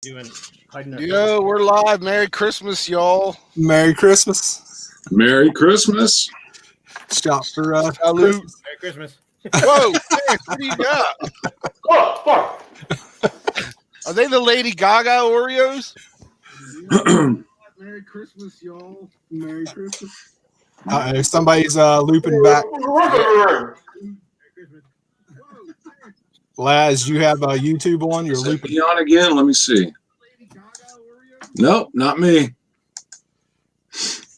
Doing hiding our Yo, we're live. Merry Christmas, y'all. Merry Christmas. Merry Christmas. Shop for Salute. Christmas. Merry Christmas. Whoa, man, what do you got? Oh, fuck. Are they the Lady Gaga Oreos? Merry Christmas, y'all. Merry Christmas. Somebody's looping back. Laz, you have YouTube on? You're Is it looping. me on again? Let me see. Nope, not me.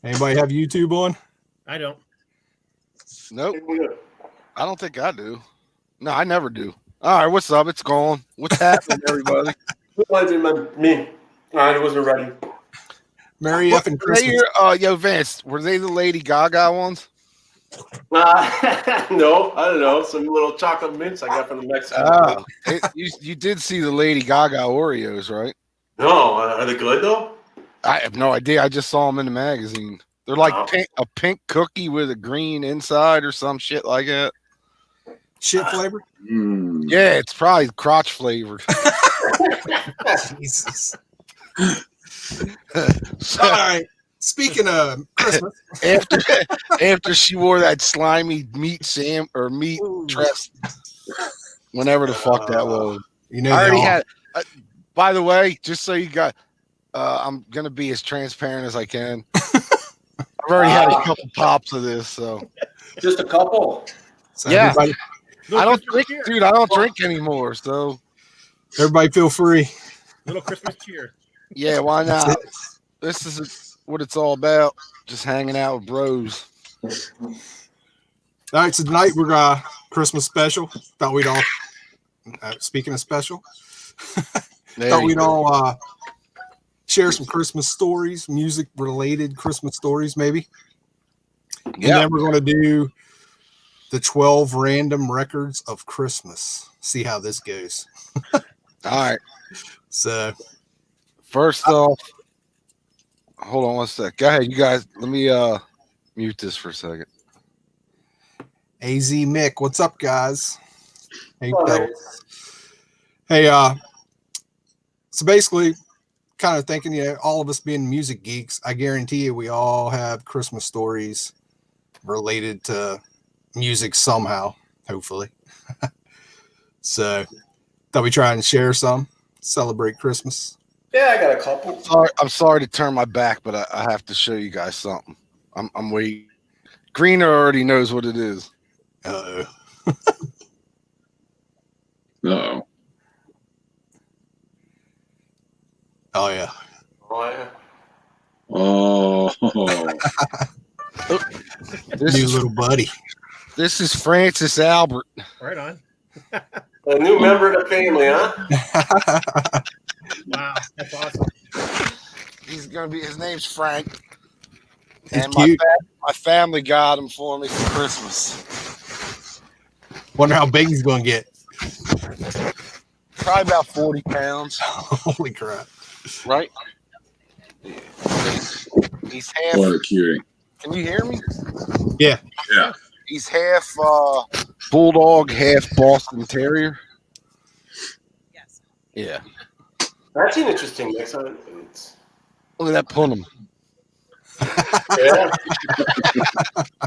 Anybody have YouTube on? I don't. Nope. I don't think I do. No, I never do. All right, what's up? It's gone. What's happening, everybody? Me. I wasn't ready. Merry effing Christmas. Yo, Vance, were they the Lady Gaga ones? No, I don't know. Some little chocolate mints I got from the Mexican. Oh, you did see the Lady Gaga Oreos, right? No, are they good though? I have no idea. I just saw them in the magazine. They're like Oh. a pink cookie with a green inside or some shit like that. Shit flavor? Yeah, it's probably crotch flavored. Jesus. All right. Speaking of Christmas. after she wore that slimy meat dress, whenever the fuck that was. You know, I already had. By the way, just so you got, I'm gonna be as transparent as I can. I've already had a couple pops of this, so Just a couple. So yeah. everybody, I don't drink, dude. I don't drink anymore, so everybody feel free. Little Christmas cheer. yeah, why That's not? it. This is what it's all about. Just hanging out with bros. All right, so tonight we're Christmas special. Thought we'd all speaking of special. Thought we'd all share some Christmas stories, music related Christmas stories, maybe. And then we're going to do the 12 random records of Christmas. See how this goes. All right. So, First off, hold on one sec. Go ahead, you guys. Let me mute this for a second. AZ Mick, what's up, guys? Hey, Hello, fellas. Hey, so basically, kind of thinking, all of us being music geeks, I guarantee you we all have Christmas stories related to music somehow, hopefully. So, thought we'd try and share some, celebrate Christmas. Yeah, I got a couple. I'm sorry to turn my back, but I have to show you guys something. I'm waiting. Greener already knows what it is. Uh-oh. Uh-oh. Oh, yeah. Oh, yeah. Oh. This New is, little buddy. this is Francis Albert. Right on. A new member of the family, huh? Wow, that's awesome. He's gonna be. His name's Frank, He's and cute. my family got him for me for Christmas. Wonder how big he's going to get. Probably about 40 pounds, Holy crap. right? He's half. What a cutie. Can you hear me? Yeah. Yeah. He's half bulldog, half Boston Terrier. Yes. Yeah. That's an interesting mix. It's, Look at that punim. yeah.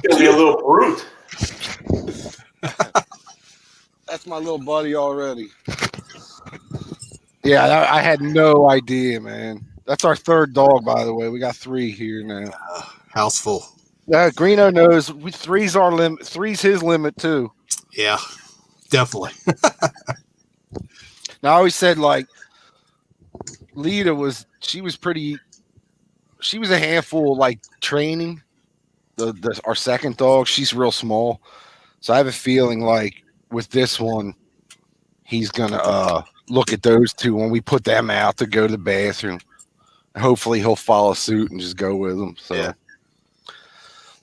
It's gonna be a little brute. That's my little buddy already. Yeah, I had no idea, man. That's our third dog, by the way. We got 3 here now. House full. Greeno knows three's our limit. 3's his limit too. Yeah, definitely. Now I always said like Lita was a handful like training. Our second dog, she's real small. So I have a feeling like with this one, he's gonna look at those 2 when we put them out to go to the bathroom. Hopefully he'll follow suit and just go with them. So Yeah.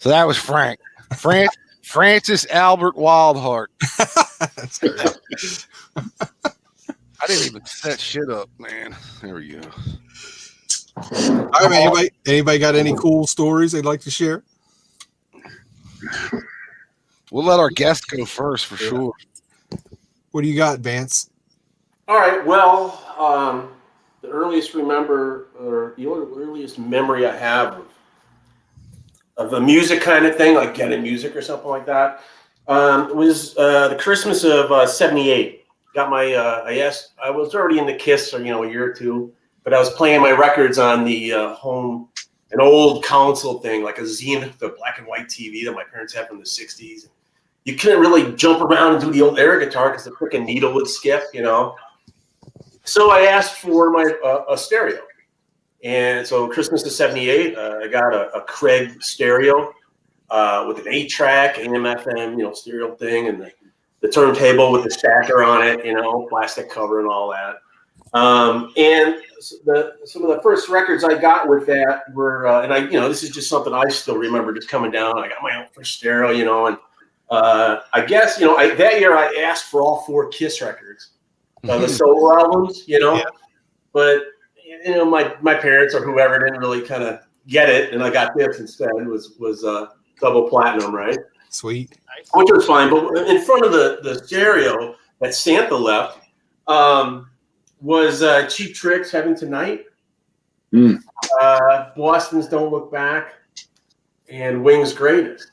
So that was Frank. Francis Albert Wildheart. That's great. I didn't even set shit up, man. There we go. All right, man. Anybody got any cool stories they'd like to share? We'll let our guest go first for sure. What do you got, Vance? All right. Well, the earliest earliest memory I have of a music kind of thing, like getting music or something like that, was the Christmas of '78. Got my I was already into Kiss, or a year or two, but I was playing my records on the an old console thing, like a Zenith, the black and white TV that my parents had from the '60s. You couldn't really jump around and do the old air guitar because the freaking needle would skip, So I asked for my a stereo, and so Christmas of '78, I got a Craig stereo with an 8-track AM/FM, stereo thing, and the turntable with the stacker on it, plastic cover and all that. And some of the first records I got with that were, and this is just something I still remember just coming down. I got my own first stereo, and I guess, that year I asked for all 4 Kiss records, the solo albums, but, my parents or whoever didn't really kind of get it. And I got this instead, was double platinum, right? Sweet. Which was fine. But in front of the stereo that Santa left was Cheap Trick's Heaven Tonight, Boston's Don't Look Back, and Wings' Greatest.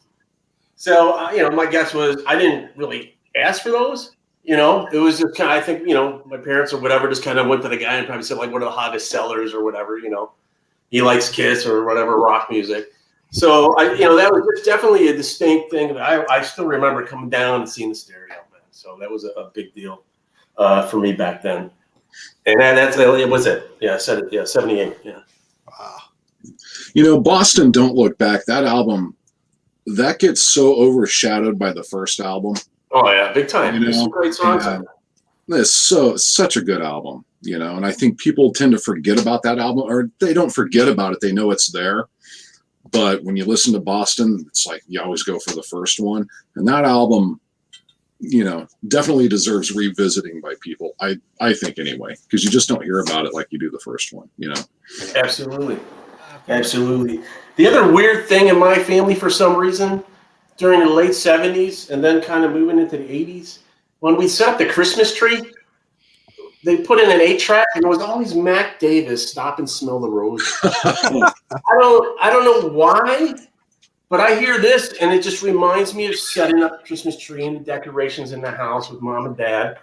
So, my guess was I didn't really ask for those. It was just kind of, I think, my parents or whatever just kind of went to the guy and probably said, like, what are the hottest sellers or whatever, He likes Kiss or whatever, rock music. So, that was just definitely a distinct thing that I still remember coming down and seeing the stereo, man. So that was a big deal for me back then. And that's, was it? Yeah, I said it. Yeah, '78. Yeah. Wow. Boston Don't Look Back, that album, that gets so overshadowed by the first album. Oh yeah, big time. There's some great songs. It's such a good album, and I think people tend to forget about that album, or they don't forget about it. They know it's there. But when you listen to Boston, it's like you always go for the first one. And that album, definitely deserves revisiting by people. I think anyway, because you just don't hear about it like you do the first one, Absolutely. Absolutely. The other weird thing in my family, for some reason, during the late '70s and then kind of moving into the '80s, when we set up the Christmas tree, they put in an 8-track, and it was always Mac Davis, Stop and Smell the Roses. I don't know why, but I hear this, and it just reminds me of setting up the Christmas tree and the decorations in the house with Mom and Dad.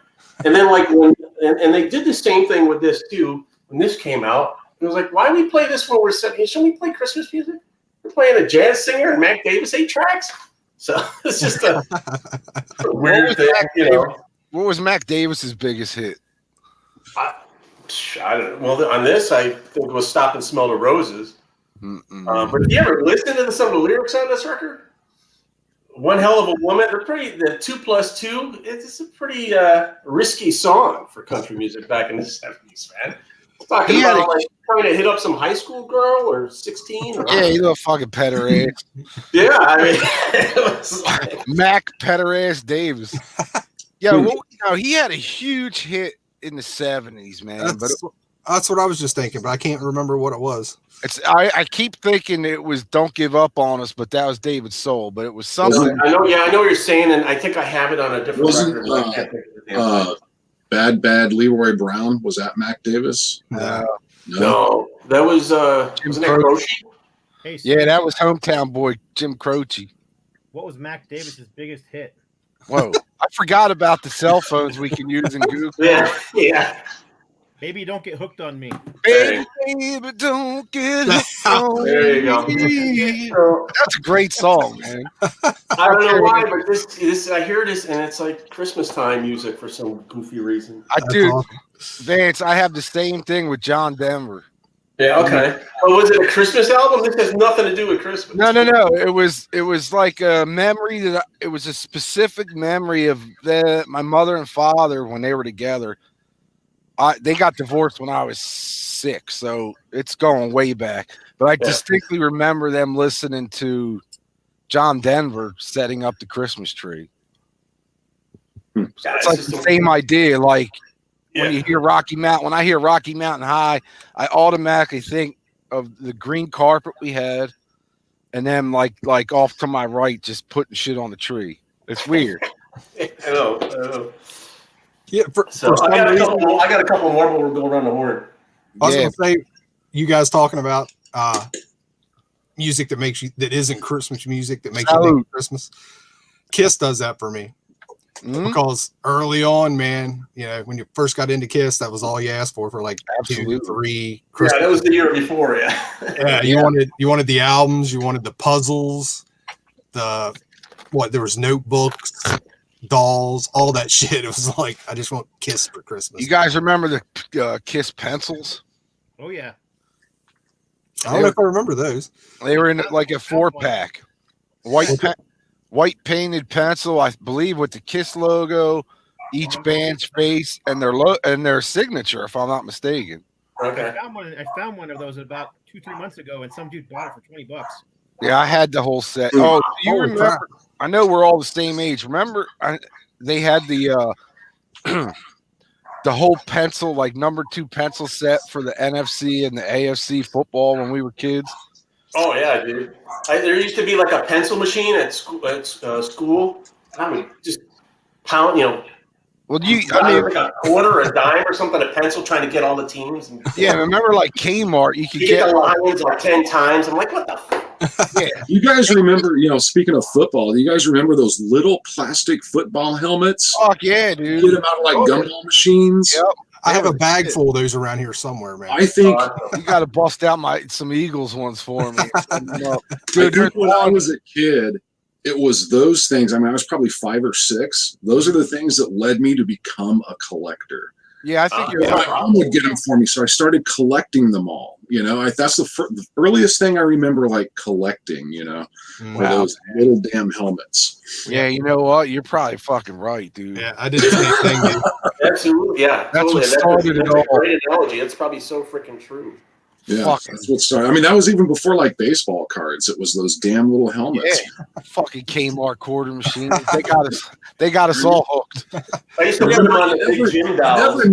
And then, and they did the same thing with this too when this came out. It was like, why do we play this when we're setting? Shouldn't we play Christmas music? We're playing a jazz singer and Mac Davis 8 tracks. So it's just a weird thing, What was Mac Davis's biggest hit? I don't know. Well, on this, I think it was "Stop and Smell the Roses." But if you ever listen to some of the lyrics on this record, "One Hell of a Woman," the 2+2. It's a pretty risky song for country music back in the '70s, man. Talking about like trying to hit up some high school girl or 16. Or you little fucking pederast. Yeah, I mean, it was like... Mac Pederast Davis. Yeah, he had a huge hit in the '70s, man. That's what I was just thinking, but I can't remember what it was. I keep thinking it was "Don't Give Up on Us," but that was David Soul. But it was something. I know what you're saying, and I think I have it on a different record. Bad Leroy Brown, was that Mac Davis? No, that was wasn't that Croce? Hey, yeah, that was hometown boy Jim Croce. What was Mac Davis's biggest hit? Whoa, I forgot about the cell phones we can use in Google. Yeah. Baby, don't get hooked on me. Baby, don't get hooked on There you go. That's a great song, man. I don't know why, but this I hear this, and it's like Christmas time music for some goofy reason. I do, Vance. I have the same thing with John Denver. Yeah, okay. Oh, was it a Christmas album? This has nothing to do with Christmas. No. It was like a memory it was a specific memory of my mother and father when they were together. They got divorced when I was 6, so it's going way back. But I distinctly remember them listening to John Denver setting up the Christmas tree. It's like the same idea. Like when you hear Rocky Mountain, when I hear Rocky Mountain High, I automatically think of the green carpet we had, and then like off to my right, just putting shit on the tree. It's weird. I know. Yeah, I got a couple more, but we'll go around the horn. I was Yeah. gonna say, you guys talking about music that isn't Christmas music that makes you think of Christmas. Kiss does that for me. Mhm. Because early on, man, when you first got into Kiss, that was all you asked for like Absolutely. 2, 3 Yeah, Christmas. that was the year before. Yeah. Yeah, you wanted the albums, you wanted the puzzles, there was notebooks, dolls, all that shit. It was like, I just want Kiss for Christmas. You guys remember the Kiss pencils? Oh yeah. I don't know if I remember those. They were in like a 4-pack. White painted pencil, I believe, with the Kiss logo, each band's face, and their signature, if I'm not mistaken. Okay. I found one of those about 2-3 months ago, and some dude bought it for $20. Yeah, I had the whole set. Oh, do you Holy remember? crap. I know we're all the same age. Remember, they had the the whole pencil, like number 2 pencil set for the NFC and the AFC football when we were kids. Oh yeah, dude. There used to be like a pencil machine at school. I mean, just pound, Well, like a quarter, a dime, or something. A pencil trying to get all the teams. Yeah, remember like Kmart, you could You get the Lions like 10 times. I'm like, what the fuck? Yeah. You guys remember, speaking of football, do you guys remember those little plastic football helmets? Fuck yeah, dude. Get them out of like gumball machines. Yep. I have a bag full of those around here somewhere, man. I think You got to bust out some Eagles ones for me. Dude, when I was a kid, it was those things. I mean, I was probably 5 or 6. Those are the things that led me to become a collector. Yeah, I think you're My right. mom would get them for me, so I started collecting them all. That's the earliest thing I remember, like collecting. Were those little damn helmets. Yeah, you know what? You're probably fucking right, dude. Yeah, I did the same thing, dude. Absolutely, yeah. That's totally. what started it all. A great analogy. It's probably so freaking true. Yeah, Fucking- that's what started. I mean, that was even before like baseball cards. It was those damn little helmets. Yeah, fucking Kmart quarter machines. They got us all hooked. I used to put them on the big gym dolls.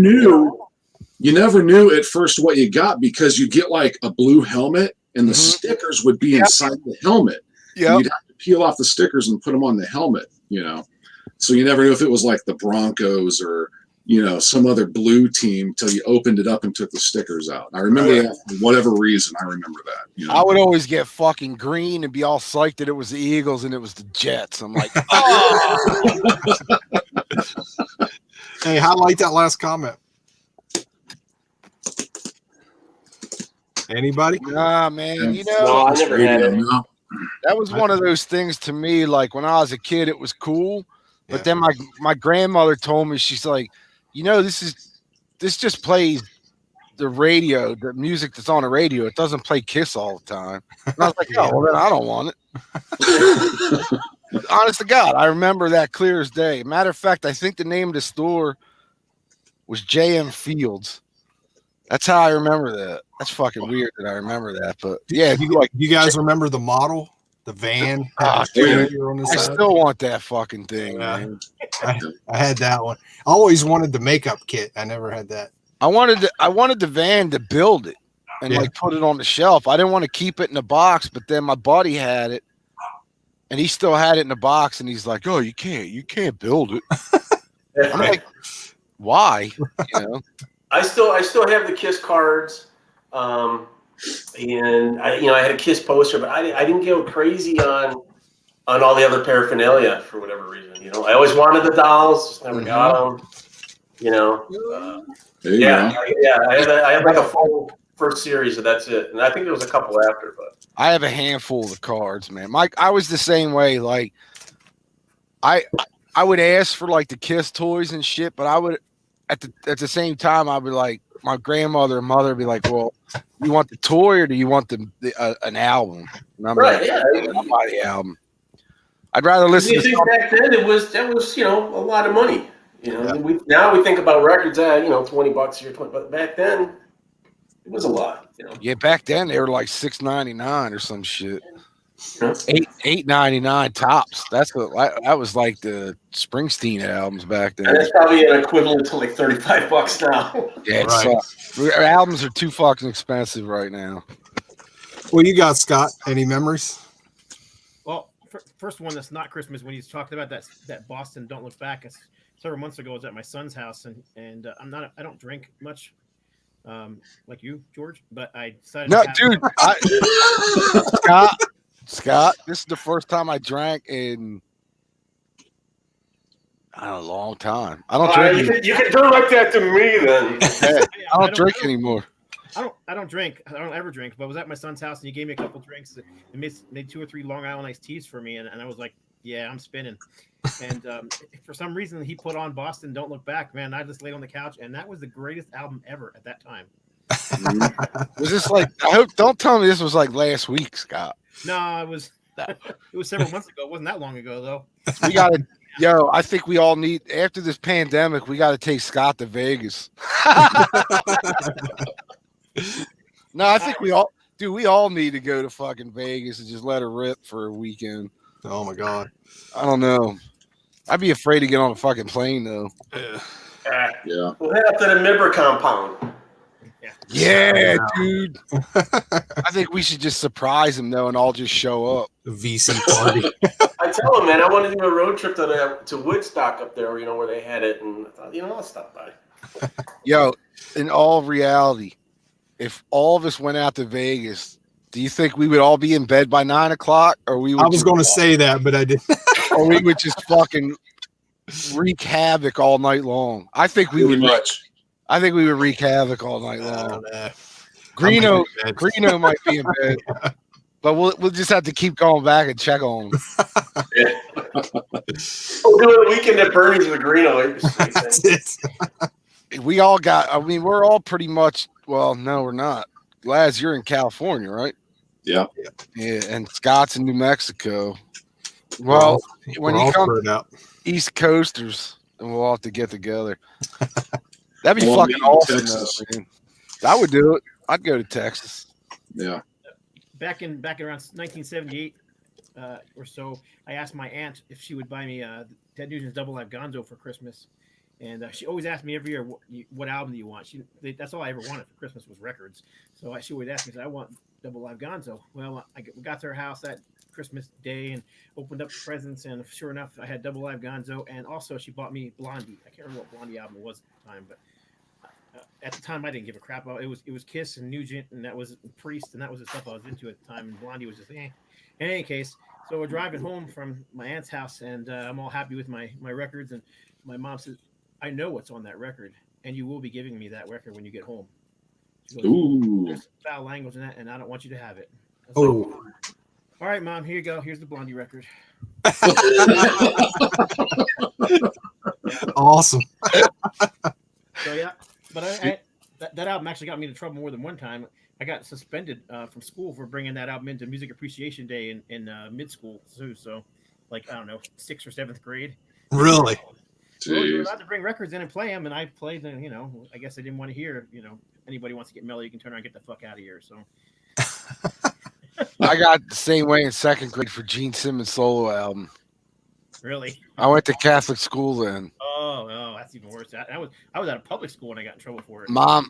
You never knew at first what you got because you get like a blue helmet and the stickers would be inside the helmet. Yeah, You'd have to peel off the stickers and put them on the helmet, So you never knew if it was like the Broncos or, some other blue team till you opened it up and took the stickers out. I remember that for whatever reason. I remember that. I would always get fucking green and be all psyched that it was the Eagles and it was the Jets. I'm like, oh. Hey, highlight that last comment. Anybody? Nah, man. No, I never had it. That was one of those things to me. Like when I was a kid, it was cool. But then my grandmother told me, she's like, this just plays the radio, the music that's on the radio. It doesn't play Kiss all the time. And I was like, oh, well, then I don't want it. Honest to God, I remember that clear as day. Matter of fact, I think the name of the store was JM Fields. That's how I remember that. That's fucking weird that I remember that. But yeah, you guys remember the model? The van? Dude, on the I side? still want that fucking thing, Yeah. man. I had that one. I always wanted the makeup kit. I never had that. I wanted the van to build it and like put it on the shelf. I didn't want to keep it in the box, but then my buddy had it and he still had it in the box and he's like, oh, you can't build it. I'm like, why? I still have the Kiss cards, and I had a Kiss poster, but I didn't go crazy on all the other paraphernalia for whatever reason. I always wanted the dolls, just never got them. I had like a full first series, and that's it. And I think there was a couple after, but I have a handful of the cards, man. Mike, I was the same way. Like, I would ask for like the Kiss toys and shit, but I would at the same time I would like my grandmother and mother would be like, well, you want the toy or do you want an album? And I'm like, I'll buy the album. I'd rather listen to something. Back then that was a lot of money. Now we think about records at $20 here, 20, but back then it was a lot. Yeah, back then they were like $6.99 or some shit. $8.99 tops. That was like the Springsteen albums back then. And that's probably an equivalent to like $35 now. Yeah, albums are too fucking expensive right now. Well, you got Scott. Any memories? Well, first one that's not Christmas when he's talking about that Boston Don't Look Back. Several months ago, I was at my son's house, and I don't drink much, like you, George. But I decided. No, to have dude, Scott, this is the first time I drank in a long time. I don't drink. You can direct that to me then. Yeah, I don't drink anymore. I don't drink. I don't ever drink. But I was at my son's house and he gave me a couple drinks. And made 2 or 3 Long Island iced teas for me, and I was like, yeah, I'm spinning. And for some reason, he put on Boston Don't Look Back. Man, I just laid on the couch, and that was the greatest album ever at that time. Was this like? I hope. Don't tell me this was like last week, Scott. No, it was. It was several months ago. It wasn't that long ago, though. We got to. Yo, I think we all need after this pandemic. We got to take Scott to Vegas. No, I think we all. Dude, we all need to go to fucking Vegas and just let her rip for a weekend. Oh my god. I don't know. I'd be afraid to get on a fucking plane though. Yeah. We'll head up to the Mibber compound. Yeah, dude. I think we should just surprise him though, and all just show up. VC party. I tell him, man, I want to do a road trip to Woodstock up there, where they had it, and I thought, I'll stop by. Yo, in all reality, if all of us went out to Vegas, do you think we would all be in bed by 9 o'clock, or we? Would I was going to say that, but I didn't. Or we would just fucking wreak havoc all night long. I think we Pretty would. much. I think we would wreak havoc all night long. Greeno might be in bed, but we'll just have to keep going back and check on him. We'll do a weekend at Bernie's with Greeno. That's it. We all got. I mean, we're all pretty much. Well, no, we're not. Laz, you're in California, right? Yeah. Yeah, and Scott's in New Mexico. Well, when you come East Coasters, and we'll all have to get together. That'd be fucking awesome, though, man. I would do it. I'd go to Texas. Yeah. Back in around 1978 or so, I asked my aunt if she would buy me Ted Nugent's Double Live Gonzo for Christmas, and she always asked me every year, "What album do you want?" That's all I ever wanted for Christmas was records. So she would ask me, "I want Double Live Gonzo." Well, we got to her house that Christmas Day and opened up the presents, and sure enough, I had Double Live Gonzo, and also she bought me Blondie. I can't remember what Blondie album it was at the time, but at the time I didn't give a crap about it. It was Kiss and Nugent, and that was Priest, and that was the stuff I was into at the time. And Blondie was just In any case, so we're driving home from my aunt's house, and I'm all happy with my records, and my mom says, "I know what's on that record, and you will be giving me that record when you get home." She goes, Ooh. "There's foul language in that, and I don't want you to have it." Oh. All right, Mom, here you go. Here's the Blondie record. Awesome. So yeah, but that album actually got me into trouble more than one time. I got suspended from school for bringing that album into Music Appreciation Day in mid school too. So, like, I don't know, 6th or 7th grade. Really? Well, you're allowed to bring records in and play them, and I played them. I guess I didn't want to hear. Anybody wants to get mellow, you can turn around and get the fuck out of here. So. I got the same way in 2nd grade for Gene Simmons' solo album. Really? I went to Catholic school then. Oh, that's even worse. I was out of public school and I got in trouble for it. My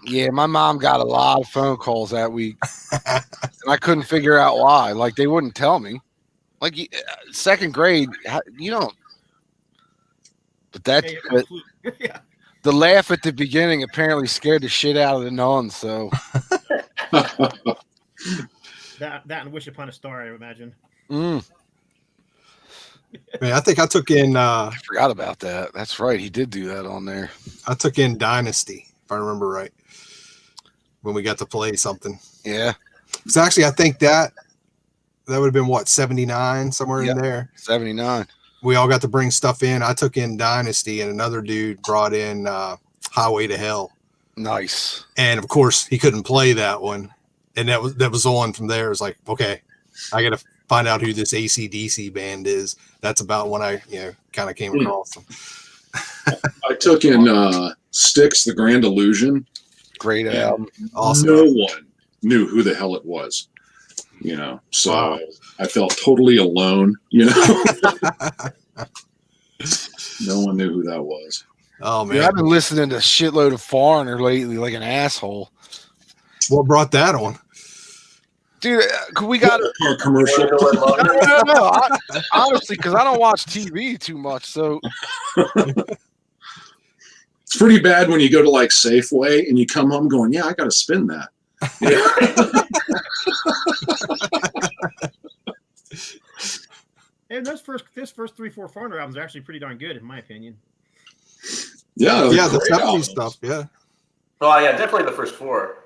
mom got a lot of phone calls that week, and I couldn't figure out why. Like, they wouldn't tell me. Like, 2nd grade, you don't. But that, Yeah. The laugh at the beginning apparently scared the shit out of the nuns. So that and Wish Upon a Star, I imagine. Man, I think I took in. I forgot about that. That's right. He did do that on there. I took in Dynasty, if I remember right, when we got to play something. Yeah. So actually, I think that would have been what, 79, somewhere in there. 79. We all got to bring stuff in. I took in Dynasty, and another dude brought in Highway to Hell. Nice. And of course, he couldn't play that one, and that was on from there. It was like, okay, I got to find out who this AC/DC band is. That's about when I, kind of came across them. I took in Styx, The Grand Illusion. Great album. Awesome. No one knew who the hell it was, so Wow. I felt totally alone, No one knew who that was. Oh man, Dude, I've been listening to a shitload of Foreigner lately, like an asshole. what brought that on? Dude, we got Car commercial. no. Honestly, because I don't watch TV too much, so It's pretty bad when you go to like Safeway and you come home going, yeah, I got to spin that. And this first 3-4 Foreigner albums are actually pretty darn good, in my opinion. Yeah, the great 70s albums. stuff. Yeah. Oh yeah, definitely the first four.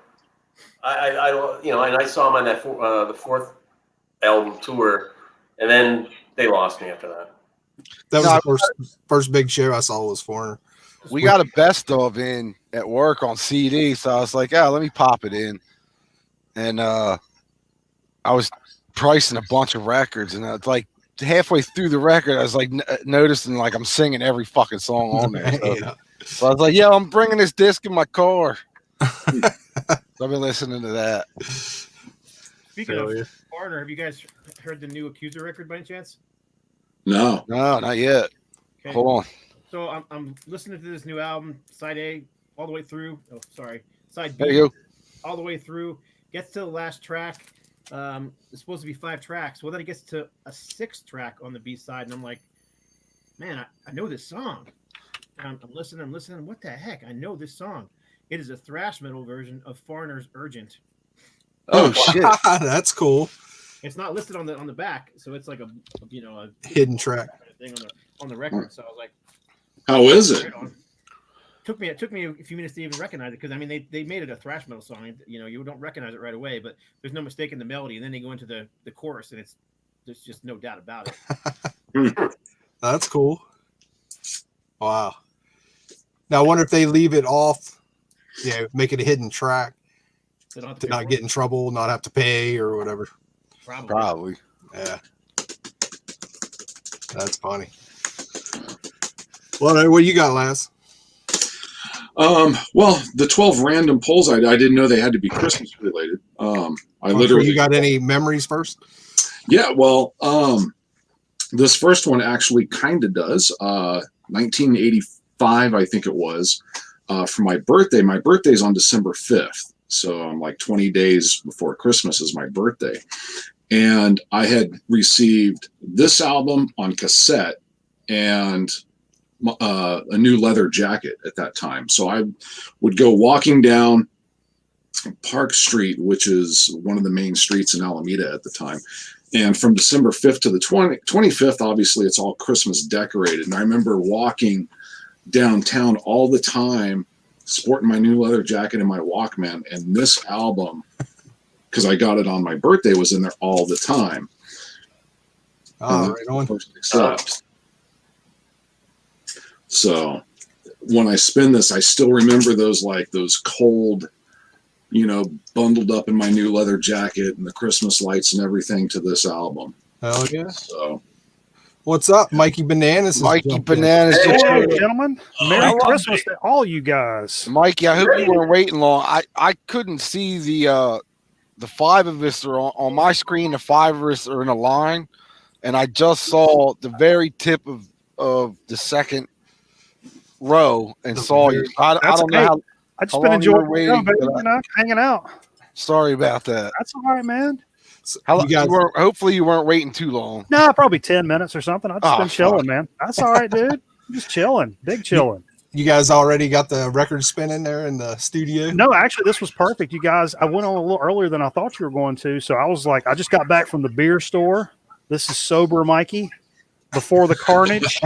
I and I saw them on that the fourth album tour, and then they lost me after that. That was the first big show I saw was Foreigner. We got a best of in at work on CD, so I was like, "Yeah, let me pop it in." And I was pricing a bunch of records, and it's like halfway through the record, I was like noticing like I'm singing every fucking song on there. So, so I was like, "Yeah, I'm bringing this disc in my car." So I've been listening to that. Speaking of Foreigner, have you guys heard the new Accuser record by any chance? No, not yet. Okay. Hold on. So I'm listening to this new album, side A, all the way through. Oh, sorry, side B. There you go. All the way through. Gets to the last track. It's supposed to be 5 tracks. Well, then it gets to a 6th track on the B side, and I'm like, man, I know this song. And I'm listening. What the heck? I know this song. It is a thrash metal version of Foreigner's Urgent. Oh shit, that's cool. It's not listed on the back, so it's like a hidden track thing on the record. So I was like, how is it? It took me a few minutes to even recognize it, because I mean they made it a thrash metal song. You don't recognize it right away, but there's no mistake in the melody. And then they go into the chorus, and there's just no doubt about it. That's cool. Wow. Now I wonder if they leave it off, make it a hidden track to not get in trouble, not have to pay or whatever. Probably. Yeah. That's funny. What you got, Laz? Well, the 12 random polls, I didn't know they had to be Christmas related. You got any memories first? Yeah, well, this first one actually kind of does. 1985, I think it was, for my birthday. My birthday's on December 5th. So I'm like 20 days before Christmas is my birthday. And I had received this album on cassette and a new leather jacket at that time. So I would go walking down Park Street, which is one of the main streets in Alameda at the time. And from December 5th to the 25th, obviously it's all Christmas decorated. And I remember walking downtown all the time, sporting my new leather jacket and my Walkman. And this album, because I got it on my birthday, was in there all the time. Oh, right on. First accept. So when I spin this, I still remember those cold, bundled up in my new leather jacket and the Christmas lights and everything to this album. Hell yeah. So what's up, Mikey Bananas? Mikey Bananas. Hey, gentlemen. Merry Christmas to all you guys. Mikey, I hope you weren't waiting long. I couldn't see the 5 of us are on my screen. The 5 of us are in a line, and I just saw the very tip of the second row and saw you. I don't know how. I just been enjoying waiting, hanging out. Sorry about that. That's all right, man. Hopefully you weren't waiting too long. No, probably 10 minutes or something. I've just been chilling, man. That's all right, dude. I'm just chilling. Big chilling. You guys already got the record spinning there in the studio? No, actually, this was perfect. You guys, I went on a little earlier than I thought you were going to. So I was like, I just got back from the beer store. This is sober Mikey before the carnage.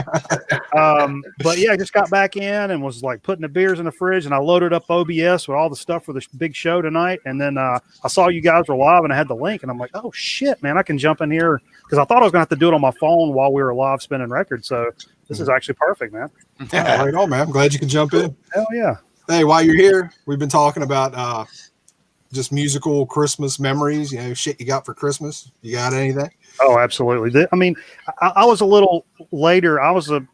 But yeah, I just got back in and was like putting the beers in the fridge, and I loaded up OBS with all the stuff for the big show tonight. And then I saw you guys were live and I had the link, and I'm like, oh shit, man, I can jump in here, because I thought I was gonna have to do it on my phone while we were live spinning records. So this is actually perfect, man. Yeah, right on, man. I'm glad you could jump in. Hell yeah. Hey, while you're here, we've been talking about just musical Christmas memories, shit you got for Christmas. You got anything? Oh, absolutely. I mean, I was a little later. I was a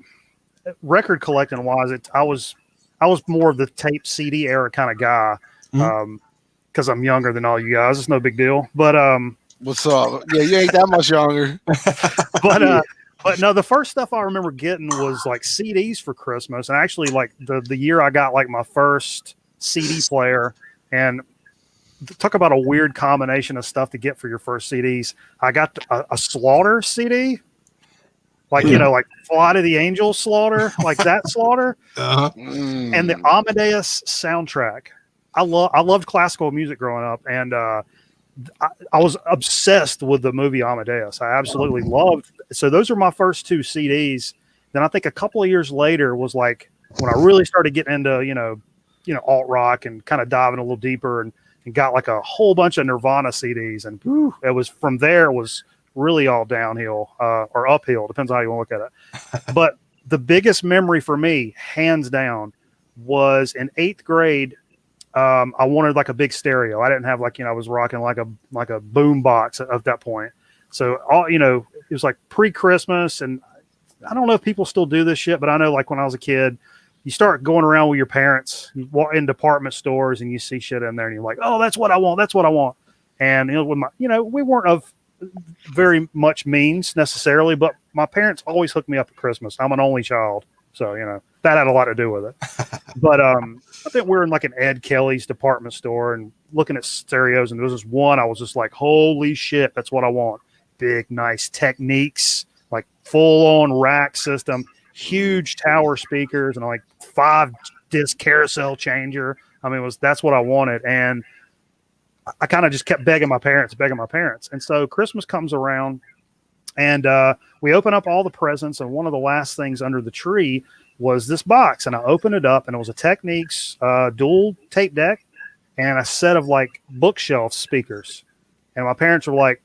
record collecting wise. I was more of the tape CD era kind of guy, because I'm younger than all you guys. It's no big deal. But what's up? Yeah, you ain't that much younger. But no, the first stuff I remember getting was like CDs for Christmas, and actually like the year I got like my first CD player. And talk about a weird combination of stuff to get for your first CDs. I got a Slaughter CD, like like Flight of the Angels slaughter, like that slaughter, and the Amadeus soundtrack. I loved classical music growing up, and I was obsessed with the movie Amadeus. I absolutely loved. So those are my first 2 CDs. Then I think a couple of years later was like when I really started getting into alt rock and kind of diving a little deeper and got like a whole bunch of Nirvana CDs, and it was from there was really all downhill or uphill, depends on how you want to look at it. But the biggest memory for me, hands down, was in 8th grade. I wanted like a big stereo. I didn't have I was rocking like a boom box at that point. So it was like pre-Christmas, and I don't know if people still do this shit, but I know like when I was a kid, you start going around with your parents, you walk in department stores and you see shit in there and you're like, oh, that's what I want. That's what I want. And with we weren't of very much means necessarily, but my parents always hooked me up at Christmas. I'm an only child. So, that had a lot to do with it. But I think we were in like an Ed Kelly's department store and looking at stereos, and there was this one I was just like, holy shit, that's what I want. Big, nice Techniques, like full-on rack system, huge tower speakers, and like 5-disc carousel changer. I mean, that's what I wanted. And I kind of just kept begging my parents. And so Christmas comes around, and we open up all the presents, and one of the last things under the tree was this box. And I opened it up, and it was a Techniques dual tape deck and a set of like bookshelf speakers. And my parents were like,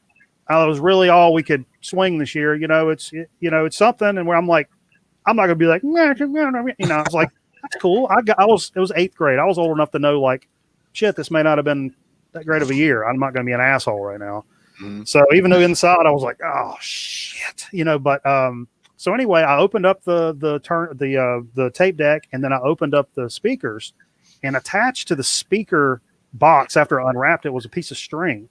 oh, it was really all we could swing this year. It's something. And where I'm like, I'm not gonna be like, I was like, that's cool. It was 8th grade. I was old enough to know like, shit, this may not have been that great of a year. I'm not gonna be an asshole right now. So even though inside I was like, oh shit, but so anyway, I opened up the tape deck, and then I opened up the speakers, and attached to the speaker box after I unwrapped it was a piece of string.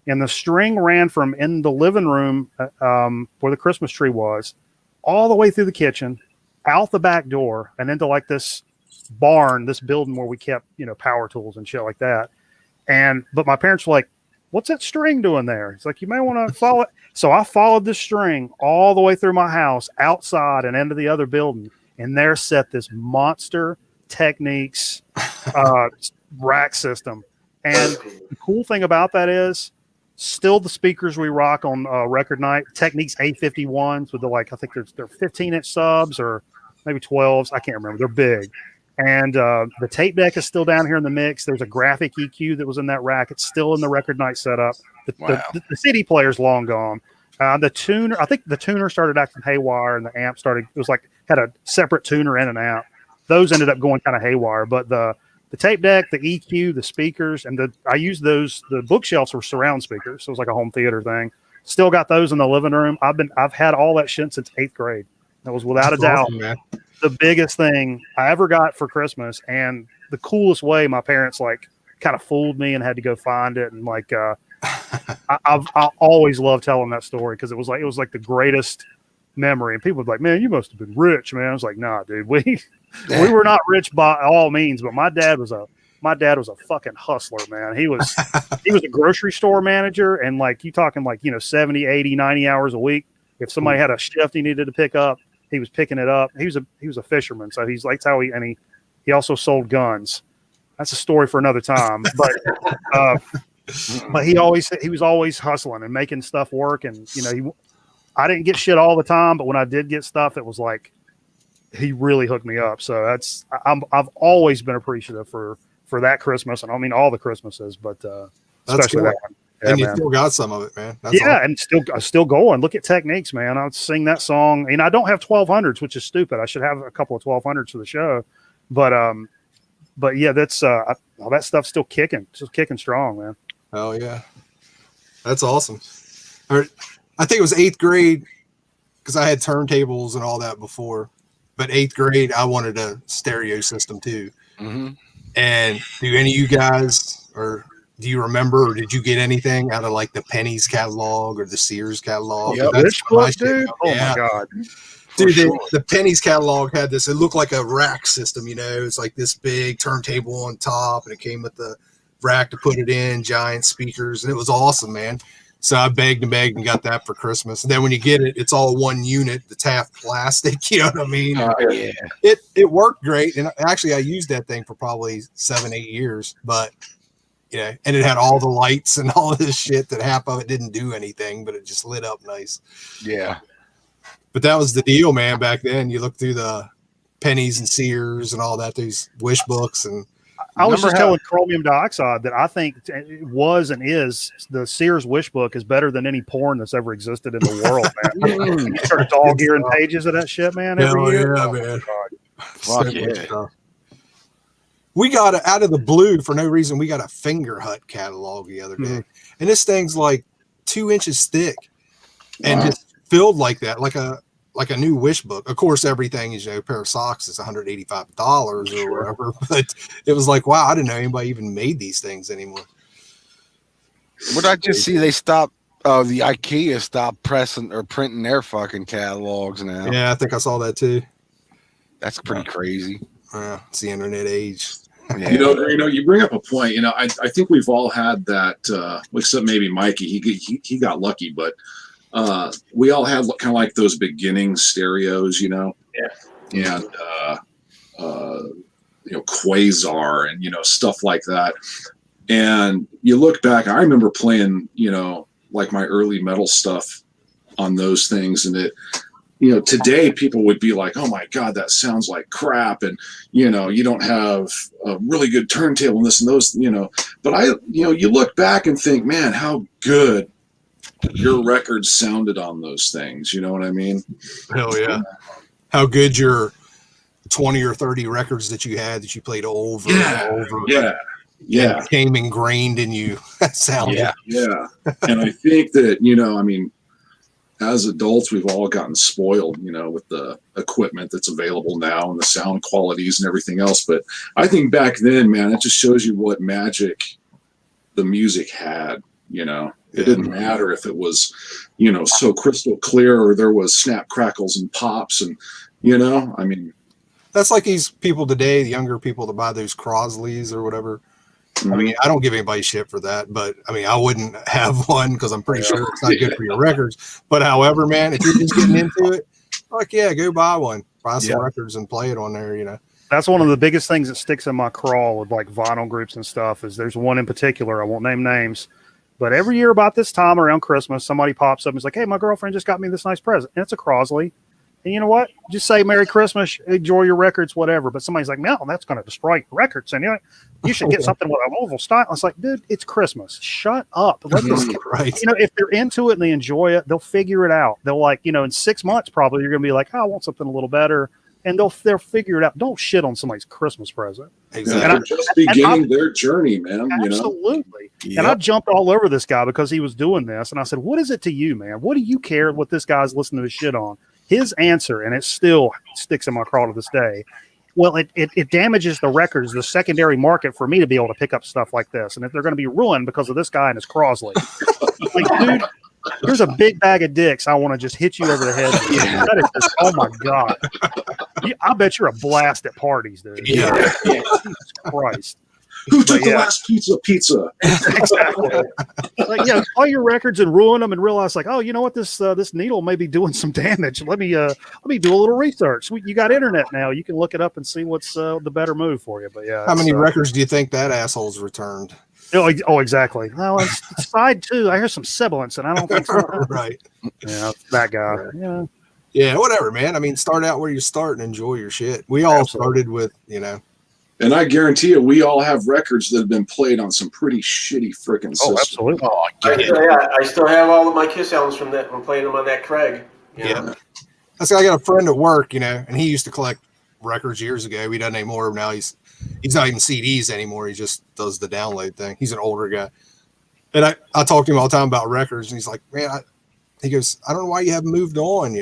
And the string ran from in the living room where the Christmas tree was, all the way through the kitchen, out the back door, and into like this barn, this building where we kept, power tools and shit like that. But my parents were like, what's that string doing there? It's like, you may want to follow it. So I followed the string all the way through my house, outside and into the other building. And there sat this monster Techniques rack system. And the cool thing about that is still the speakers we rock on record night, Techniques A51s with I think they're 15-inch subs or maybe 12s. I can't remember. They're big. And the tape deck is still down here in the mix. There's a graphic EQ that was in that rack. It's still in the record night setup. The CD player's long gone. The tuner, I think the tuner started acting haywire, and the amp had a separate tuner in and out. Those ended up going kind of haywire. But the tape deck, the EQ, the speakers, and I used those. The bookshelves were surround speakers, so it was like a home theater thing. Still got those in the living room. I've had all that shit since 8th grade. That was without a doubt the biggest thing I ever got for Christmas, and the coolest way. My parents kind of fooled me and had to go find it, and I always love telling that story because it was like the greatest memory. And people would be like, man, you must have been rich, man. I was like, nah, dude, we were not rich by all means, but my dad was a fucking hustler, man. He was a grocery store manager, and you talking 70, 80, 90 hours a week. If somebody had a shift he needed to pick up, he was picking it up. He was a fisherman, so that's how he also sold guns. That's a story for another time. But he was always hustling and making stuff work. And I didn't get shit all the time, but when I did get stuff, it was like he really hooked me up. So I've always been appreciative for that Christmas, and I mean all the Christmases, but especially that one. Yeah, and you man. Still got some of it, man. That's yeah, awesome. And still going. Look at Techniques, man. I'll sing that song, and I don't have 1200s, which is stupid. I should have a couple of 1200s for the show, but yeah, that's all that stuff's still kicking strong, man. Oh yeah, that's awesome. I think it was 8th grade because I had turntables and all that before, but 8th grade I wanted a stereo system too. Mm-hmm. And do any of you guys, or do you remember, or did you get anything out of the Penny's catalog or the Sears catalog? Yep. That's dude. Oh yeah. My God. Dude, the Penny's catalog had this. It looked like a rack system, It's like this big turntable on top, and it came with the rack to put it in, giant speakers, and it was awesome, man. So I begged and got that for Christmas. And then when you get it, it's all one unit. It's half plastic. You know what I mean? Yeah. It worked great. And actually, I used that thing for probably 7-8 years. But, and it had all the lights and all this shit that half of it didn't do anything, but it just lit up nice. Yeah. But that was the deal, man, back then. You look through the Pennies and Sears and all that, these wish books. And I was just telling Chromium Dioxide that I think it was and is the Sears wish book is better than any porn that's ever existed in the world, man. You start dog earing pages of that shit, man, every year. Yeah, oh, man. Fuck yeah. We got out of the blue for no reason. We got a Finger Hut catalog the other day, and this thing's like 2 inches thick and just filled like that, like a new wish book. Of course, everything is, a pair of socks is $185 or whatever. But it was like, wow, I didn't know anybody even made these things anymore. What I just see, they stopped. The IKEA stopped pressing or printing their fucking catalogs now. Yeah, I think I saw that too. That's pretty crazy. Yeah, it's the internet age. Yeah. You bring up a point. I think we've all had that. Except maybe Mikey. He got lucky, but we all had kind of like those beginning stereos, Yeah. And Quasar and stuff like that. And you look back. I remember playing, like my early metal stuff on those things, and it. Today people would be like, oh my God, that sounds like crap. And, you don't have a really good turntable and this and those, but you look back and think, man, how good your records sounded on those things. You know what I mean? Hell yeah. How good your 20 or 30 records that you had that you played over and over. Yeah. And became ingrained in you. That sounded. Yeah. And I think that, as adults, we've all gotten spoiled, with the equipment that's available now and the sound qualities and everything else. But I think back then, man, it just shows you what magic the music had. It didn't matter if it was, so crystal clear or there was snap, crackles, and pops. And, that's like these people today, the younger people that buy those Crosleys or whatever. I mean, I don't give anybody shit for that, but I wouldn't have one because I'm pretty sure it's not good for your records. But however, man, if you're just getting into it, fuck yeah, go buy one, buy some records and play it on there. That's one of the biggest things that sticks in my craw with like vinyl groups and stuff is there's one in particular. I won't name names, but every year about this time around Christmas, somebody pops up and is like, hey, my girlfriend just got me this nice present. And it's a Crosley. And you know what? Just say Merry Christmas, enjoy your records, whatever. But somebody's like, no, that's going to destroy your records. And you should get something with an oval style. It's like, dude, it's Christmas. Shut up. Let this, right. If they're into it and they enjoy it, they'll figure it out. They'll in 6 months, probably you're going to be like, oh, I want something a little better. And they'll figure it out. Don't shit on somebody's Christmas present. Exactly. They're just beginning their journey, man. Absolutely. And I jumped all over this guy because he was doing this. And I said, what is it to you, man? What do you care what this guy's listening to his shit on? His answer, and it still sticks in my craw to this day, well, it damages the records, the secondary market for me to be able to pick up stuff like this. And if they're going to be ruined because of this guy and his Crosley, like, dude, here's a big bag of dicks. I want to just hit you over the head. Oh my God. I bet you're a blast at parties, dude. Yeah. Jesus Christ. Who took the last pizza? Exactly. Like, play your records and ruin them and realize, like, oh, you know what, this needle may be doing some damage. Let me do a little research. You got internet now. You can look it up and see what's the better move for you. But yeah, how many records do you think that asshole's returned? Oh, exactly. No, it's side 2. I hear some sibilance, and I don't think so. Right. Yeah, that guy. Yeah. Yeah, whatever, man. Start out where you start and enjoy your shit. We all started with, And I guarantee you, we all have records that have been played on some pretty shitty freaking systems. Oh, absolutely. Oh, I get it. I still have all of my Kiss albums from that. I'm playing them on that Craig. Yeah. I got a friend at work, and he used to collect records years ago. He doesn't anymore. Now he's not even CDs anymore. He just does the download thing. He's an older guy. And I talk to him all the time about records, and he's like, man, he goes, I don't know why you haven't moved on,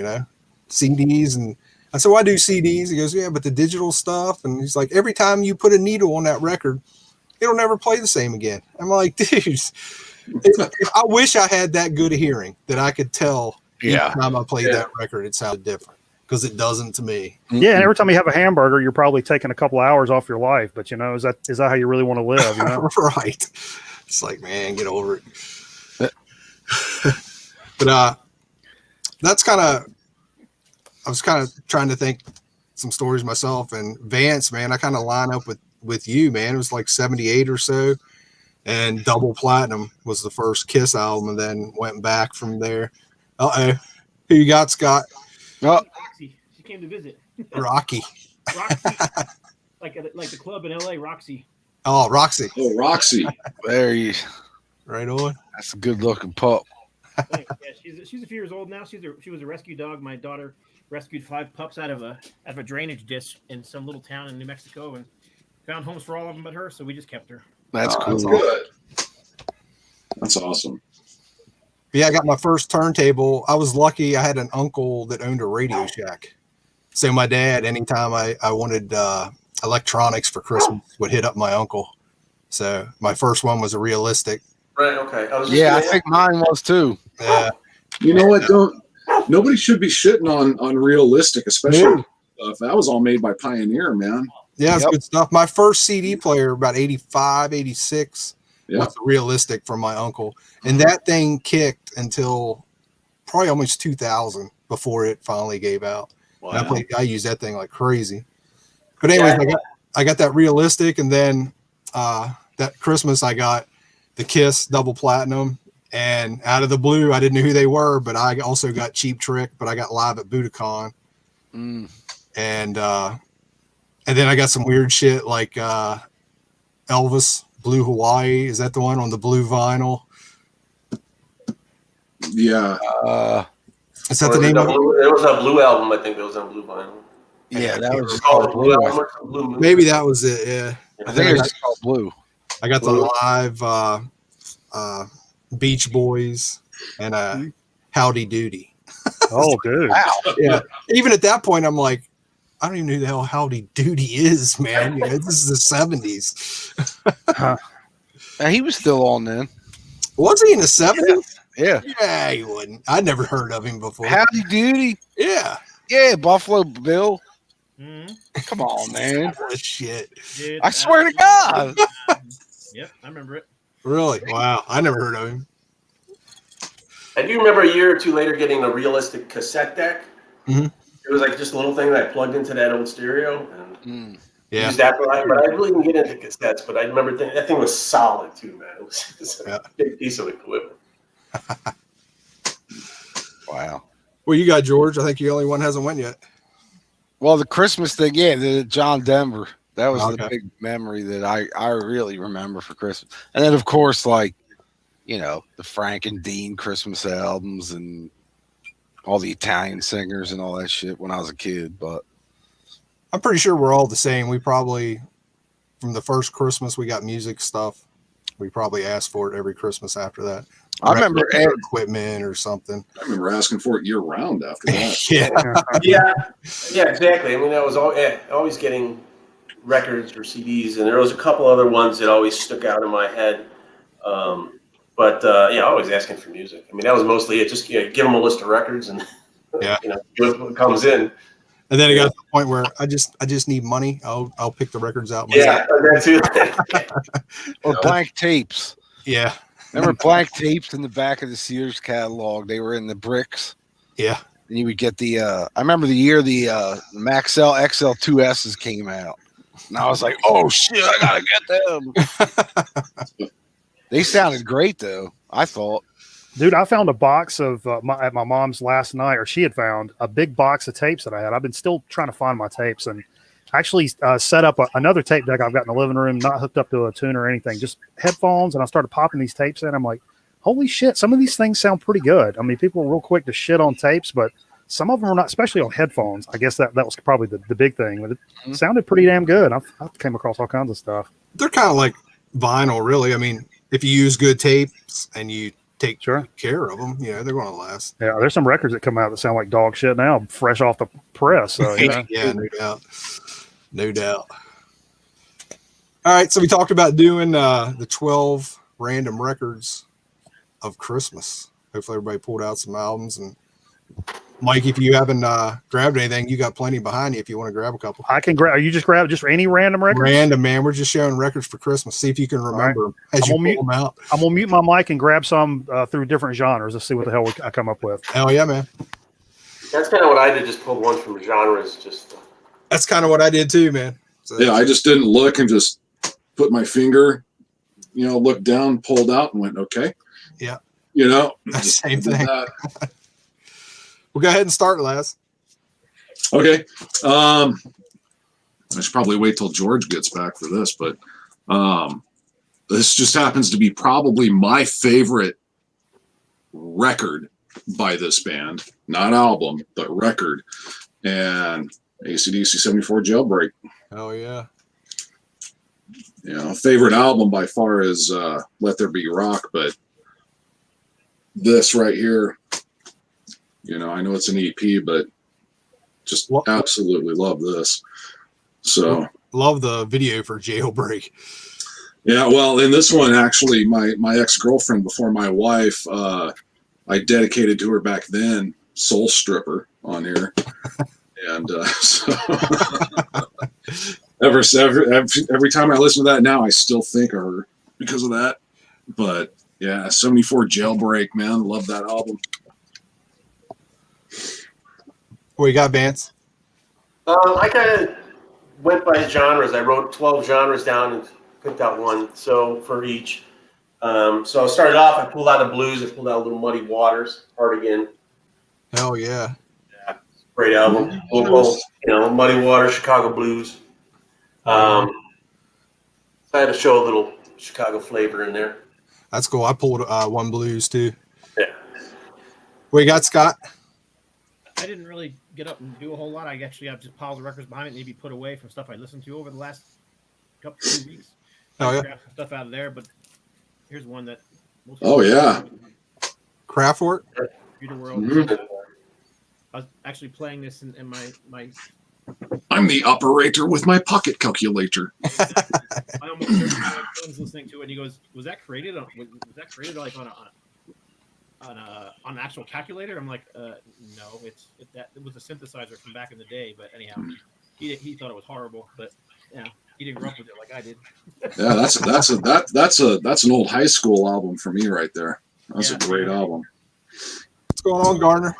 CDs. And I said, well, I do CDs. He goes, yeah, but the digital stuff. And he's like, every time you put a needle on that record, it'll never play the same again. I'm like, dude, I wish I had that good a hearing that I could tell each time I played that record, it sounded different, because it doesn't to me. Yeah, and every time you have a hamburger, you're probably taking a couple hours off your life. But, is that how you really want to live? Right. It's like, man, get over it. But that's kind of, I was kind of trying to think some stories myself. And Vance, man, I kind of line up with you, man. It was like 78 or so. And Double Platinum was the first Kiss album, and then went back from there. Uh-oh. Who you got, Scott? Oh, Roxy. She came to visit. Rocky. Roxy. like the club in LA, Roxy. Oh, Roxy. Oh, Roxy. there you. Right on. That's a good looking pup. Yeah, she's a few years old now. She was a rescue dog. My daughter rescued 5 pups out of a drainage ditch in some little town in New Mexico, and found homes for all of them but her. So we just kept her. That's cool. That's good. That's awesome. Yeah, I got my first turntable. I was lucky. I had an uncle that owned a Radio Shack. So my dad, anytime I wanted electronics for Christmas, would hit up my uncle. So my first one was a Realistic. Right. Okay. I think mine was too. Yeah. You know what? Nobody should be shitting on Realistic, especially if that was all made by Pioneer, man. Yeah, it's good stuff. My first CD player, about 85, 86, was Realistic from my uncle. And that thing kicked until probably almost 2000 before it finally gave out. Wow. And I used that thing like crazy. But anyways, I got that Realistic, and then that Christmas I got the Kiss Double Platinum. And out of the blue, I didn't know who they were, but I also got Cheap Trick, but I got Live at Budokan. And then I got some weird shit like Elvis, Blue Hawaii. Is that the one on the blue vinyl? Yeah. Is that the name of it? It was a blue album, I think it was on blue vinyl. Yeah, that was just called called Blue. album or something, Blue Moon. Maybe that was it. Yeah. I think it was just called Blue. I got the live Beach Boys and Howdy Doody. Oh, dude. Wow. Yeah. Even at that point, I'm like, I don't even know who the hell Howdy Doody is, man. You know, this is the 70s. He was still on then. Was he in the 70s? Yeah. Yeah, he wouldn't. I'd never heard of him before. Howdy Doody. Yeah. Yeah, Buffalo Bill. Mm-hmm. Come on, man. Shit. Dude, I swear to God. Yep, I remember it. Really? Wow. I never heard of him. I do remember a year or two later getting a Realistic cassette deck. Mm-hmm. It was like just a little thing that I plugged into that old stereo and Yeah. used that. But I really didn't get into cassettes. But I remember that thing was solid too, man. It was a big piece of equipment. Wow. Well, you got George. I think you're the only one hasn't went yet. Well, the Christmas thing, the John Denver. That was the Okay. big memory that I really remember for Christmas. And then, of course, like, you know, the Frank and Dean Christmas albums and all the Italian singers and all that shit when I was a kid. But I'm pretty sure we're all the same. We probably, from the first Christmas we got music stuff, we probably asked for it every Christmas after that. I remember equipment or something. I remember asking for it year round after that. Yeah, exactly. I mean, that was always getting records or CDs, and there was a couple other ones that always stuck out in my head. Always asking for music. I mean, that was mostly it. Just give them a list of records and what comes in. And then it got to the point where I just need money. I'll pick the records out. Yeah, that too. or blank tapes. Yeah. Remember blank tapes in the back of the Sears catalog? They were in the bricks. Yeah. And you would get I remember the year the Maxell XL2S's came out. And I was like, oh shit, I gotta get them. They sounded great though, I thought. Dude, I found a box of at my mom's last night, or she had found a big box of tapes that I had. I've been still trying to find my tapes, and actually set up another tape deck I've got in the living room, not hooked up to a tuner or anything, just headphones. And I started popping these tapes in. I'm like, holy shit, some of these things sound pretty good. I mean, people are real quick to shit on tapes, but some of them are not, especially on headphones. I guess that was probably the big thing, but it sounded pretty damn good. I came across all kinds of stuff. They're kind of like vinyl, really. I mean, if you use good tapes and you take care of them, they're going to last. Yeah, there's some records that come out that sound like dog shit now, fresh off the press. So, yeah, no doubt. All right, so we talked about doing the 12 random records of Christmas. Hopefully everybody pulled out some albums and Mike, if you haven't grabbed anything, you got plenty behind you if you want to grab a couple. I can grab. You just grab just any random records. Random, man. We're just showing records for Christmas. See if you can remember them as you pull them out. I'm gonna mute my mic and grab some through different genres. Let's see what the hell I come up with. Hell yeah, man. That's kind of what I did. Just pulled one from genres. Just That's kind of what I did too, man. So, Yeah, I just didn't look and just put my finger, looked down, pulled out, and went, okay. Yeah. Just Same did thing. that. We'll go ahead and start, Les. Okay. I should probably wait till George gets back for this, but this just happens to be probably my favorite record by this band. Not album, but record. And AC/DC 74 Jailbreak. Oh, yeah. Favorite album by far is Let There Be Rock, but this right here, I know it's an EP, but just absolutely love this. So love the video for Jailbreak. Yeah, well, in this one, actually, my ex-girlfriend before my wife, I dedicated to her back then, Soul Stripper on here. And so every time I listen to that now, I still think of her because of that. But yeah, 74 Jailbreak, man. Love that album. What you got, Vance? I kind of went by genres. I wrote 12 genres down and picked out one. So for each. So I started off, I pulled out the blues. I pulled out a little Muddy Waters, Hard Again. Hell yeah. Great album. Muddy Waters, Chicago Blues. So I had to show a little Chicago flavor in there. That's cool. I pulled one blues too. Yeah. What you got, Scott? I didn't really get up and do a whole lot. I actually have just piles of records behind it, maybe put away from stuff I listened to over the last couple 2 weeks. Oh, yeah. Grabbed stuff out of there, but here's one that. Oh, yeah. Kraftwerk? Computer World. Mhm. I was actually playing this in my I'm the operator with my pocket calculator. I almost heard my son's listening to it, and he goes, "Was that created like on an actual calculator?" I'm like, "No, it was a synthesizer from back in the day." But anyhow, he thought it was horrible, but yeah, he didn't grow up with it like I did. Yeah, that's an old high school album for me right there. That's a great album. What's going on, Garner?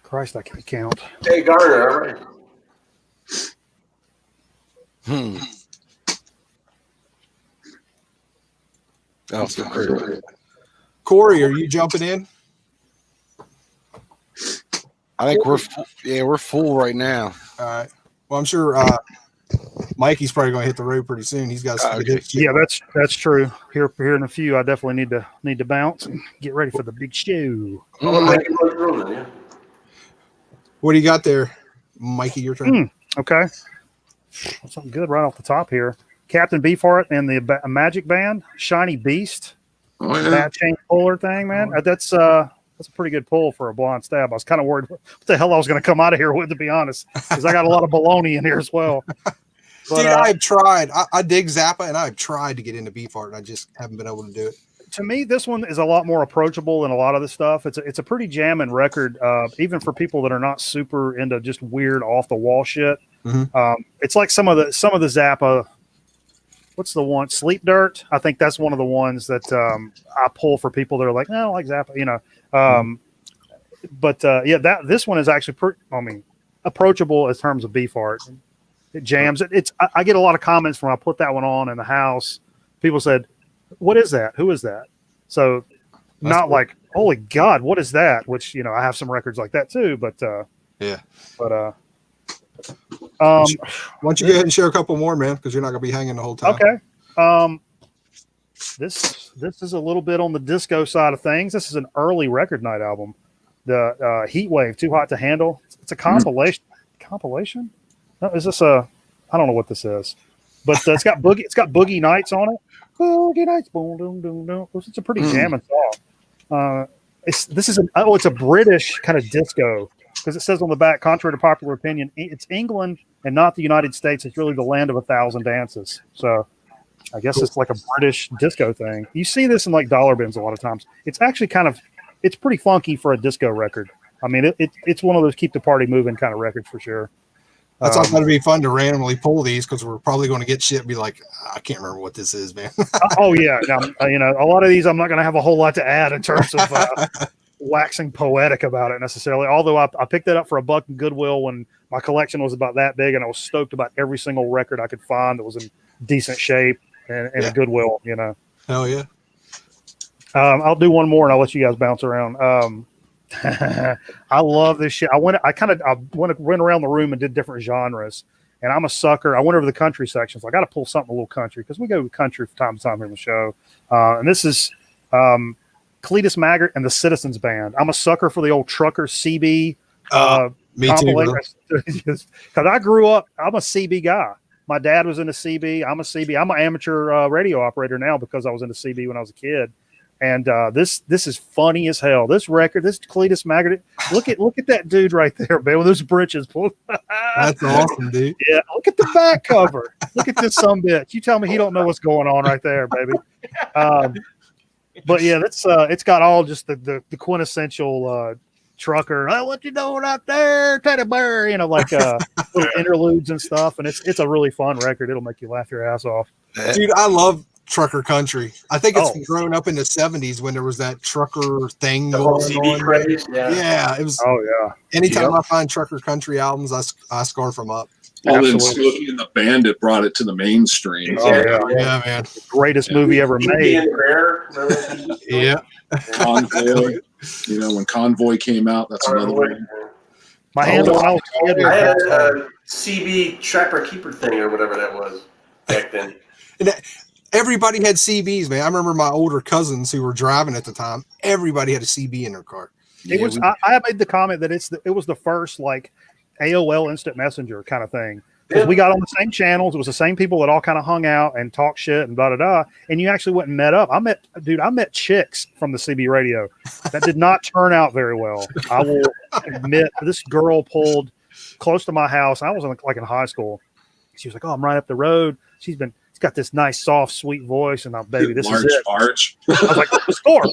Christ, I can't count. Hey, Garner, all right. Oh, Corey, are you jumping in? I think we're full right now. All right. Well, I'm sure Mikey's probably going to hit the road pretty soon. He's got some good shit. Yeah, that's true. Here in a few, I definitely need to bounce and get ready for the big show. What do you got there, Mikey? Your turn. Okay. Something good right off the top here. Captain Beefheart and the Magic Band, Shiny Beast. Oh, yeah. That chain puller thing, man. That's a pretty good pull for a blonde stab. I was kind of worried what the hell I was going to come out of here with, to be honest, because I got a lot of baloney in here as well. But, dude, I've tried. I dig Zappa, and I've tried to get into Beefheart, and I just haven't been able to do it. To me, this one is a lot more approachable than a lot of the stuff. It's a pretty jamming record, even for people that are not super into just weird off the wall shit. Mm-hmm. It's like some of the Zappa. What's the one? Sleep Dirt. I think that's one of the ones that I pull for people that are like, no, I don't like Zappa, But this one is actually approachable in terms of Beefheart. It jams. I get a lot of comments from I put that one on in the house. People said, "What is that? Who is that?" So That's not cool. like, "Holy God, what is that?" Which I have some records like that too. But yeah. But Why don't you go ahead and share a couple more, man? Because you're not going to be hanging the whole time. okay. This is a little bit on the disco side of things. This is an early record night album. The Heat Wave, Too Hot to Handle. It's a compilation. Compilation? No, is this a? I don't know what this is, but it's got boogie. It's got Boogie Nights on it. Boogie Nights. Boom, boom, boom, boom. It's a pretty jamming song. It's a British kind of disco, because it says on the back, contrary to popular opinion, it's England and not the United States. It's really the land of 1,000 dances. So I guess it's like a British disco thing. You see this in like dollar bins a lot of times. It's actually it's pretty funky for a disco record. I mean, it's one of those keep the party moving kind of records for sure. That's all going to be fun to randomly pull these because we're probably going to get shit and be like, I can't remember what this is, man. Oh yeah, now, a lot of these I'm not going to have a whole lot to add in terms of waxing poetic about it necessarily. Although I picked it up for $1 in Goodwill when my collection was about that big, and I was stoked about every single record I could find that was in decent shape and a Goodwill. Hell yeah. I'll do one more and I'll let you guys bounce around. I love this shit. I went around the room and did different genres, and I'm a sucker. I went over the country sections. I got to pull something a little country because we go to country from time to time here in the show. And this is Cletus Maggart and the Citizens Band. I'm a sucker for the old Trucker CB. Me too. Because I grew up, I'm a CB guy. My dad was into CB. I'm a CB. I'm an amateur radio operator now because I was into CB when I was a kid. And this is funny as hell. This record, this Cletus Maggart. Look at that dude right there, man, with those britches pulled. That's awesome, dude. Yeah, look at the back cover. Look at this sumbitch. You tell me he don't know what's going on right there, baby. But yeah, that's it's got all just the quintessential trucker. Oh, what you doing out there, teddy bear? Like little interludes and stuff. And it's a really fun record. It'll make you laugh your ass off. Dude, I love trucker country. I think it's grown up in the 70s when there was that trucker thing going on. Yeah, it was. Oh yeah. Anytime I find trucker country albums, I scarf them up. Well, then Smokey and the Bandit brought it to the mainstream. Oh yeah, man. The greatest movie ever made. Yeah. Convoy. When Convoy came out, that's another one. My hands when I was a kid. I had a CB Trapper Keeper thing or whatever that was back then. Everybody had CBs, man. I remember my older cousins who were driving at the time. Everybody had a CB in their car. I made the comment that it was the first like AOL Instant Messenger kind of thing. Because we got on the same channels. It was the same people that all kind of hung out and talked shit and da-da-da. And you actually went and met up. I met chicks from the CB radio. That did not turn out very well. I will admit, this girl pulled close to my house. I was in high school. She was like, "Oh, I'm right up the road." She's got this nice, soft, sweet voice, and baby, this is it. Arch. I was like, "The score!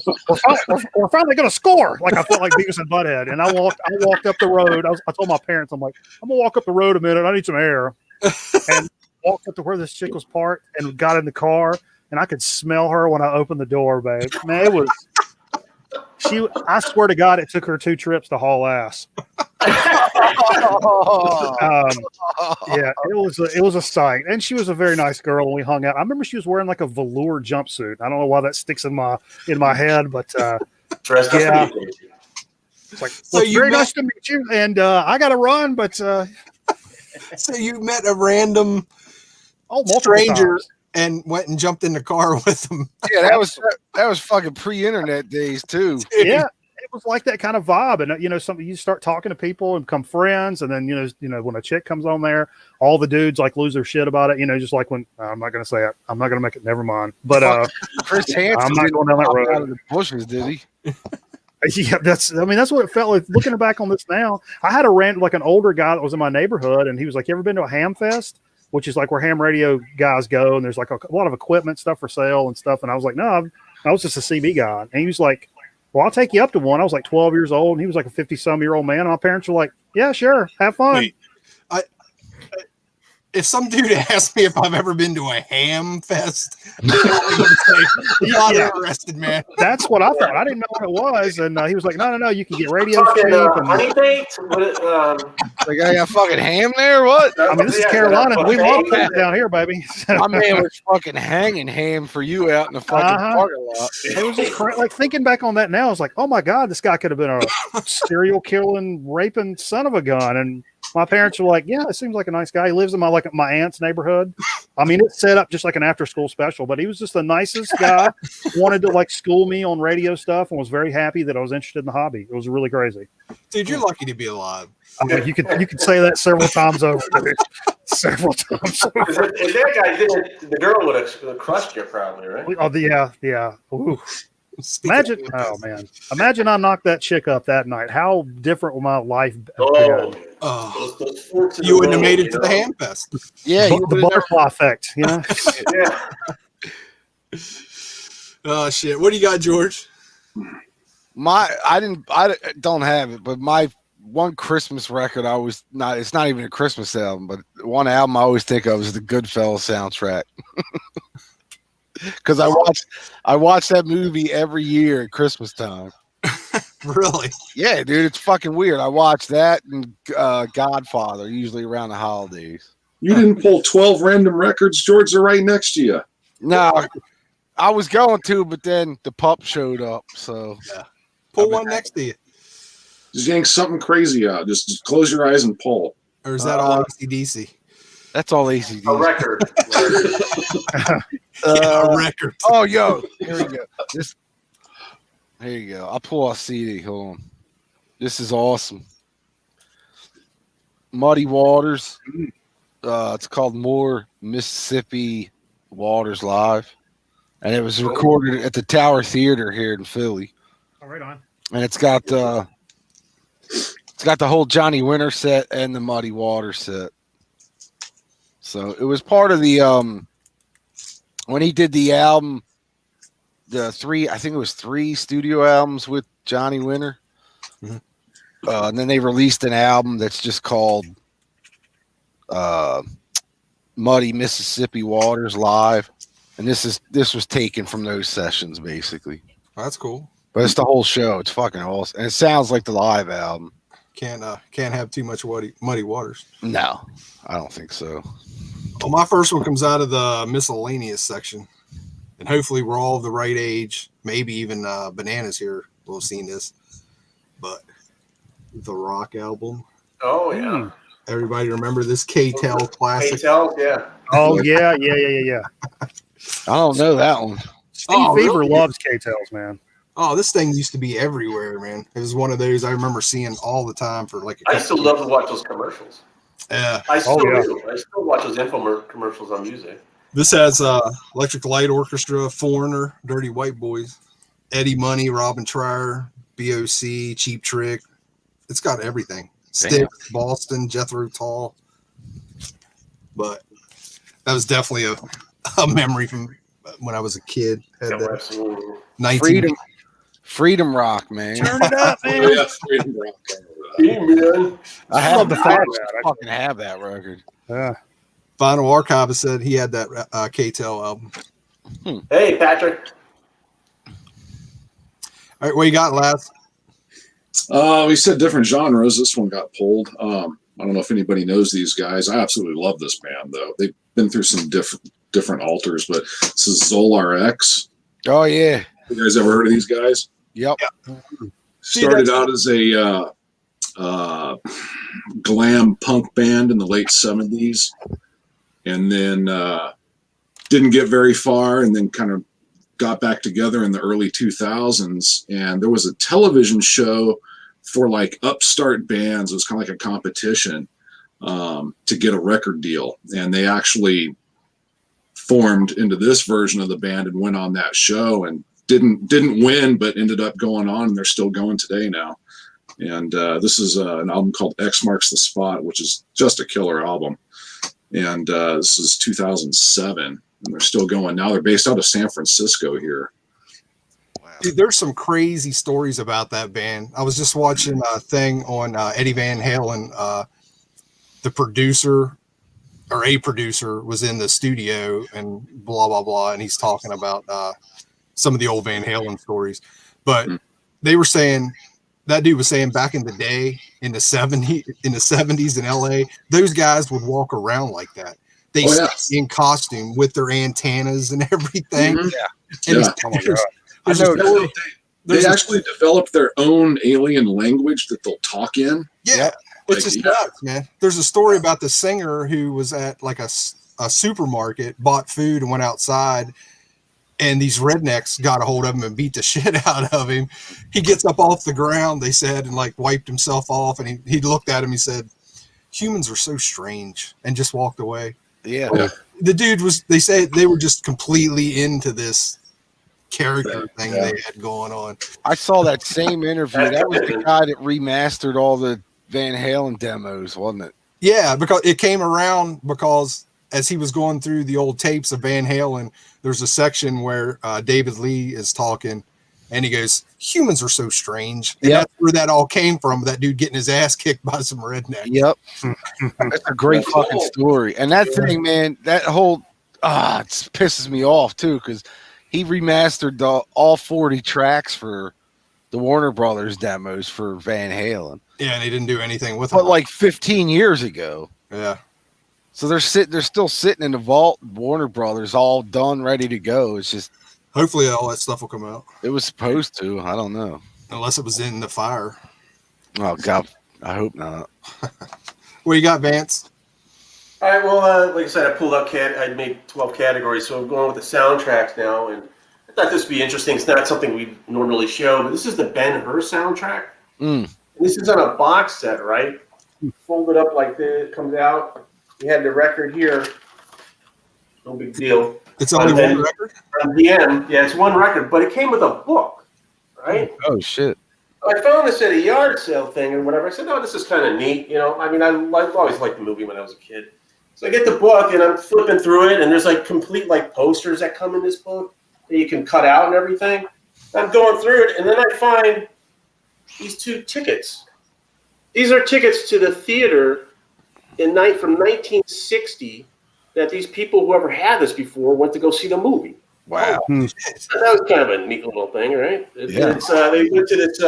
We're finally going to score!" Like I felt like Beavis and Butthead. And I walked up the road. I told my parents, I'm like, "I'm gonna walk up the road a minute. I need some air." And walked up to where this chick was parked and got in the car, and I could smell her when I opened the door, babe. Man, it was. I swear to God, it took her 2 trips to haul ass. Yeah, it was a sight, and she was a very nice girl when we hung out. I remember she was wearing like a velour jumpsuit. I don't know why that sticks in my head, but yeah, it's like, so very nice to meet you, and I got to run, but so you met a random stranger times. And went and jumped in the car with them. Yeah, that was fucking pre-internet days too. Yeah. It was like that kind of vibe, and something you start talking to people and become friends, and then when a chick comes on there, all the dudes like lose their shit about it. Just like when I'm not gonna say it, I'm not gonna make it. Never mind. But Chris Hansen, I'm not going down that road. Out of the bushes, did he? Yeah, that's what it felt like. Looking back on this now, I had an older guy that was in my neighborhood, and he was like, "You ever been to a ham fest?" Which is like where ham radio guys go, and there's like a lot of equipment stuff for sale and stuff. And I was like, "No, I was just a CB guy." And he was like, "Well, I'll take you up to one." I was like 12 years old, and he was like a 50-some-year-old man. And my parents were like, "Yeah, sure, have fun." Wait, if some dude asked me if I've ever been to a ham fest, you got interested, man. That's what I thought. I didn't know what it was, and he was like, "No, you can get radio cheap." Honey baked? Like, I got fucking ham there. What? I mean, this is Carolina. We love ham down here, baby. My man was fucking hanging ham for you out in the fucking parking lot. It was just like thinking back on that now. I was like, "Oh my God, this guy could have been a serial killing, raping son of a gun." And my parents were like, "Yeah, it seems like a nice guy. He lives in my aunt's neighborhood." I mean, it's set up just like an after-school special, but he was just the nicest guy. Wanted to like school me on radio stuff, and was very happy that I was interested in the hobby. It was really crazy. Dude, you're lucky to be alive. I mean, you could say that several times over. Dude. Several times over. If that guy didn't, the girl would have crushed you probably, right? Oh, yeah. Ooh. Imagine I knocked that chick up that night. How different would my life be? You wouldn't have made it to the ham fest. Yeah, the butterfly effect, Yeah. Oh shit! What do you got, George? I don't have it, but my one Christmas record it's not even a Christmas album, but one album I always think of is the Goodfellas soundtrack. Because I watch that movie every year at Christmas time. Really? Yeah, dude, it's fucking weird. I watch that and Godfather usually around the holidays. You didn't pull 12 random records, George. They're right next to you. No, I was going to, but then the pup showed up. So yeah, pull one next to you. Just yank something crazy out. Just close your eyes and pull. Or is that all AC/DC? That's all AC/DC. A record. A record. Oh, yo, here we go. Here you go. I'll pull a CD. Hold on. This is awesome. Muddy Waters. It's called More Mississippi Waters Live, and it was recorded at the Tower Theater here in Philly. Oh, right on. And it's got the whole Johnny Winter set and the Muddy Waters set. So it was part of the when he did the album, I think it was 3 studio albums with Johnny Winter. Mm-hmm. And then they released an album that's just called Muddy Mississippi Waters Live. And this was taken from those sessions basically. That's cool. But it's the whole show. It's fucking awesome. And it sounds like the live album. Can't have too much muddy waters. No, I don't think so. Well, my first one comes out of the miscellaneous section, and hopefully we're all of the right age. Maybe even Bananas here will have seen this, but the Rock album. Oh yeah. Everybody remember this K-Tel classic? K-Tel, yeah. Oh yeah. I don't know that one. Steve Fever really? loves K-Tels, man. Oh, this thing used to be everywhere, man. It was one of those I remember seeing all the time for like. I still love to watch those commercials. Yeah. I still yeah. do. I still watch those commercials on music. This has Electric Light Orchestra, Foreigner, Dirty White Boys, Eddie Money, Robin Trier, BOC, Cheap Trick. It's got everything. Stick, Boston, Jethro Tull. But that was definitely a memory from when I was a kid. Had Yeah, that absolutely. Freedom Rock, man. Turn it up, man. Oh, yeah, Freedom Rock. Hey, man. I love the fact fucking have that record. Yeah. Vinyl Archivist said he had that K-Tel album. Hey, Patrick. All right, what you got, lads? We said different genres. This one got pulled. I don't know if anybody knows these guys. I absolutely love this band, though. They've been through some different alters, but this is Zolar X. Oh yeah. You guys ever heard of these guys? Yep. Started out as a glam punk band in the late 70s, and then didn't get very far, and then kind of got back together in the early 2000s. And there was a television show for like upstart bands. It was kind of like a competition to get a record deal, and they actually formed into this version of the band and went on that show and didn't win, but ended up going on, and they're still going today now. And this is an album called X Marks the Spot, which is just a killer album. And this is 2007, and they're still going now. They're based out of San Francisco here. Dude, there's some crazy stories about that band. I was just watching a thing on Eddie Van Halen. The producer or a producer was in the studio and blah, blah, blah. And he's talking about some of the old Van Halen stories. But they were saying, that dude was saying back in the day, in the 70s in LA, those guys would walk around like that. They stay in costume with their antennas and everything. Mm-hmm. And they actually developed their own alien language that they'll talk in. Yeah. It's just nuts, man. There's a story about the singer who was at like a supermarket, bought food and went outside, and these rednecks got a hold of him and beat the shit out of him. He gets up off the ground, they said, and like wiped himself off, and he looked at him, he said, humans are so strange, and just walked away. Yeah. The dude they say they were just completely into this character thing they had going on. I saw that same interview. That was the guy that remastered all the Van Halen demos, wasn't it? Yeah, because it came around because as he was going through the old tapes of Van Halen, there's a section where David Lee is talking, And he goes, humans are so strange. And Yep. that's where that all came from, that dude getting his ass kicked by some redneck. Yep. That's a great That's fucking cool. story. And that thing, man, that whole it pisses me off too, because he remastered all 40 tracks for the Warner Brothers demos for Van Halen. Yeah, and he didn't do anything with But them. like 15 years ago. Yeah. So they're still sitting in the vault, Warner Brothers, all done, ready to go. It's just Hopefully all that stuff will come out. it was supposed to. I don't know. Unless it was in the fire. Oh God, I hope not. What you got, Vance? All right, well, like I said, I pulled up I made 12 categories, so I'm going with the soundtracks now, and I thought this would be interesting. It's not something we normally show, but this is the Ben-Hur soundtrack. Mm. And this is on a box set, right? Fold it up like this, it comes out. We had the record here. No big deal. It's only one record? On DM, yeah, it's one record, but it came with a book, right? Oh shit. I found this at a yard sale thing or whatever. I said, "Oh, this is kind of neat." You know, I mean, I've always liked the movie when I was a kid. So I get the book and I'm flipping through it, and there's like complete like posters that come in this book that you can cut out and everything. I'm going through it, and then I find these two tickets. These are tickets to the theater from 1960 that these people, whoever had this before, went to go see the movie. Wow. That was kind of a neat little thing, right? Yeah. They went to this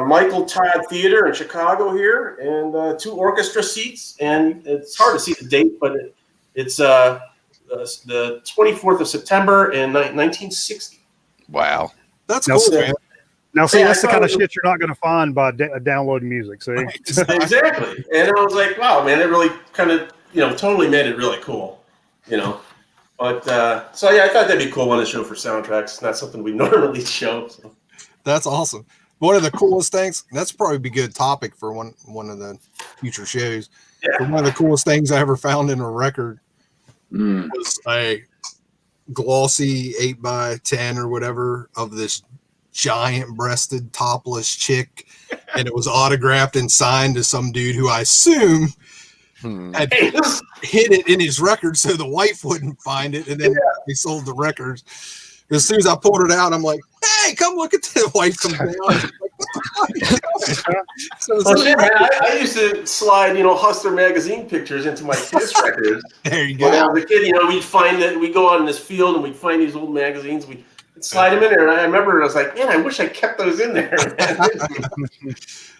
Michael Todd Theater in Chicago here, and 2 orchestra seats. And it's hard to see the date, but it's the 24th of September in 1960. Wow. That's No, cool, yeah. man. Now, see, Yeah, that's the I kind of thought- shit you're not going to find by downloading music. See, Exactly. And I was like, wow, man, it really kind of, totally made it really cool, But, so yeah, I thought that'd be a cool one to show for soundtracks. It's not something we normally show. So. That's awesome. One of the coolest things, that's probably be a good topic for one of the future shows. Yeah. But one of the coolest things I ever found in a record Mm. was a glossy 8x10 or whatever of this giant breasted topless chick, and it was autographed and signed to some dude who I assume had Hey, this- hid it in his record so the wife wouldn't find it, and then he sold the records. As soon as I pulled it out, I'm like, "Hey, come look at the wife comes down." Like, what the fuck are you doing? So well, shit, man, I used to slide, Hustler magazine pictures into my Kiss records. there you When I go. was a kid, we'd find that we'd go out in this field and we'd find these old magazines. We'd slide them in there, and I remember I was like, man, I wish I kept those in there.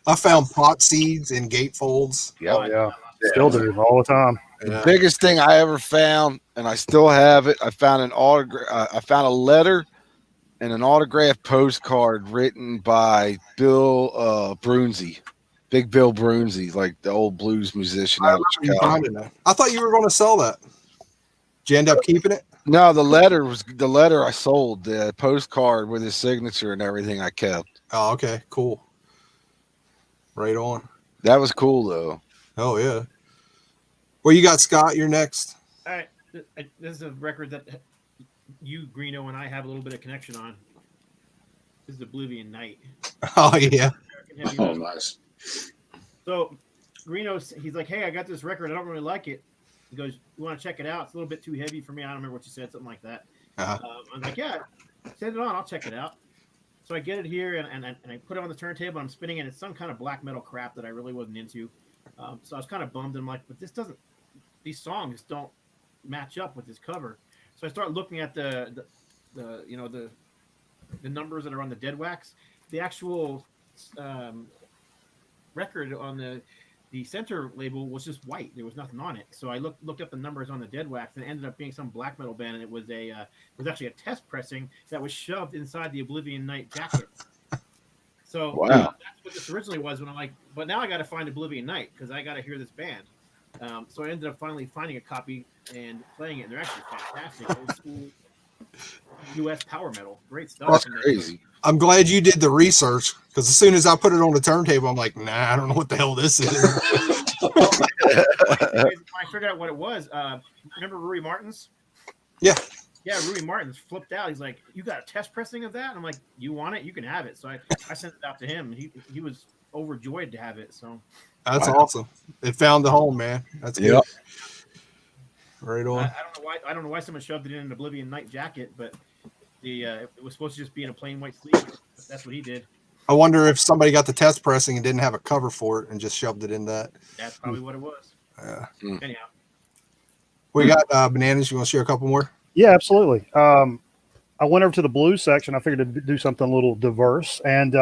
I found pot seeds in gatefolds. Yep. yeah, still do all the time. Yeah. Biggest thing I ever found, and I still have it. I found an autograph. I found a letter and an autographed postcard written by Bill Brunzi, Big Bill Brunzi, like the old blues musician out of You Chicago. finding that? I thought you were going to sell that. Did you end up keeping it? No, the letter I sold. The postcard with his signature and everything I kept. Oh, okay, cool. Right on. That was cool though. Oh yeah. Well, you got Scott. You're next. All right, this is a record that you, Greeno, and I have a little bit of connection on. This is Oblivion Night. Oh yeah. American heavy Oh, metal. nice. So Greeno, he's like, hey, I got this record. I don't really like it. He goes, you want to check it out? It's a little bit too heavy for me. I don't remember what you said, something like that. Uh-huh. I'm like, yeah, send it on. I'll check it out. So I get it here and I put it on the turntable. I'm spinning it. It's some kind of black metal crap that I really wasn't into. So I was kind of bummed. I'm like, but these songs don't match up with this cover. So I start looking at the numbers that are on the dead wax. The actual record on the center label was just white. There was nothing on it. So I looked up the numbers on the dead wax, and it ended up being some black metal band. And it was actually a test pressing that was shoved inside the Oblivion Night jacket. So Wow. that's what this originally was. When I'm like, but now I got to find Oblivion Night because I got to hear this band. So I ended up finally finding a copy and playing it. And they're actually fantastic, old school U.S. power metal, great stuff. That's And crazy. I'm glad you did the research, because as soon as I put it on the turntable, I'm like, nah, I don't know what the hell this is. I figured out what it was. Remember Rui Martins? Yeah. Yeah, Rui Martins flipped out. He's like, you got a test pressing of that? And I'm like, you want it? You can have it. So I sent it out to him. He was overjoyed to have it. So That's awesome. It found the home, man. That's good. Yep. Right I on. don't know why someone shoved it in an Oblivion Night jacket, but It was supposed to just be in a plain white sleeve. But that's what he did. I wonder if somebody got the test pressing and didn't have a cover for it and just shoved it in that. That's probably what it was. Yeah. Anyhow, We got bananas. You want to share a couple more? Yeah, absolutely. I went over to the blues section. I figured to do something a little diverse, and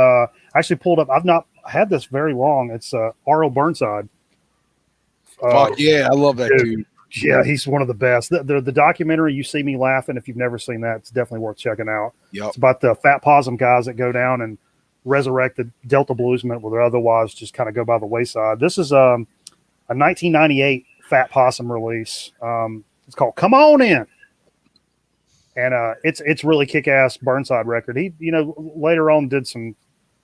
actually pulled up. I've not had this very long. It's R.L. Burnside. Fuck yeah, I love that dude. Yeah, he's one of the best. The documentary "You See Me Laughing," if you've never seen that, it's definitely worth checking out. Yep. It's about the fat possum guys that go down and resurrect the Delta bluesmen, where they otherwise just kind of go by the wayside. This is a 1998 Fat Possum release. It's called "Come On In." And it's really kick-ass Burnside record. He, later on did some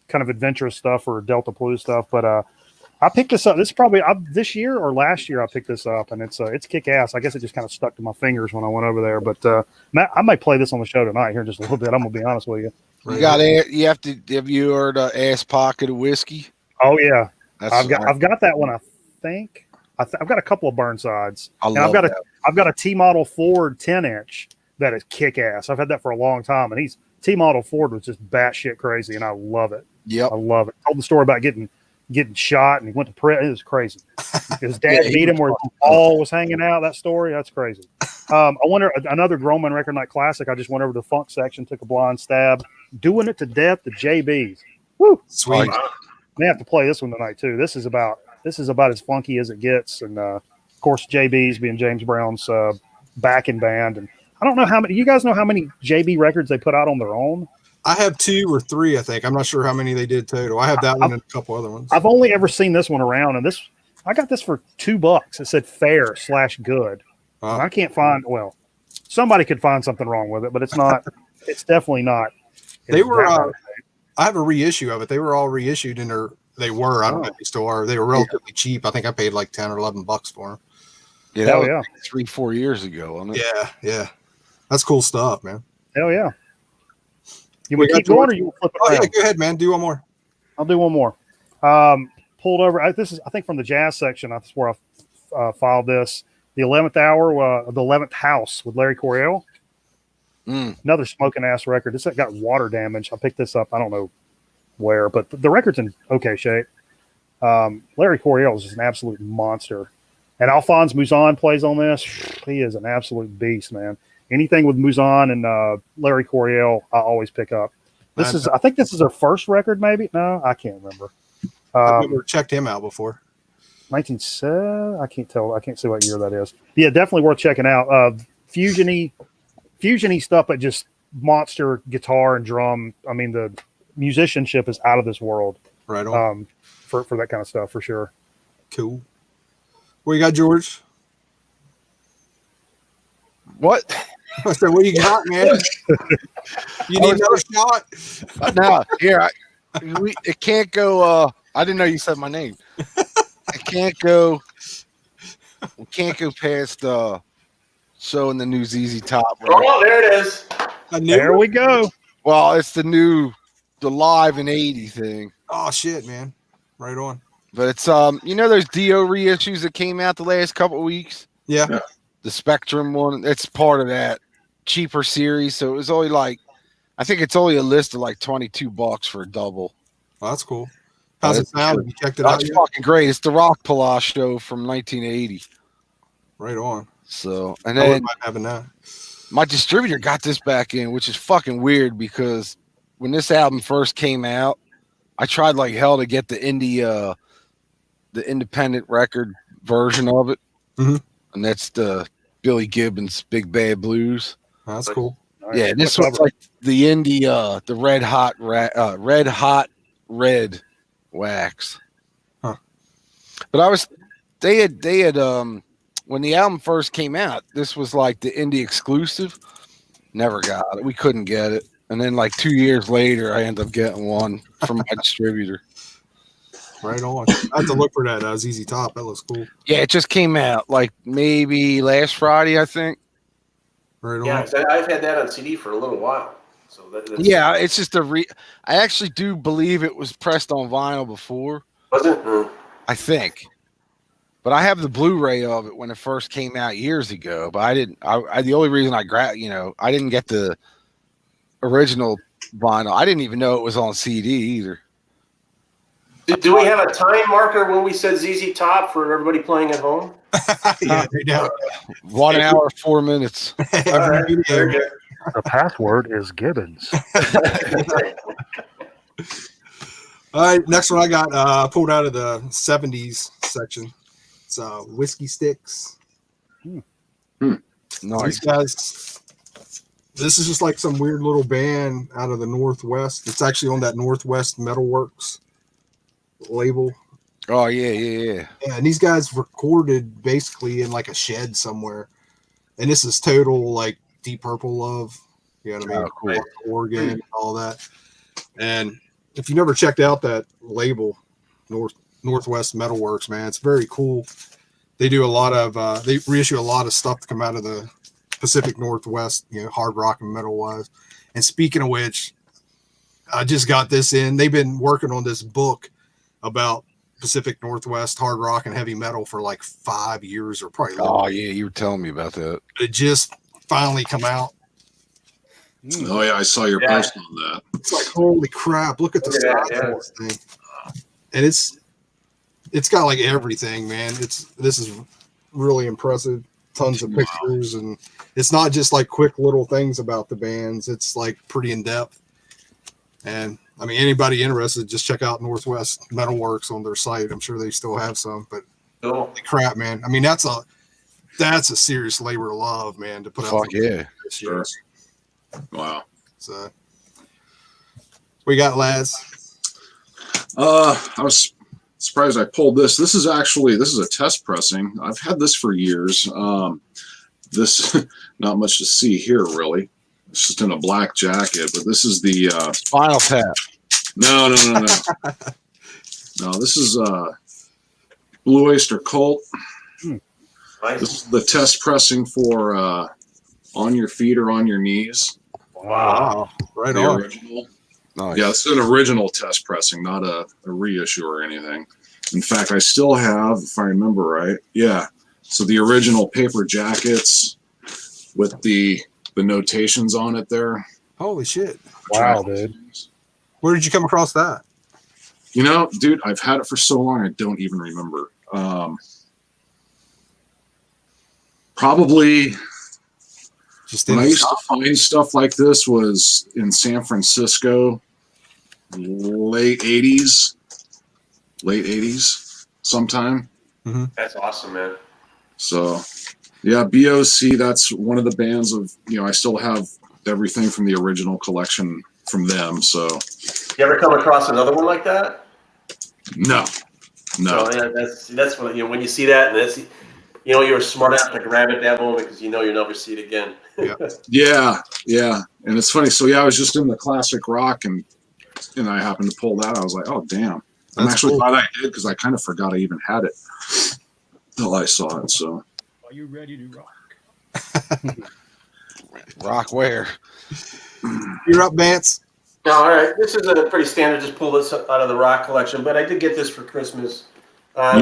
kind of adventurous stuff or Delta Blues stuff. But I picked this up. This is probably this year or last year I picked this up, and it's kick-ass. I guess it just kind of stuck to my fingers when I went over there. But Matt, I might play this on the show tonight here in just a little bit. I'm gonna be honest with you. Have you heard Ass Pocket of Whiskey? Oh yeah, That's I've got that one. I think I've got a couple of Burnsides. I've got a T model Ford 10-inch. That is kick ass. I've had that for a long time, and T model Ford was just batshit crazy, and I love it. Yep, I love it. Told the story about getting shot, and he went to prison. It was crazy. His dad beat him where his ball was hanging out. That story, that's crazy. I wonder another Groman record night classic. I just went over to the funk section, took a blind stab, doing it to death. The JBs. Woo, sweet. They have to play this one tonight too. This is about as funky as it gets, and of course JBs being James Brown's backing band. And I don't know how many. You guys know how many JB records they put out on their own? I have 2 or 3, I think. I'm not sure how many they did total. I have that one and a couple other ones. I've only ever seen this one around, and I got this for $2. It said fair/good. Wow. I can't find. Well, somebody could find something wrong with it, but it's not. It's definitely not. They were. I have a reissue of it. They were all reissued, and they were. I don't know if they still are. They were relatively cheap. I think I paid like $10 or $11 for them. Yeah, that was like 3-4 years ago. Wasn't it? Yeah. That's cool stuff, man. Hell yeah. You want to keep going, or you want to flip it around? Yeah, go ahead, man. Do one more. I'll do one more. Pulled over. This is, I think, from the jazz section. That's where I filed this. The 11th Hour, the 11th House with Larry Coryell. Another smoking ass record. This got water damage. I picked this up. I don't know where, but the record's in okay shape. Larry Coryell is just an absolute monster. And Alphonse Mouzon plays on this. He is an absolute beast, man. Anything with Mouzon and Larry Coryell, I always pick up. I think this is their first record, maybe. No, I can't remember. I've never checked him out before. 1970. I can't tell. I can't see what year that is. Yeah, definitely worth checking out. Fusion-y stuff, but just monster guitar and drum. I mean, the musicianship is out of this world. Right on. For that kind of stuff, for sure. Cool. What you got, George? What? I said, what you got, man? You need another shot? No, here. It can't go. I didn't know you said my name. It can't go. We can't go past showing the new ZZ Top. Right? Oh, there it is. There we go. Well, it's the live in 80 thing. Oh shit, man! Right on. But it's those Dio reissues that came out the last couple of weeks. Yeah. The Spectrum one. It's part of that cheaper series, so it was only I think it's only a list of like $22 for a double. Oh, that's cool. How's it sound? Have you checked it out? That's fucking great. It's the Rock Palace show from 1980. Right on. So, and then having that. My distributor got this back in, which is fucking weird because when this album first came out, I tried like hell to get the independent record version of it, and that's the Billy Gibbons Big Bad Blues. Oh, that's cool. Yeah, this was like the indie, the Red Hot Red wax. Huh. But they had when the album first came out, this was like the indie exclusive. Never got it. We couldn't get it. And then like 2 years later, I ended up getting one from my distributor. Right on. I have to look for that ZZ Top. That looks cool. Yeah, it just came out like maybe last Friday, I think. Right on. Yeah, I've had that on CD for a little while. So yeah, it's just I actually do believe it was pressed on vinyl before. Was it? I think. But I have the Blu-ray of it when it first came out years ago. But I didn't. The only reason I grabbed, I didn't get the original vinyl. I didn't even know it was on CD either. Do we have a time marker when we said ZZ Top for everybody playing at home? Yeah, they do. 1 hour, 4 minutes. Every Very video. good. The password is Gibbons. All right, next one I got pulled out of the 70s section. It's Whiskey Sticks. Nice. These guys, this is just like some weird little band out of the Northwest. It's actually on that Northwest Metalworks label. Oh yeah. Yeah, and these guys recorded basically in like a shed somewhere. And this is total like Deep Purple love. You know what I mean? Oh, cool. Oregon and all that. And if you never checked out that label, Northwest Metalworks, man, it's very cool. They do a lot of they reissue a lot of stuff to come out of the Pacific Northwest, you know, hard rock and metal wise. And speaking of which, I just got this in. They've been working on this book about Pacific Northwest hard rock and heavy metal for like 5 years or probably Oh longer. yeah, you were telling me about that. It just finally come out. Oh yeah, I saw your Yeah. post on that. It's like, holy crap, look at the Look at size that, of this thing. And it's got like everything, man. This is really impressive. Tons of pictures, and it's not just like quick little things about the bands. It's like pretty in depth. And I mean, anybody interested, just check out Northwest Metalworks on their site. I'm sure they still have some, but Cool. holy crap, man. I mean, that's a serious labor of love, man, to put out. Fuck yeah. This year. Wow. So we got Laz. I was surprised I pulled this. This is a test pressing. I've had this for years. This not much to see here really. It's just in a black jacket, but this is the Final Tap. no. No, this is Blue Oyster Cult. Nice. This is the test pressing for On Your Feet or On Your Knees. Wow. Right The on. original. Nice. Yeah, it's an original test pressing, not a reissue or anything. In fact, I still have, if I remember right, yeah. So the original paper jackets with the notations on it there. Holy shit. Wow, dude. Where did you come across that? You know, dude, I've had it for so long I don't even remember. Probably Just when in I the used shop? to find stuff like this was in San Francisco, late 80s sometime. That's awesome, man. So yeah, BOC, that's one of the bands of, you know, I still have everything from the original collection from them. So You ever come across another one like that? no. So yeah, that's what, you know, when you see that, and that's, you know, you're smart enough to grab it that moment because you know you'll never see it again. Yeah. And it's funny. So yeah, I was just in the classic rock and I happened to pull that. I was like, oh damn. I'm That's actually cool. glad I did because I kind of forgot I even had it till I saw it. So Are you ready to rock? Rock where? You're up, Vance. All right, this is a pretty standard. Just pull this out of the rock collection, but I did get this for Christmas. I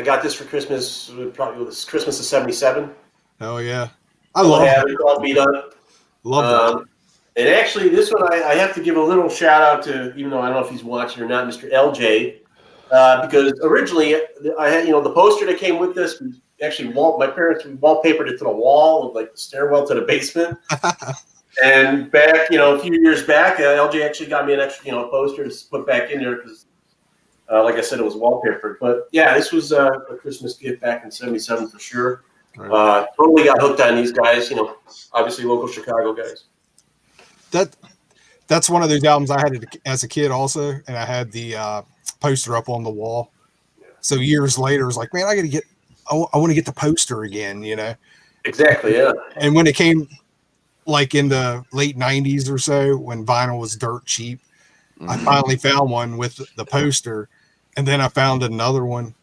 got this for Christmas. Probably it was Christmas of '77. Oh yeah. I love have it. it all beat up. Love that. And actually, this one I have to give a little shout out to, even though I don't know if he's watching or not, Mr. LJ, because originally I had, you know, the poster that came with this. Actually, my parents wallpapered it to the wall of like the stairwell to the basement. And back, you know, a few years back, LJ actually got me an extra, you know, poster to put back in there because, like I said, it was wallpapered. But yeah, this was a Christmas gift back in '77 for sure. Totally got hooked on these guys. You know, obviously local Chicago guys. That's one of those albums I had as a kid also, and I had the poster up on the wall. So years later, I was like, man, I want to get the poster again, you know. Exactly. Yeah. And when it came like in the late 90s or so, when vinyl was dirt cheap, I finally found one with the poster, and then I found another one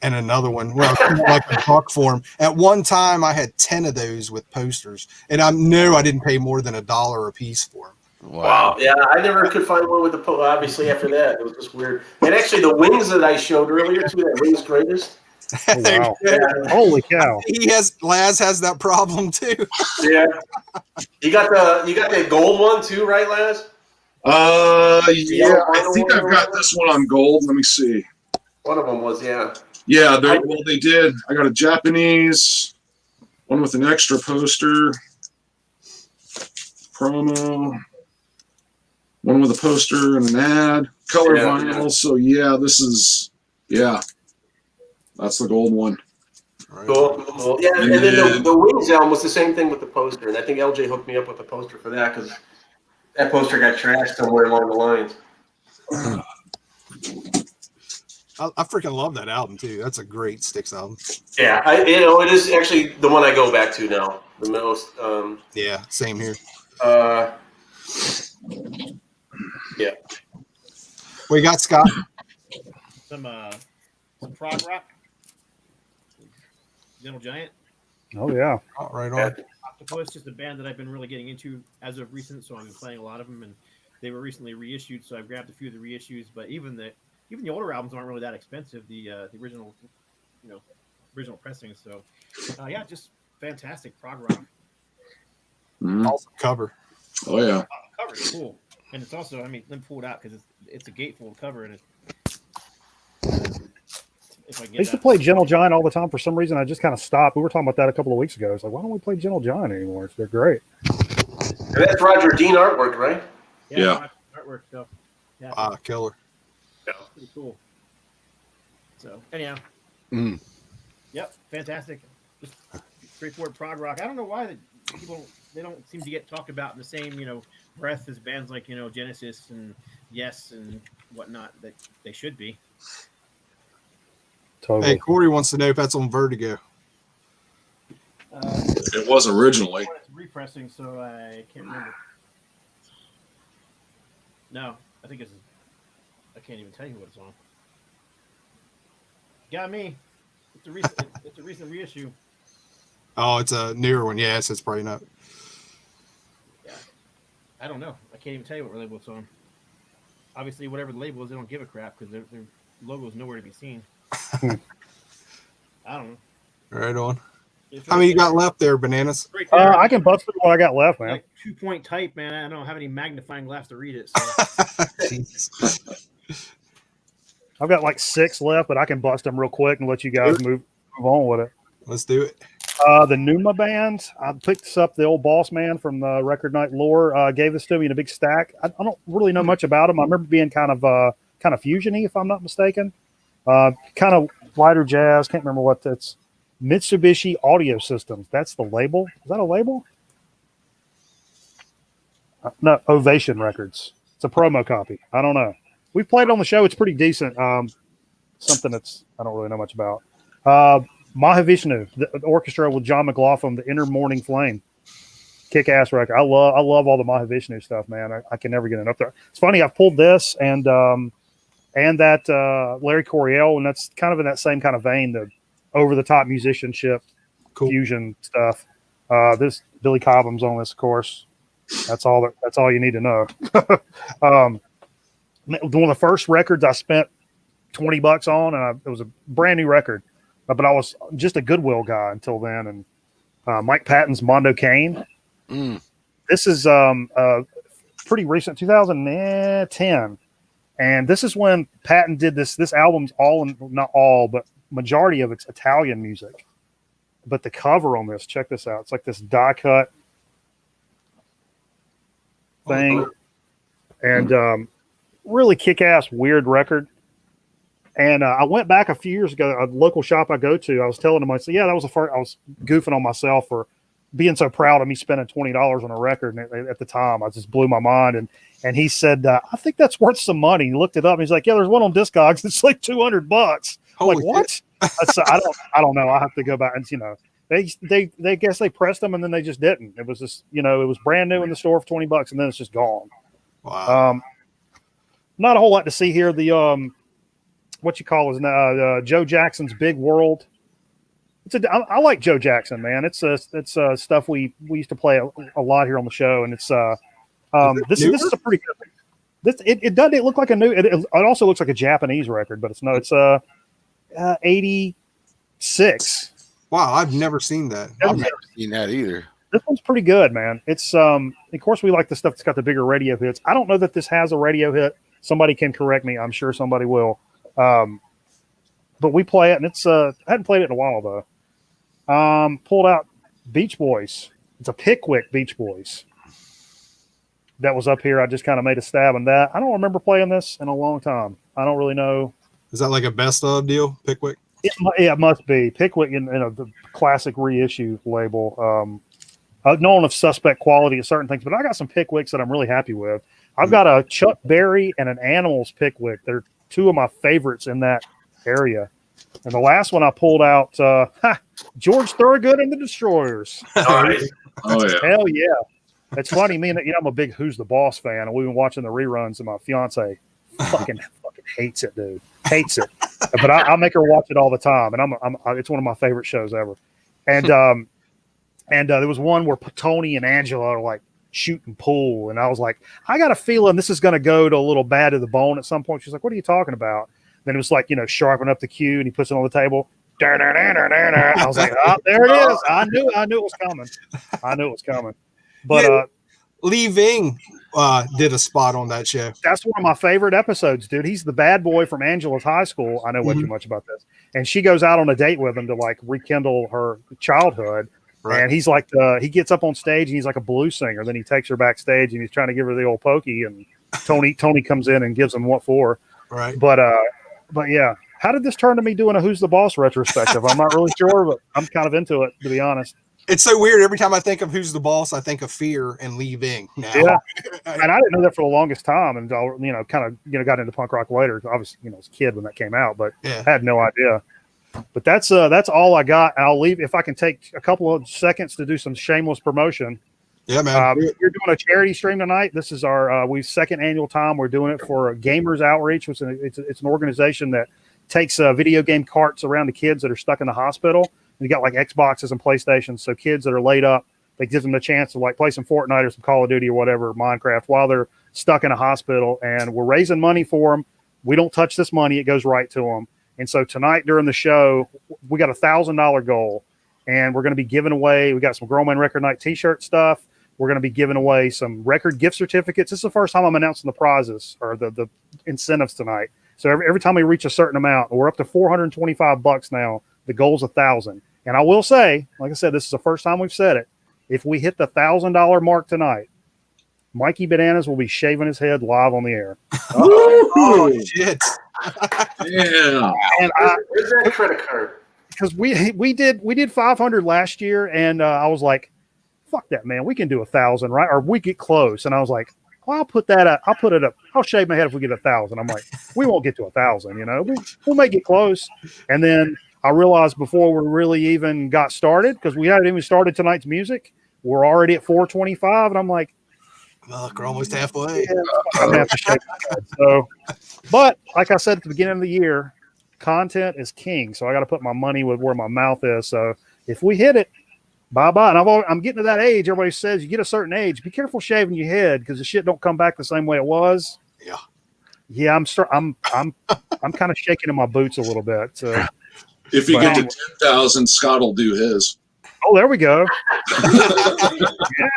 and another one. Well, like a buck form. At one time, I had 10 of those with posters, and I knew I didn't pay more than $1 a piece for them. Wow. Yeah, I never could find one with the obviously after that. It was just weird. And actually, the wings that I showed earlier, too, that Wings Greatest, Oh, wow. Yeah. Holy cow. Laz has that problem too. Yeah. You got the gold one too, right, Laz? Yeah, I think I've got this one on gold. Let me see. One of them was, yeah. Yeah, they did. I got a Japanese one with an extra poster, promo, one with a poster and an ad, color vinyl. So yeah, that's the gold one. Cool. Yeah, and then the Wings album was the same thing with the poster, and I think LJ hooked me up with the poster for that because that poster got trashed somewhere along the lines. I freaking love that album too. That's a great Styx album. Yeah, it is actually the one I go back to now the most. Yeah, same here. Yeah. What you got, Scott? Some prog rock. Gentle Giant. Oh, yeah. Oh, right on. Octopus, just a band that I've been really getting into as of recent, so I've been playing a lot of them, and they were recently reissued, so I've grabbed a few of the reissues. But even the older albums aren't really that expensive. The original, original pressings. So, yeah, just fantastic prog rock. Awesome cover. Oh yeah. The cover's cool, and it's also, let me pull it out because it's a gatefold cover, and if I I used to play Gentle Giant all the time. For some reason, I just kind of stopped. We were talking about that a couple of weeks ago. It's like, why don't we play Gentle Giant anymore? They're great. And that's Roger Dean artwork, right? Yeah. Artwork stuff. Yeah. Killer. Yeah. Pretty cool. So anyhow. Yep, fantastic. Just straightforward prog rock. I don't know why people they don't seem to get talked about in the same breath as bands like Genesis and Yes and whatnot that they should be. Totally. Hey, Corey wants to know if that's on Vertigo. It was originally. It's repressing, so I can't remember. No, I think I can't even tell you what it's on. Got me. It's a recent reissue. Oh, it's a newer one. Yes, it's probably not. Yeah, I don't know. I can't even tell you what label it's on. Obviously, whatever the label is, they don't give a crap because their logo is nowhere to be seen. I don't know. Right on. How many you got left there, Bananas? I can bust through what I got left, man. Like 2-point type, man. I don't have any magnifying glass to read it. So. I've got like 6 left, but I can bust them real quick and let you guys move on with it. Let's do it. The Numa band. I picked this up. The old boss man from the Record Night Lore gave this to me in a big stack. I don't really know much about him. I remember being kind of fusion-y, if I'm not mistaken. Kind of lighter jazz. Can't remember what that's. Mitsubishi Audio Systems. That's the label. Is that a label? No, Ovation Records. It's a promo copy. I don't know. We played it on the show. It's pretty decent. Something that's I don't really know much about. Mahavishnu, the orchestra with John McLaughlin, The Inner Morning Flame. Kick-ass record. I love all the Mahavishnu stuff, man. I can never get enough there. It's funny. I've pulled this and that Larry Coryell, and that's kind of in that same kind of vein. The over-the-top musicianship, fusion stuff. This Billy Cobham's on this, of course. That's all you need to know. One of the first records I spent $20 on, and it was a brand new record, but I was just a Goodwill guy until then. And Mike Patton's Mondo Cane. This is pretty recent, 2010, and this is when Patton did this. This album's not all, but majority of it's Italian music. But the cover on this, check this out. It's like this die cut thing, and really kick-ass weird record. And I went back a few years ago, a local shop I go to, I was telling them, I said, yeah, that was the first, I was goofing on myself for being so proud of me spending $20 on a record. And at the time, I just blew my mind. And he said, I think that's worth some money. He looked it up and he's like, yeah, there's one on Discogs. It's like $200. I'm like, what? I don't know. I have to go back and, they guess they pressed them and then they just didn't. It was just, it was brand new in the store for $20 and then it's just gone. Wow. Not a whole lot to see here. The, what you call is Joe Jackson's Big World. I like Joe Jackson, man. It's stuff we used to play a lot here on the show, and it's this is a pretty good. It doesn't look like a new. It also looks like a Japanese record, but it's 80. 6. Wow, I've never seen that. I've never seen that either. This one's pretty good, man. It's of course we like the stuff that's got the bigger radio hits. I don't know that this has a radio hit. Somebody can correct me. I'm sure somebody will. But we play it, and it's I hadn't played it in a while though. Pulled out Beach Boys. It's a Pickwick Beach Boys. That was up here. I just kind of made a stab in that. I don't remember playing this in a long time. I don't really know. Is that like a best of deal, Pickwick? It must be Pickwick in a classic reissue label. Known of suspect quality of certain things, but I got some Pickwicks that I'm really happy with. I've got a Chuck Berry and an Animals Pickwick. They're two of my favorites in that area. And the last one I pulled out, George Thorogood and the Destroyers. Nice. Oh yeah. Hell yeah. It's funny, I'm a big Who's the Boss fan, and we've been watching the reruns, and my fiance fucking hates it, dude. Hates it. But I make her watch it all the time, and it's one of my favorite shows ever. And there was one where Tony and Angela are like shooting pool, and I was like, I got a feeling this is going to go to a little bad to the bone at some point. She's like, what are you talking about? Then it was like, sharpen up the cue, and he puts it on the table. I was like, oh, there it is. I knew it was coming. I knew it was coming. But Lee Ving did a spot on that show. That's one of my favorite episodes, dude. He's the bad boy from Angela's high school. I know way too much about this. And she goes out on a date with him to like rekindle her childhood. Right. And he's like, he gets up on stage and he's like a blues singer. Then he takes her backstage and he's trying to give her the old pokey. And Tony comes in and gives him what for. Right. But yeah, how did this turn to me doing a Who's the Boss retrospective? I'm not really sure, but I'm kind of into it, to be honest. It's so weird. Every time I think of Who's the Boss, I think of Fear and Lee Ving. Now. Yeah, and I didn't know that for the longest time, and got into punk rock later. Obviously, as a kid when that came out, but I had no idea. But that's all I got. And I'll leave if I can take a couple of seconds to do some shameless promotion. Yeah, man. You're doing a charity stream tonight. This is our second annual time. We're doing it for Gamers Outreach, which it's an organization that takes video game carts around to kids that are stuck in the hospital. You got like Xboxes and PlayStations, so kids that are laid up, they give them a chance to like play some Fortnite or some Call of Duty or whatever, Minecraft, while they're stuck in a hospital. And we're raising money for them. We don't touch this money; it goes right to them. And so tonight during the show, we got $1,000 goal, and we're going to be giving away. We got some Grown Man Record Night T-shirt stuff. We're going to be giving away some record gift certificates. This is the first time I'm announcing the prizes or the incentives tonight. So every time we reach a certain amount, we're up to $425 now. The goal's $1,000. And I will say, like I said, this is the first time we've said it. If we hit the $1,000 mark tonight, Mikey Bananas will be shaving his head live on the air. Oh shit! Yeah. And Where's that credit card? because we did 500 last year, and I was like, fuck that, man. We can do 1,000, right? Or we get close. And I was like, well, I'll put that up. I'll put it up. I'll shave my head if we get 1,000. I'm like, we won't get to 1,000, we may get close. And then I realized before we really even got started, because we hadn't even started tonight's music, we're already at 425, and I'm like, look, we're almost halfway. yeah, I'm gonna have to shake my head. So, but like I said at the beginning of the year, content is king. So I got to put my money with where my mouth is. So if we hit it, bye-bye. And I'm getting to that age. Everybody says you get a certain age, be careful shaving your head because the shit don't come back the same way it was. Yeah. I'm kind of shaking in my boots a little bit. So. If you get to 10,000, Scott will do his. Oh, there we go. Yeah,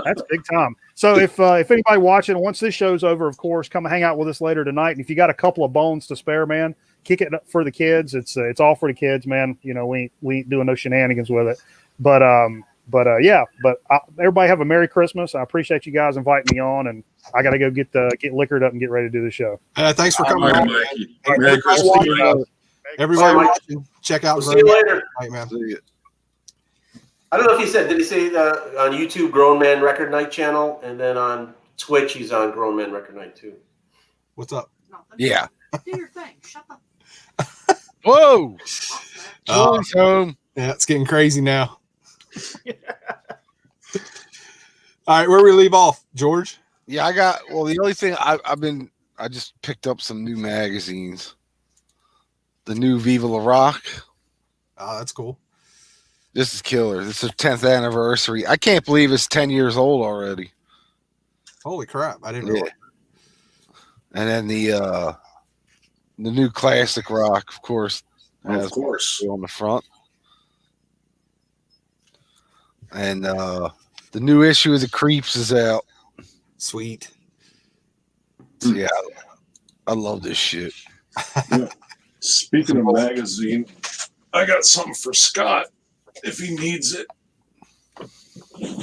that's big time. So if anybody watching, once this show's over, of course, come hang out with us later tonight. And if you got a couple of bones to spare, man, kick it up for the kids. It's all for the kids, man. We ain't doing no shenanigans with it. But everybody have a Merry Christmas. I appreciate you guys inviting me on, and I got to go get liquored up and get ready to do the show. Thanks for coming. All right, Mikey. Merry Christmas to you. Everybody watching, check out. We'll see you later. Right, man. I don't know if he said. Did he say on YouTube Grown Man Record Night channel, and then on Twitch he's on Grown Man Record Night too? What's up? Yeah. Do your thing. Shut up. Whoa. Julie's home. Yeah, it's getting crazy now. All right, where we leave off, George? Yeah, the only thing I just picked up some new magazines. The new Viva La Rock. Oh, that's cool. This is killer. This is 10th anniversary. I can't believe it's 10 years old already. Holy crap. I didn't know. And then the new classic rock, of course, Of course. on the front. And the new issue of the Creeps is out. Sweet. Yeah, I love this shit. Yeah. Speaking of magazine, I got something for Scott if he needs it.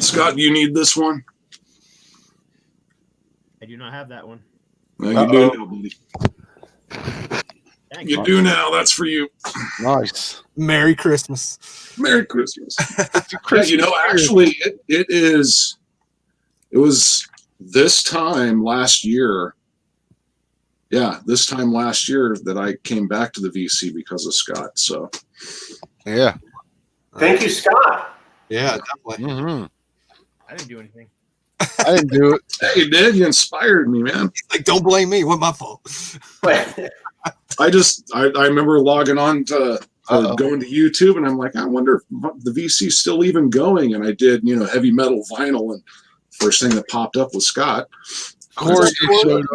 Scott, do you need this one? I do not have that one. No, you do now, buddy. Thanks. You do now. That's for you. Nice. Merry Christmas. Merry Christmas. Yeah, you know, actually, it was this time last year. Yeah, this time last year that I came back to the VC because of Scott. So, Yeah. Thank you, Scott. Yeah, definitely. Mm-hmm. I didn't do anything. I didn't do it. hey, you did. You inspired me, man. Like, don't blame me. What my fault? I remember logging on to going to YouTube, and I'm like, I wonder if the VC's still even going. And I did, heavy metal vinyl, and first thing that popped up was Scott. Corey showed up.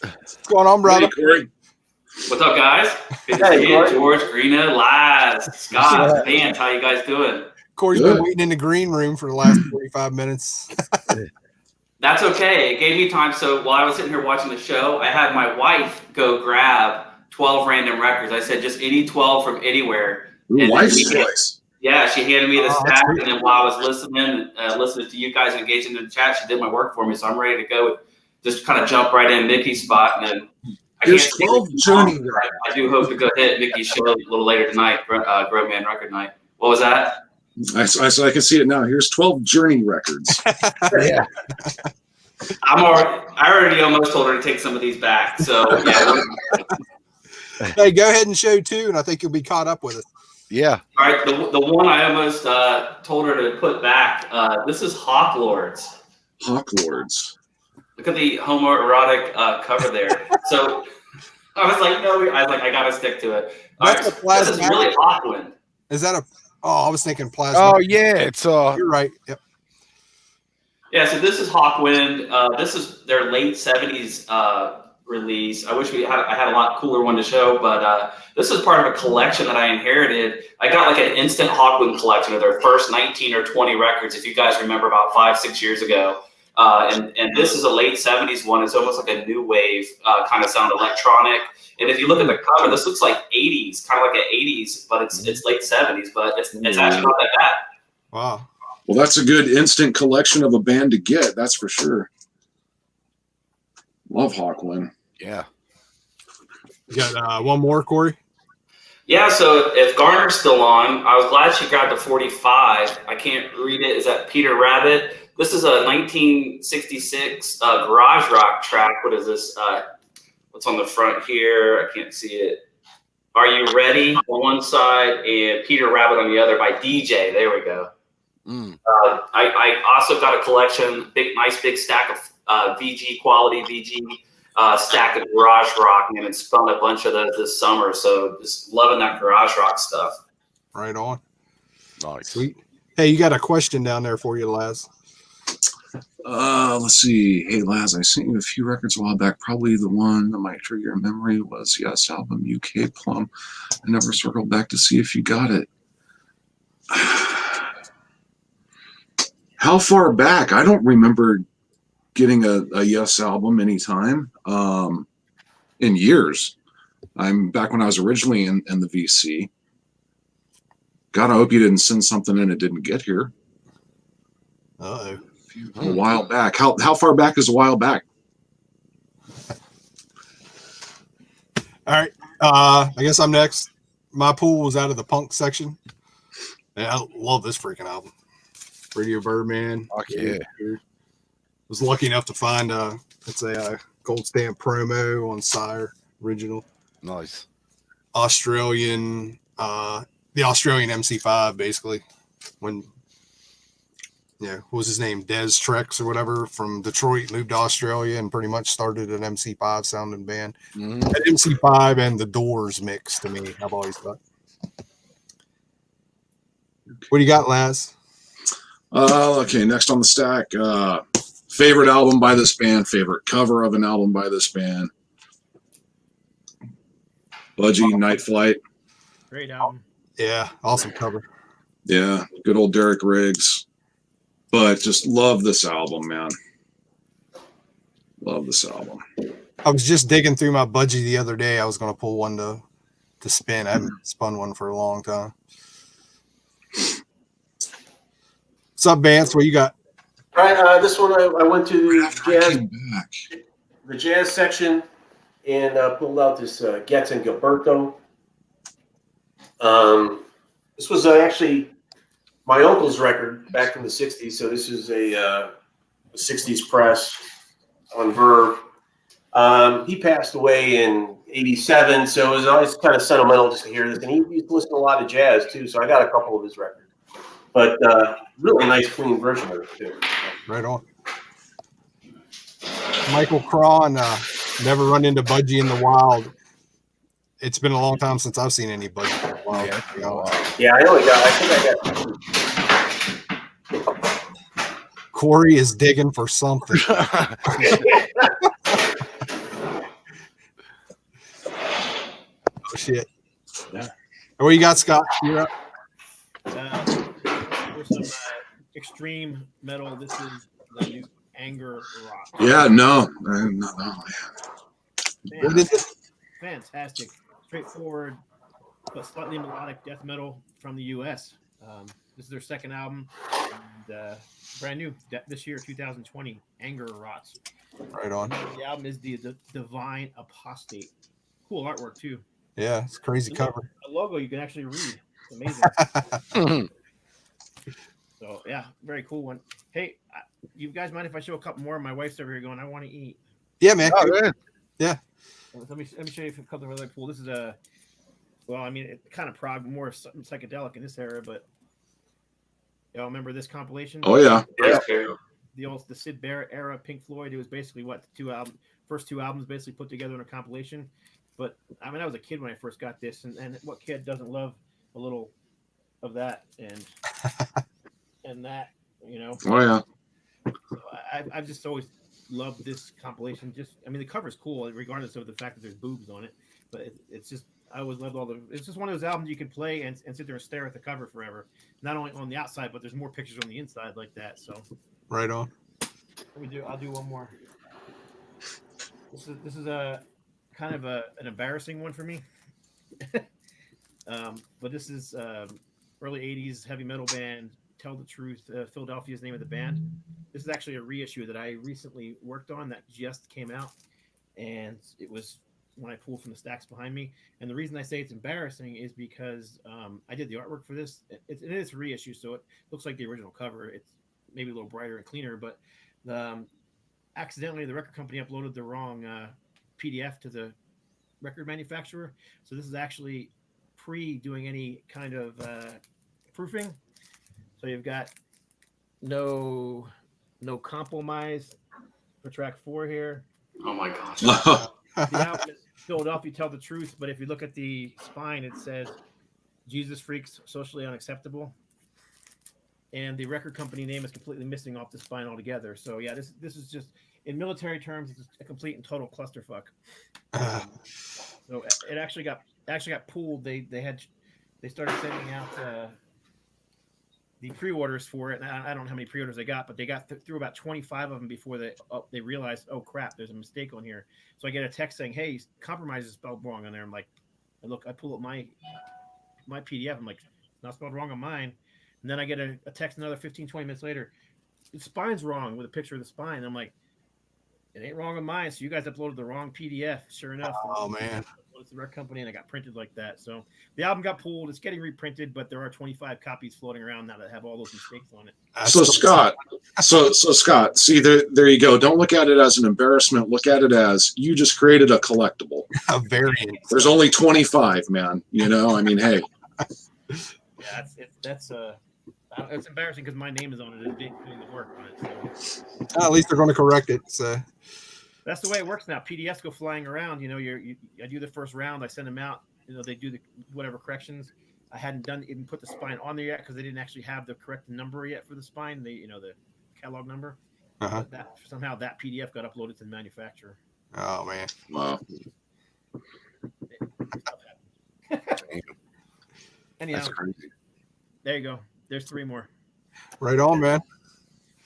What's going on, brother? Hey, Corey. What's up, guys? Good to Hey, see you. Corey. George, Greena, Laz, Scott, Vance. How you guys doing? Corey's Good. been waiting in the green room for the last 45 minutes. That's okay. It gave me time. So while I was sitting here watching the show, I had my wife go grab 12 random records. I said, just any 12 from anywhere. Ooh, And wife's then choice. Yeah, she handed me the Oh, stack, that's and then while I was listening to you guys engaging in the chat, she did my work for me. So I'm ready to go. Just kind of jump right in Mickey's spot, and then I Here's can't see 12 the Journey song, but I do hope to go hit Mickey's show a little later tonight, Grow Man Record Night. What was that? I can see it now. Here's 12 Journey records. Yeah. I already almost told her to take some of these back. So yeah. Hey, go ahead and show two, and I think you'll be caught up with it. Yeah. All right, the one I almost told her to put back. This is Hawk Lords. Hawk Lords. Look at the homoerotic cover there. So I was like, I gotta stick to it. All That's right, a plasma. this is really Hawkwind. Is that a? Oh, I was thinking plasma. Oh yeah, it's You're right. Yep. Yeah, so this is Hawkwind. This is their late '70s release. I wish I had a lot cooler one to show, but this is part of a collection that I inherited. I got like an instant Hawkwind collection of their first 19 or 20 records, if you guys remember, about 5-6 years ago. And this is a late '70s one. It's almost like a new wave kind of sound, electronic. And if you look at the cover, this looks like '80s, kind of like an '80s, but it's late '70s. But it's actually not that bad. Wow. Well, that's a good instant collection of a band to get. That's for sure. Love Hawkwind. yeah. You got one more, Corey? Yeah, so if Garner's still on, I was glad she grabbed a 45. I can't read it. Is that Peter Rabbit? This is a 1966 garage rock track. What is this? What's on the front here? I can't see it. Are You Ready on one side and Peter Rabbit on the other by DJ. There we go. Mm. I also got a collection, nice big stack of VG quality VG stack of garage rock, and it's spun a bunch of those this summer. So just loving that garage rock stuff. Right on. Nice. Sweet. Hey, you got a question down there for you, Laz. Let's see. Hey, Laz, I sent you a few records a while back. Probably the one that might trigger your memory was Yes album UK Plum. I never circled back to see if you got it. How far back? I don't remember getting a Yes album anytime in years. I'm back when I was originally in the VC. God, I hope you didn't send something in it didn't get here. Uh-oh. A while back. How far back is a while back? All right. I guess I'm next. My pool was out of the punk section. And I love this freaking album. Radio Birdman. Fuck yeah. Was lucky enough to find it's a gold stamp promo on Sire original. Nice. Australian the Australian MC5 basically. When what was his name? Des Trex or whatever from Detroit moved to Australia and pretty much started an MC5 sounding band. Mm-hmm. That MC5 and the Doors mix to me, I've always thought. What do you got, Laz? Okay, next on the stack. Favorite album by this band, favorite cover of an album by this band. Budgie, Night Flight. Great album. Yeah, awesome cover. Yeah, good old Derek Riggs. But just love this album, man. Love this album. I was just digging through my budgie the other day. I was going to pull one to spin. I haven't spun one for a long time. What's up, Vance? What you got? All right, this one I went to the jazz section and pulled out this Getz and Gilberto. This was actually my uncle's record back from the 60s, so this is a 60s press on Verve. He passed away in 87, so it was always kind of sentimental just to hear this. And he used to listen to a lot of jazz, too, so I got a couple of his records. But really nice, clean version of it, too. Right on. Michael Craw, Never Run Into Budgie in the Wild. It's been a long time since I've seen any Budgie in the Wild. Yeah, I think I got. Corey is digging for something. Oh, shit. Yeah. What you got, Scott? You're up. For some extreme metal, this is the new Anger Rock. Yeah, no. What is it? Fantastic, straightforward, but slightly melodic death metal from the U.S. This is their second album, and brand new this year, 2020. Anger Rots. Right on. The album is the Divine Apostate. Cool artwork too. Yeah, it's a crazy cover. A logo you can actually read. It's amazing. So yeah, very cool one. Hey, you guys mind if I show a couple more? My wife's over here going, I want to eat. Yeah, man. Oh, yeah. Let me show you a couple of other cool. This is it's kind of prog, more psychedelic in this era, but y'all remember this compilation? Oh yeah. The Sid Barrett era Pink Floyd. It was basically the first two albums basically put together in a compilation. But I mean, I was a kid when I first got this, and what kid doesn't love a little of that and that, you know? Oh yeah. So I've just always loved this compilation. The cover's cool, regardless of the fact that there's boobs on it. But it's just, I always loved it's just one of those albums you can play and sit there and stare at the cover forever. Not only on the outside, but there's more pictures on the inside like that. So right on. I'll do one more. This is a kind of an embarrassing one for me. But this is early 80s heavy metal band, Tell the Truth. Philadelphia is the name of the band. This is actually a reissue that I recently worked on that just came out, and it was when I pulled from the stacks behind me. And the reason I say it's embarrassing is because I did the artwork for this. It is a reissue, so it looks like the original cover. It's maybe a little brighter and cleaner, but accidentally the record company uploaded the wrong PDF to the record manufacturer. So this is actually pre-doing any kind of proofing. So you've got no compromise for track 4 here. Oh my gosh. The album is Philadelphia Tell the Truth, but if you look at the spine, it says Jesus Freaks Socially Unacceptable. And the record company name is completely missing off the spine altogether. So yeah, this is just, in military terms, it's a complete and total clusterfuck. So it actually got pulled. They started sending out the pre-orders for it. And I don't know how many pre-orders they got, but they got through about 25 of them before they realized, oh crap, there's a mistake on here. So I get a text saying, hey, compromise is spelled wrong on there. I'm like, I pull up my PDF. I'm like, it's not spelled wrong on mine. And then I get a text another 15, 20 minutes later. The spine's wrong with a picture of the spine. I'm like, it ain't wrong on mine. So you guys uploaded the wrong PDF. Sure enough. Oh, man. It's the record company, and it got printed like that. So the album got pulled. It's getting reprinted, but there are 25 copies floating around now that have all those mistakes on it. So Scott, see there you go. Don't look at it as an embarrassment. Look at it as you just created a collectible. A variant. There's only 25, man. You know, I mean, hey. Yeah, it's embarrassing because my name is on it and doing the work on it. So. At least they're going to correct it. So that's the way it works now. PDFs go flying around. You know, I do the first round. I send them out. You know, they do the whatever corrections. I hadn't even put the spine on there yet because they didn't actually have the correct number yet for the spine. The catalog number. Uh-huh. Somehow that PDF got uploaded to the manufacturer. Oh man! Wow. Stuff happens. Anyhow, That's crazy. there you go. There's 3 more. Right on, man.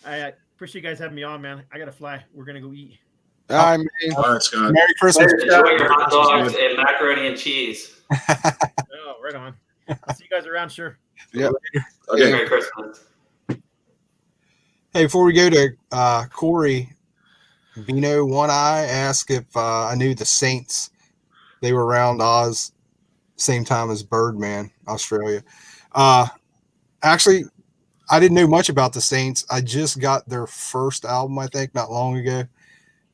I appreciate you guys having me on, man. I gotta fly. We're gonna go eat. All right, man. All right, Scott. Merry Christmas. Enjoy your hot dogs and macaroni and cheese. Oh, right on. I'll see you guys around, sure. Yeah. Okay. Merry Christmas. Hey, before we go to Corey, Vino One Eye asked if I knew the Saints. They were around Oz, same time as Birdman, Australia. Actually, I didn't know much about the Saints. I just got their first album, I think, not long ago,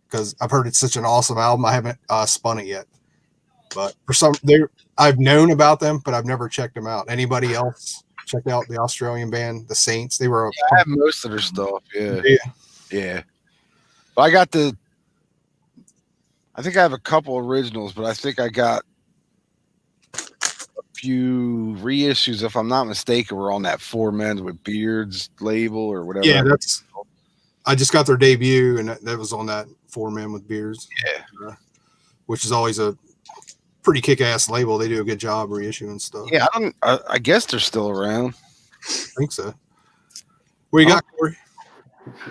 because I've heard it's such an awesome album. I haven't spun it yet, but I've known about them, but I've never checked them out. Anybody else check out the Australian band, the Saints? They were. I have most of their stuff. Yeah. Yeah. Yeah. But I got I think I have a couple originals, but I think I got a few reissues, if I'm not mistaken, were on that 4 Men with Beards label or whatever. Yeah, I just got their debut, and that was on that 4 Men with Beards. Yeah. Which is always a pretty kick-ass label. They do a good job reissuing stuff. Yeah, I guess they're still around. I think so. What you got, Corey?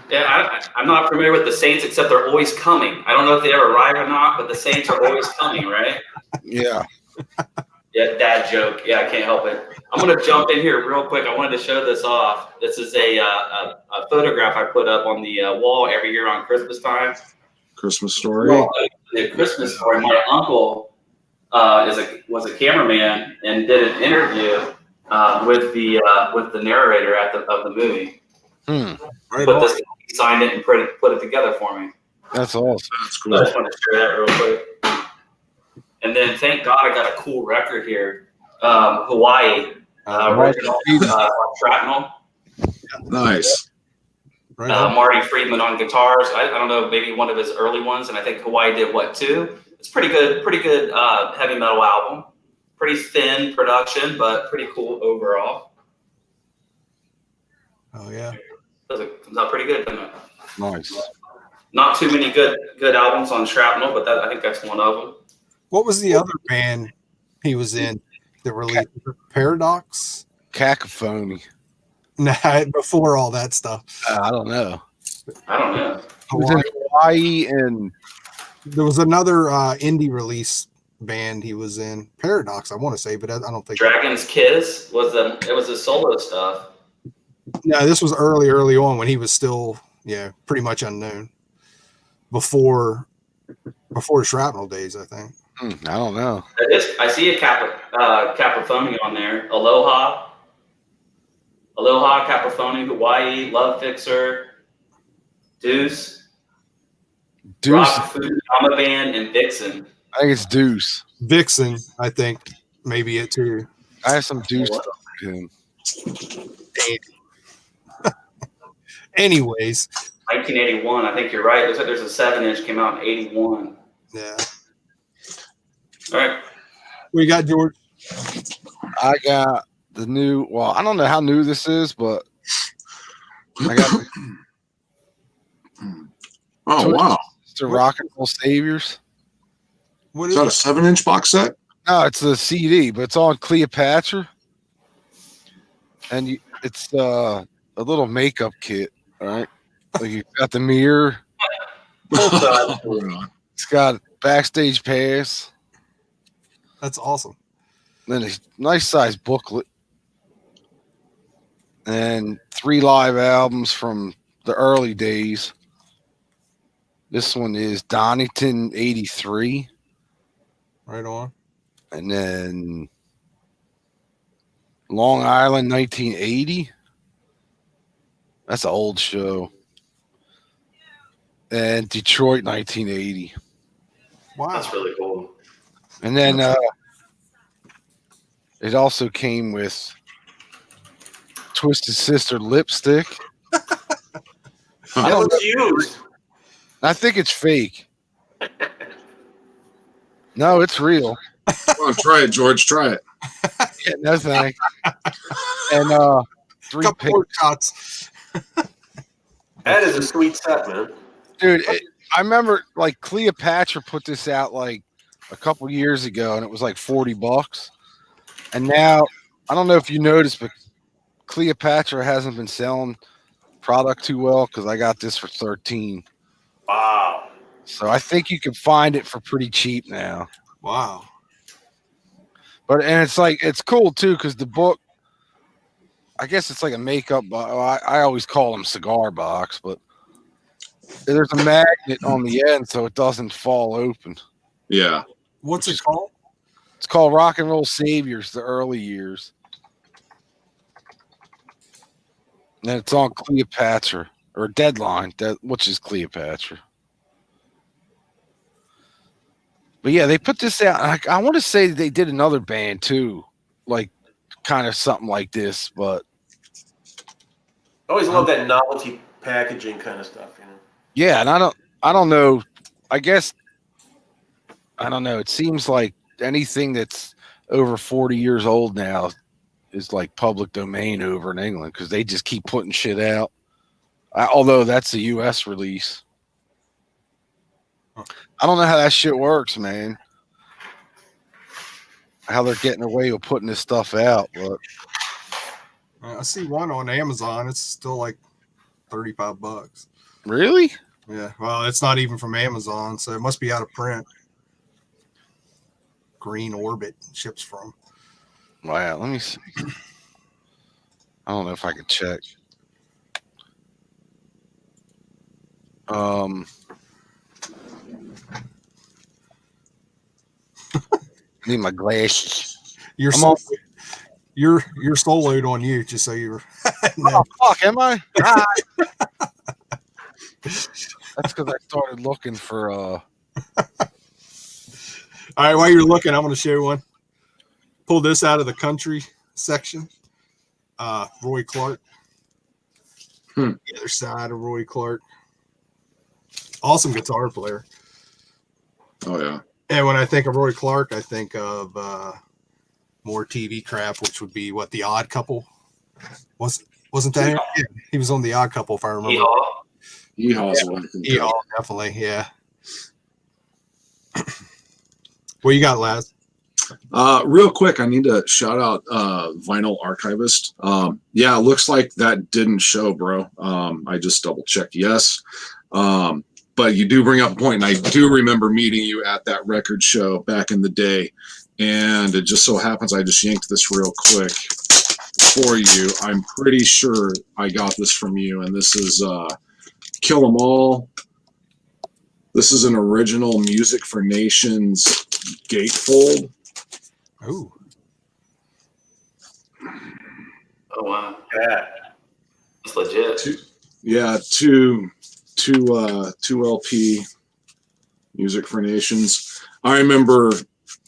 Yeah, I'm not familiar with the Saints, except they're always coming. I don't know if they ever arrive or not, but the Saints are always coming, right? Yeah. Yeah, dad joke. Yeah, I can't help it. I'm going to jump in here real quick. I wanted to show this off. This is a photograph I put up on the wall every year on Christmas time. Christmas story. Well, the Christmas story. My uncle was a cameraman and did an interview with the narrator of the movie. Right But on. he signed it and put it together for me. That's awesome. That's I cool. just want to share that real quick. And then, thank God, I got a cool record here. Hawaii, original Shrapnel. Nice. Right on. Marty Friedman on guitars. I don't know, maybe one of his early ones, and I think Hawaii did what too. It's pretty good heavy metal album. Pretty thin production, but pretty cool overall. Oh yeah. Comes out pretty good, doesn't it? Nice. Not too many good albums on Shrapnel, but I think that's one of them. What was the other band he was in that released Paradox? Cacophony. Nah, before all that stuff. I don't know. I don't know. It was in Hawaii and There was another indie release band he was in. Paradox, I want to say, but I don't think. Dragon's Kiss was the solo stuff. No, this was early on when he was still, pretty much unknown. Before Shrapnel days, I think. I don't know. I see a Capophony on there. Aloha, Capophony, Hawaii, Love Fixer, Deuce, Rock Food, Mama Band, and Vixen. I think it's Deuce. Vixen, I think, maybe it too. I have some Deuce stuff with him. Anyways. 1981. I think you're right. Looks like there's a 7-inch came out in 81. Yeah. All right. What you got, George? I got the new. Well, I don't know how new this is, but I got Oh wow! the Rock and Roll Saviors. What Is that a 7-inch box set? No, it's a CD, but it's on Cleopatra, and it's a little makeup kit. All right, like you got the mirror. It's got backstage pass. That's awesome. Then a nice size booklet. And 3 live albums from the early days. This one is Donington 83. Right on. And then Long Island 1980. That's an old show. And Detroit 1980. Wow. That's really cool. And then it also came with Twisted Sister lipstick. That was used. I think it's fake. No, it's real. Come on, try it, George. Try it. Yeah, no thanks. And 3 Couple more picks. shots. That is a sweet set, man. Dude, I remember like Cleopatra put this out like a couple years ago, and it was like $40. And now, I don't know if you noticed, but Cleopatra hasn't been selling product too well because I got this for 13. Wow. So I think you can find it for pretty cheap now. Wow. But and it's cool too because the book, I guess it's like a makeup box. I always call them cigar box, but there's a magnet on the end so it doesn't fall open. Yeah. What's it called? It's called Rock and Roll Saviors, the early years. And it's on Cleopatra or Deadline, which is Cleopatra. But yeah, they put this out. I want to say they did another band too, like kind of something like this. But I always love that novelty packaging kind of stuff, you know. yeah, and I don't know. I guess I don't know. It seems like anything that's over 40 years old now is like public domain over in England because they just keep putting shit out. Although that's the U.S. release. I don't know how that shit works, man. How they're getting away with putting this stuff out, but I see one on Amazon. It's still like $35. really? Yeah. Well, it's not even from Amazon, so it must be out of print. Green Orbit ships from. Wow. Let me see. I don't know if I could check. Need my glasses. You're soloed on you, just so you're. Oh, fuck, am I? God. That's because I started looking for. All right, while you're looking, I'm going to show one. Pull this out of the country section. Roy Clark. The other side of Roy Clark. Awesome guitar player. Oh yeah. And when I think of Roy Clark, I think of more TV crap, which would be what, The Odd Couple. Wasn't that him? Yeah, he was on The Odd Couple, if I remember. Yeehaw's one I can Yeehaw, definitely, yeah. What you got, Laz? Real quick, I need to shout out Vinyl Archivist. Yeah, it looks like that didn't show, bro. I just double checked. Yes. But you do bring up a point, and I do remember meeting you at that record show back in the day. And it just so happens I just yanked this real quick for you. I'm pretty sure I got this from you, and this is Kill 'Em All. This is an original Music for Nations gatefold. Ooh. Oh wow. Yeah. That's legit. Two LP Music for Nations. I remember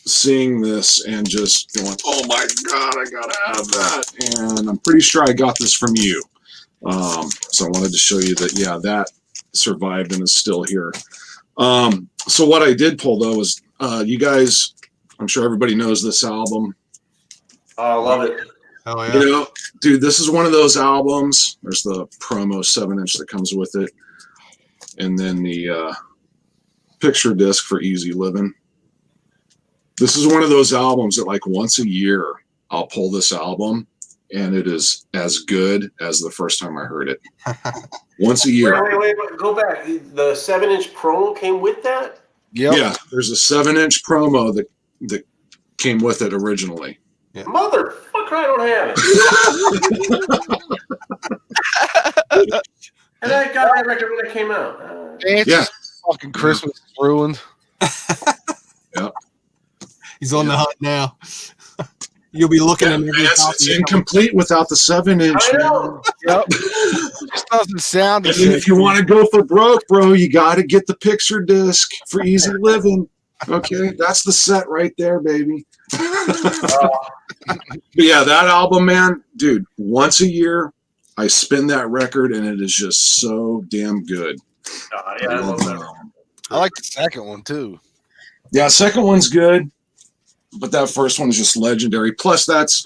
seeing this and just going, "Oh my god, I gotta have that!" And I'm pretty sure I got this from you. So I wanted to show you that. Yeah, that survived and is still here. So what I did pull though was, you guys, I'm sure everybody knows this album. Oh, I love it. Oh, yeah. You know, dude, this is one of those albums. There's the promo 7-inch that comes with it. And then the picture disc for Easy Living. This is one of those albums that like once a year I'll pull this album and it is as good as the first time I heard it. Once a year. Wait, go back. The 7-inch promo came with that? Yep. Yeah, there's a 7-inch promo that came with it originally. Yeah. Motherfucker, I don't have it. And I got that record when it came out. Yeah. Fucking Christmas is ruined. Yep. He's on the hunt now. You'll be looking at every It's incomplete without the 7-inch. I know. Yep. It just doesn't sound the And then if you want to go for broke, bro, you got to get the picture disc for Easy Living. Okay, that's the set right there, baby. But yeah, that album, man, dude, once a year I spin that record and it is just so damn good. Yeah, I love that. I like the second one too. Yeah, second one's good, but that first one is just legendary. Plus, that's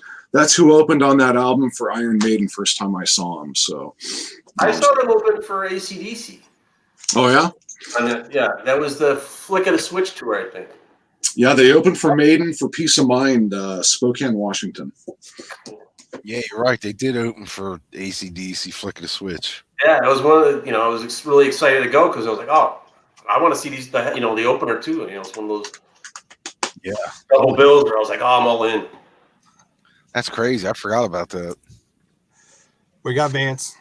who opened on that album for Iron Maiden first time I saw them. So I saw them open for AC/DC. Oh yeah? And yeah, that was the Flick of the Switch tour, I think. Yeah, they opened for Maiden for Peace of Mind, Spokane, Washington. Yeah, you're right. They did open for AC/DC, Flick of the Switch. Yeah, it was one of the, I was really excited to go because I was like, oh, I want to see these, the opener too. It's one of those double bills where I was like, oh, I'm all in. That's crazy. I forgot about that. We got Vance.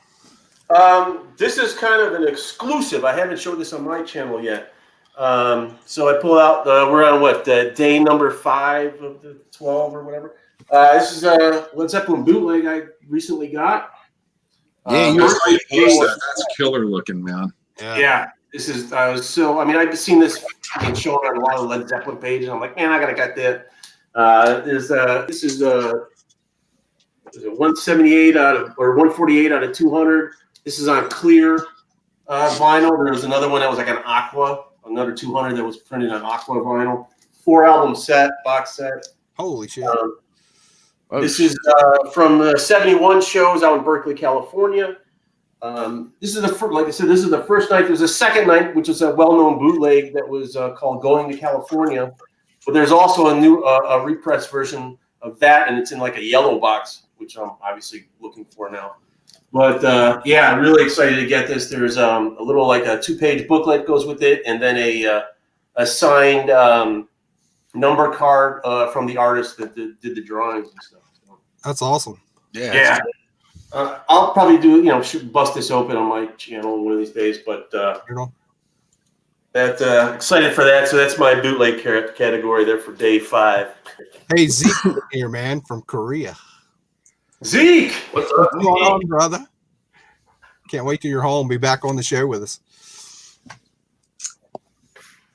This is kind of an exclusive. I haven't showed this on my channel yet. So I pull out we're on day number 5 of the 12 or whatever. This is a Led Zeppelin bootleg I recently got. Yeah, that's killer looking, man. Yeah, this is. I've seen this being shown on a lot of Led Zeppelin pages. I'm like, man, I gotta get that. This is 178 or 148 out of 200. This is on clear vinyl. There was another one that was like an aqua, another 200 that was printed on aqua vinyl. 4-album set, box set. Holy shit. This is from the 71 shows out in Berkeley, California. This is the first, like I said, this is the first night. There was a second night, which was a well-known bootleg that was called "Going to California." But there's also a new, a repress version of that, and it's in like a yellow box, which I'm obviously looking for now. But yeah, I'm really excited to get this. There's a little like a 2-page booklet goes with it, and then a signed number card from the artist that did the drawings and stuff. That's awesome. Yeah. I'll probably should bust this open on my channel one of these days. But excited for that. So that's my bootleg category there for day 5. Hey, Zeke here, man, from Korea. Zeke, What's up? What's going on, brother? Can't wait till you're home. Be back on the show with us.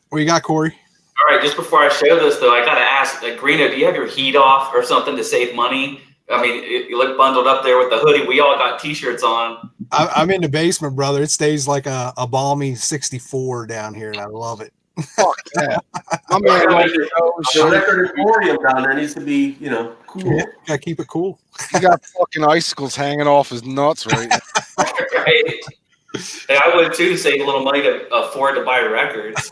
What you got, Corey? All right, just before I show this, though, I got to ask, Greeno, do you have your heat off or something to save money? I mean, you look bundled up there with the hoodie. We all got T-shirts on. I'm in the basement, brother. It stays like a balmy 64 down here, and I love it. Fuck that. My man, the record emporium down there needs to be, cool. Yeah, gotta keep it cool. he got fucking icicles hanging off his nuts right now. Right? Hey, I would too, save a little money to afford to buy records.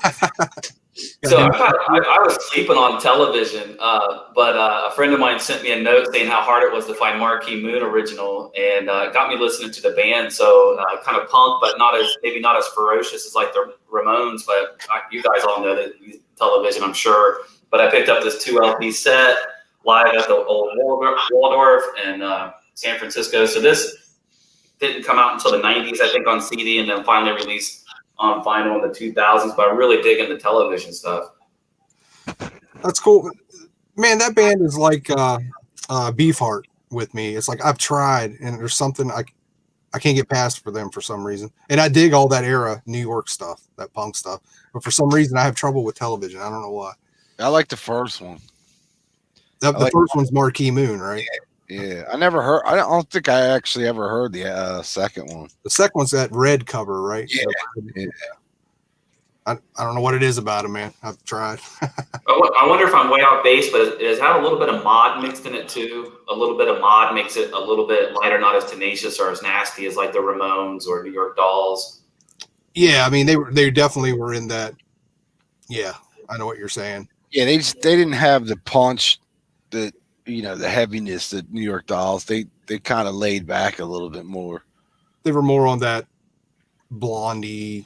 So I was sleeping on television, but a friend of mine sent me a note saying how hard it was to find Marquee Moon original, and got me listening to the band. So kind of punk, but maybe not as ferocious as like the Ramones. But you guys all know that television, I'm sure. But I picked up this 2 LP set live at the old Waldorf in San Francisco. So this didn't come out until the 90s, I think, on CD, and then finally released on vinyl in the 2000s, but I'm really digging the television stuff. That's cool, man. That band is like Beefheart with me. It's like I've tried, and there's something I can't get past for them for some reason. And I dig all that era New York stuff, that punk stuff, but for some reason I have trouble with television. I don't know why. I like the first one. The first one's Marquee Moon, right? Yeah, I never heard. I don't think I actually ever heard the second one. The second one's that red cover, right? Yeah. Yeah. I don't know what it is about it, man. I've tried. I wonder if I'm way off base, but it has had a little bit of mod mixed in it too. A little bit of mod makes it a little bit lighter, not as tenacious or as nasty as like the Ramones or New York Dolls. Yeah, I mean they definitely were in that. Yeah, I know what you're saying. Yeah, they didn't have the punch, the heaviness that New York Dolls. They kind of laid back a little bit more. They were more on that Blondie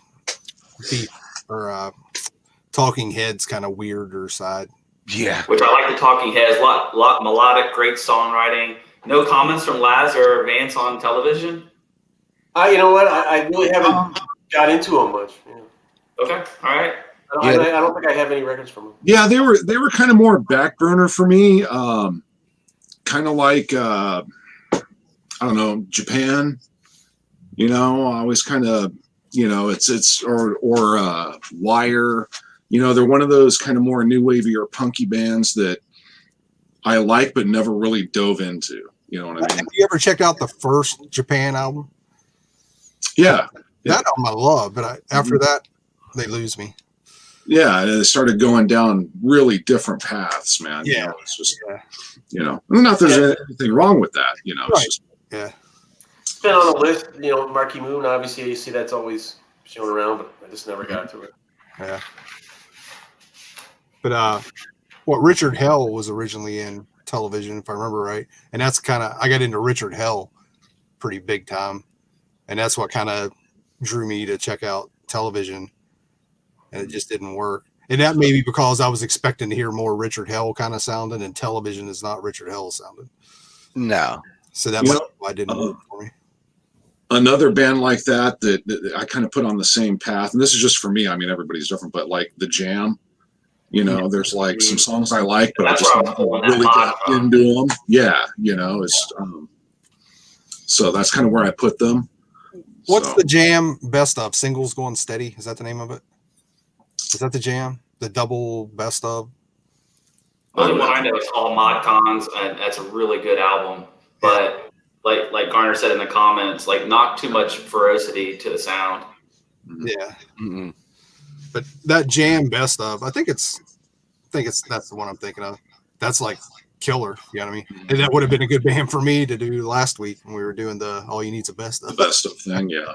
beat or Talking Heads kind of weirder side. Yeah, which I like the Talking Heads. Lot melodic, great songwriting. No comments from Laz or Vance on television. You know what? I really haven't got into them much. Yeah. Okay, all right. I don't think I have any records from them. Yeah, they were kind of more back burner for me. Kind of like I don't know, Japan. I always kind of it's or Wire. They're one of those kind of more new wavy or punky bands that I like but never really dove into. You know what I mean? Have you ever checked out the first Japan album? Yeah. That album I love, but after that they lose me. Yeah, they started going down really different paths, man. Yeah, it's just not there's anything wrong with that. Right. It's just, yeah. It's been on the list. Marquee Moon. Obviously, you see that's always shown around, but I just never got to it. Yeah. But what Richard Hell was originally in television, if I remember right, and that's kind of, I got into Richard Hell pretty big time, and that's what kind of drew me to check out television, and it just didn't work. And that may be because I was expecting to hear more Richard Hell kind of sounding, and television is not Richard Hell sounding. No. So that might be why it didn't work for me. Another band like that I kind of put on the same path, and this is just for me. I mean, everybody's different, but like the Jam, you know, there's like some songs I like, but I just haven't really got into them. Yeah, you know, it's so that's kind of where I put them. What's the Jam best of? Singles Going Steady? Is that the name of it? Is that the Jam? The double best of? The only one I know is called Mod Cons, and that's a really good album. But like Garner said in the comments, like not too much ferocity to the sound. Yeah. Mm-mm. But that Jam best of, I think that's the one I'm thinking of. That's like killer. You know what I mean? And that would have been a good band for me to do last week when we were doing the All You Need's a Best of. The best of thing, yeah.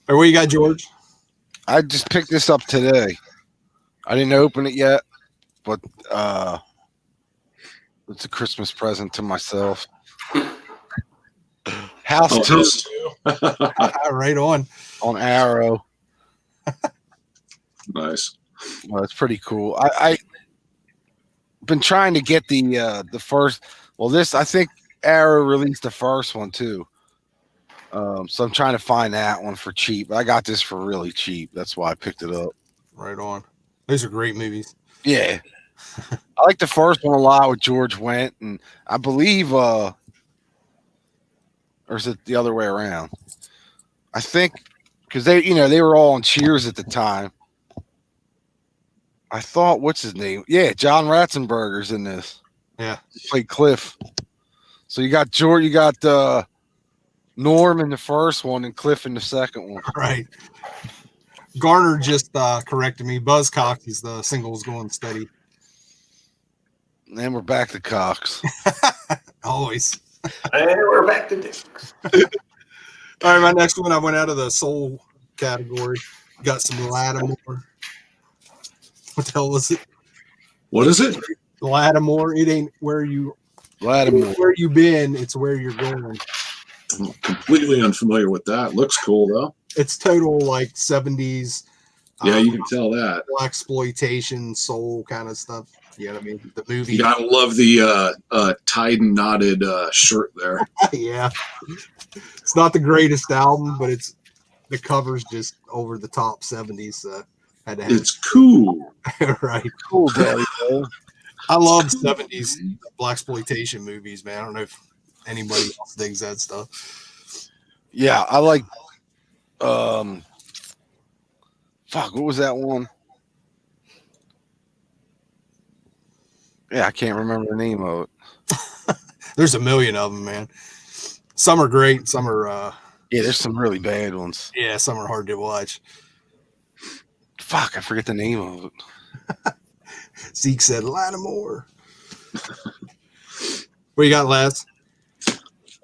Or what you got, George? I just picked this up today. I didn't open it yet, but it's a Christmas present to myself. House 2 Right on Arrow. Nice. Well, it's pretty cool. I been trying to get the first. Well, I think Arrow released the first one too. So I'm trying to find that one for cheap. I got this for really cheap. That's why I picked it up. Right on. Those are great movies. Yeah. I like the first one a lot with George Wendt, and I believe or is it the other way around? I think because they were all on Cheers at the time. I thought, what's his name? Yeah, John Ratzenberger's in this. Yeah. He played Cliff. So you got George, you got Norm in the first one and Cliff in the second one. Right. Garner just corrected me. Buzzcock is the Singles Going Steady. And then we're back to Cox. Always. And we're back to Dicks. All right, my next one, I went out of the soul category. Got some Lattimore. What the hell was it? What is it? Lattimore. It ain't where you been, it's where you're going. I'm completely unfamiliar with that. Looks cool though. It's total like 70s. Yeah, you can tell that. Exploitation, soul kind of stuff. You know what I mean? The movie. You gotta love the tied and knotted shirt there. Yeah. It's not the greatest album, but the cover's just over the top 70s. Had to have It's cool. right. Cool, Daddy. I love 70s blaxploitation movies, man. I don't know if anybody else digs that stuff. Yeah, I like fuck, what was that one? Yeah, I can't remember the name of it. There's a million of them, man. Some are great, some are Yeah, there's some really bad ones. yeah, some are hard to watch. Fuck, I forget the name of it. Zeke said Lattimore. What you got, lads?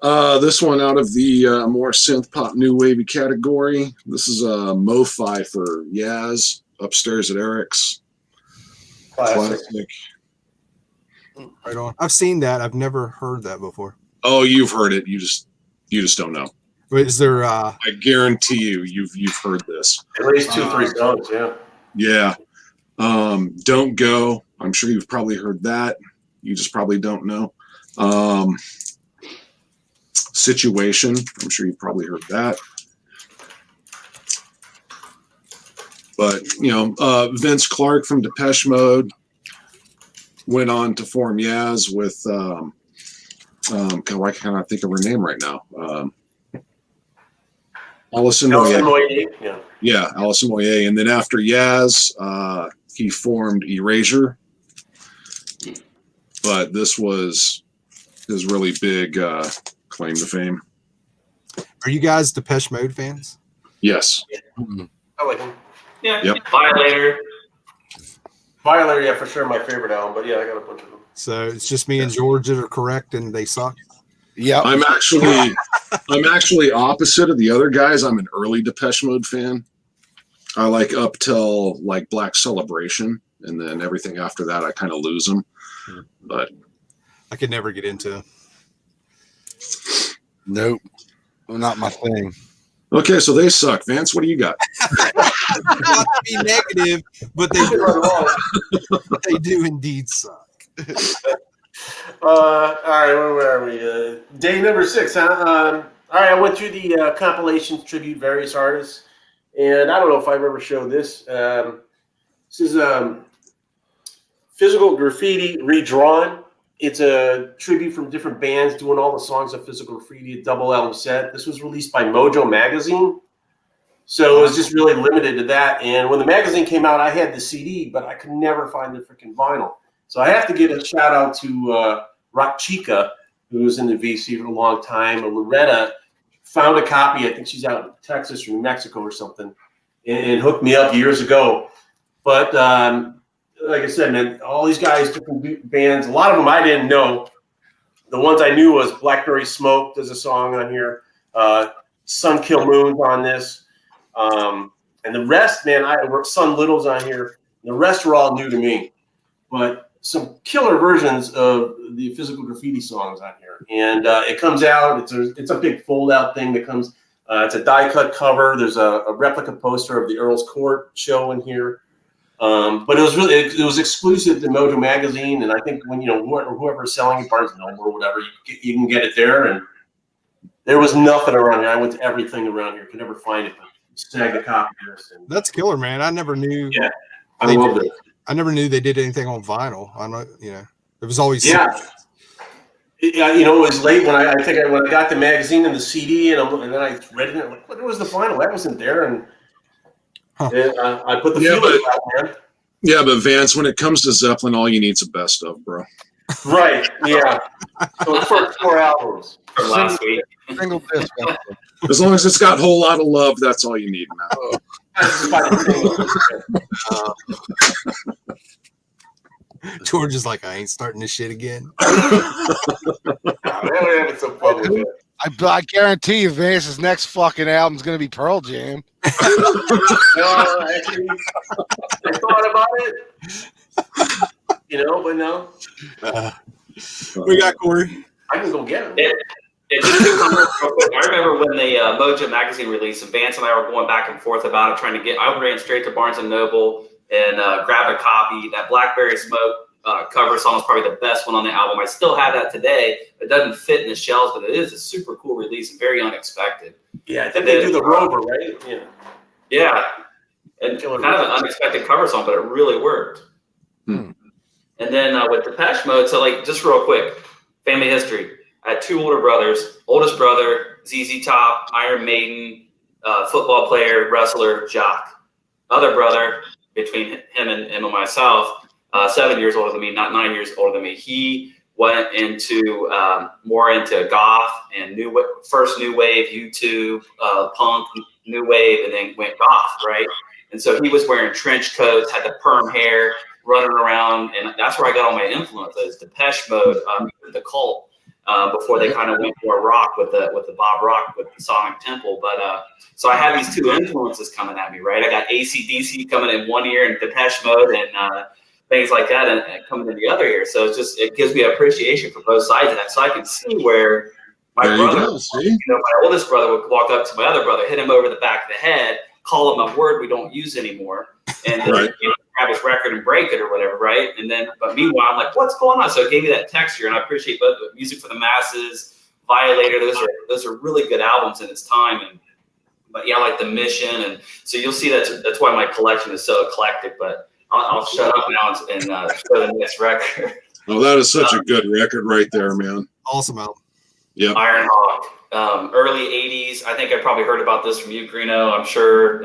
This one out of the more synth pop new wavy category. This is a Mo-Fi for Yaz upstairs at Eric's. Classic. Right on. I've seen that. I've never heard that before. Oh, you've heard it. You just don't know. Wait, is there I guarantee you've heard this. At least 2-3 songs, yeah. Yeah. Don't Go. I'm sure you've probably heard that. You just probably don't know. Situation. I'm sure you've probably heard that. But, Vince Clarke from Depeche Mode went on to form Yaz with, why can't I think of her name right now? Alison Moyet. Yeah, Alison Moyet. And then after Yaz, he formed Erasure. But this was his really big claim to fame. Are you guys Depeche Mode fans? Yes. I like him. Yeah. Yep. Violator, yeah, for sure, my favorite album. But yeah, I got a bunch of them. So it's just me and George that are correct, and they suck. Yeah, I'm actually opposite of the other guys. I'm an early Depeche Mode fan. I like up till like Black Celebration, and then everything after that, I kind of lose them. But I could never get into them. Nope, not my thing. okay, so they suck. Vance, what do you got? Not to be negative, but they do indeed suck. All right, where are we? Day number 6, huh? All right, I went through the compilations, tribute various artists, and I don't know if I've ever showed this. This is Physical Graffiti Redrawn. It's a tribute from different bands doing all the songs of Physical Graffiti, a double album set. This was released by Mojo Magazine, so it was just really limited to that. And when the magazine came out, I had the CD, but I could never find the freaking vinyl. So I have to give a shout out to Rock Chica, who was in the VC for a long time. Loretta found a copy. I think she's out in Texas or New Mexico or something, and hooked me up years ago. But like I said, man, all these guys, different bands. A lot of them I didn't know. The ones I knew was Blackberry Smoke. There's a song on here. Sun Kill Moon's on this. And the rest, man, Sun Little's on here. The rest are all new to me. But some killer versions of the Physical Graffiti songs on here. And it comes out. It's a big fold-out thing that comes. It's a die-cut cover. There's a replica poster of the Earl's Court show in here. But it was exclusive to Mojo Magazine, and I think when whoever's selling it, Barnes & Noble or whatever, you can get it there. And there was nothing around here. I went to everything around here, could never find it. But snagged a copy of this. And That's killer, man. I never knew. Yeah, I love it. I never knew they did anything on vinyl. I know, it was always It was late when I got the magazine and the CD, and then I read it. And I'm like, what was the vinyl? That wasn't there, and I put the feelers out, man. Yeah, but Vance, when it comes to Zeppelin, all you need is a best of, bro. Right? Yeah. So it's for 4 albums From last week. Single disc. As long as it's got a whole lot of love, that's all you need, man. George is like, I ain't starting this shit again. We're having some fun with it. I guarantee you, Vance's next fucking album is gonna be Pearl Jam. No, actually, I thought about it. But no. We got Corey. I can go get them. I remember when the Mojo Magazine released, and Vance and I were going back and forth about it, I ran straight to Barnes & Noble and grabbed a copy. That Blackberry Smoke cover song is probably the best one on the album. I still have that today. It doesn't fit in the shelves, but it is a super cool release and very unexpected. Yeah, I think they do the Rover, right? Yeah. Yeah. And kind of an unexpected cover song, but it really worked. And then with Depeche Mode, so just real quick, family history. I had 2 older brothers. Oldest brother, ZZ Top, Iron Maiden, football player, wrestler, jock. Other brother, between him and myself, 7 years older than me, not 9 years older than me. He went into more into goth and first new wave, YouTube, punk, new wave, and then went goth, right? And so he was wearing trench coats, had the perm hair, running around, and that's where I got all my influences. Depeche Mode, the Cult, before they kind of went more rock with the Bob Rock with the Sonic Temple. But so I had these 2 influences coming at me, right? I got AC/DC coming in one ear and Depeche Mode and things like that, and coming in the other ear. So it gives me appreciation for both sides of that. So I can see where my oldest brother would walk up to my other brother, hit him over the back of the head, call him a word we don't use anymore, and then, grab his record and break it or whatever, right? And then, but meanwhile, I'm like, what's going on? So it gave me that texture, and I appreciate both Music for the Masses, Violator. Those are really good albums in its time. But yeah, like The Mission, and so you'll see that's why my collection is so eclectic. But I'll shut up now and show the next record. Oh, that is such a good record right there, man. Awesome album. Yep. Iron Hawk, early 80s. I think I probably heard about this from you, Greeno. I'm sure.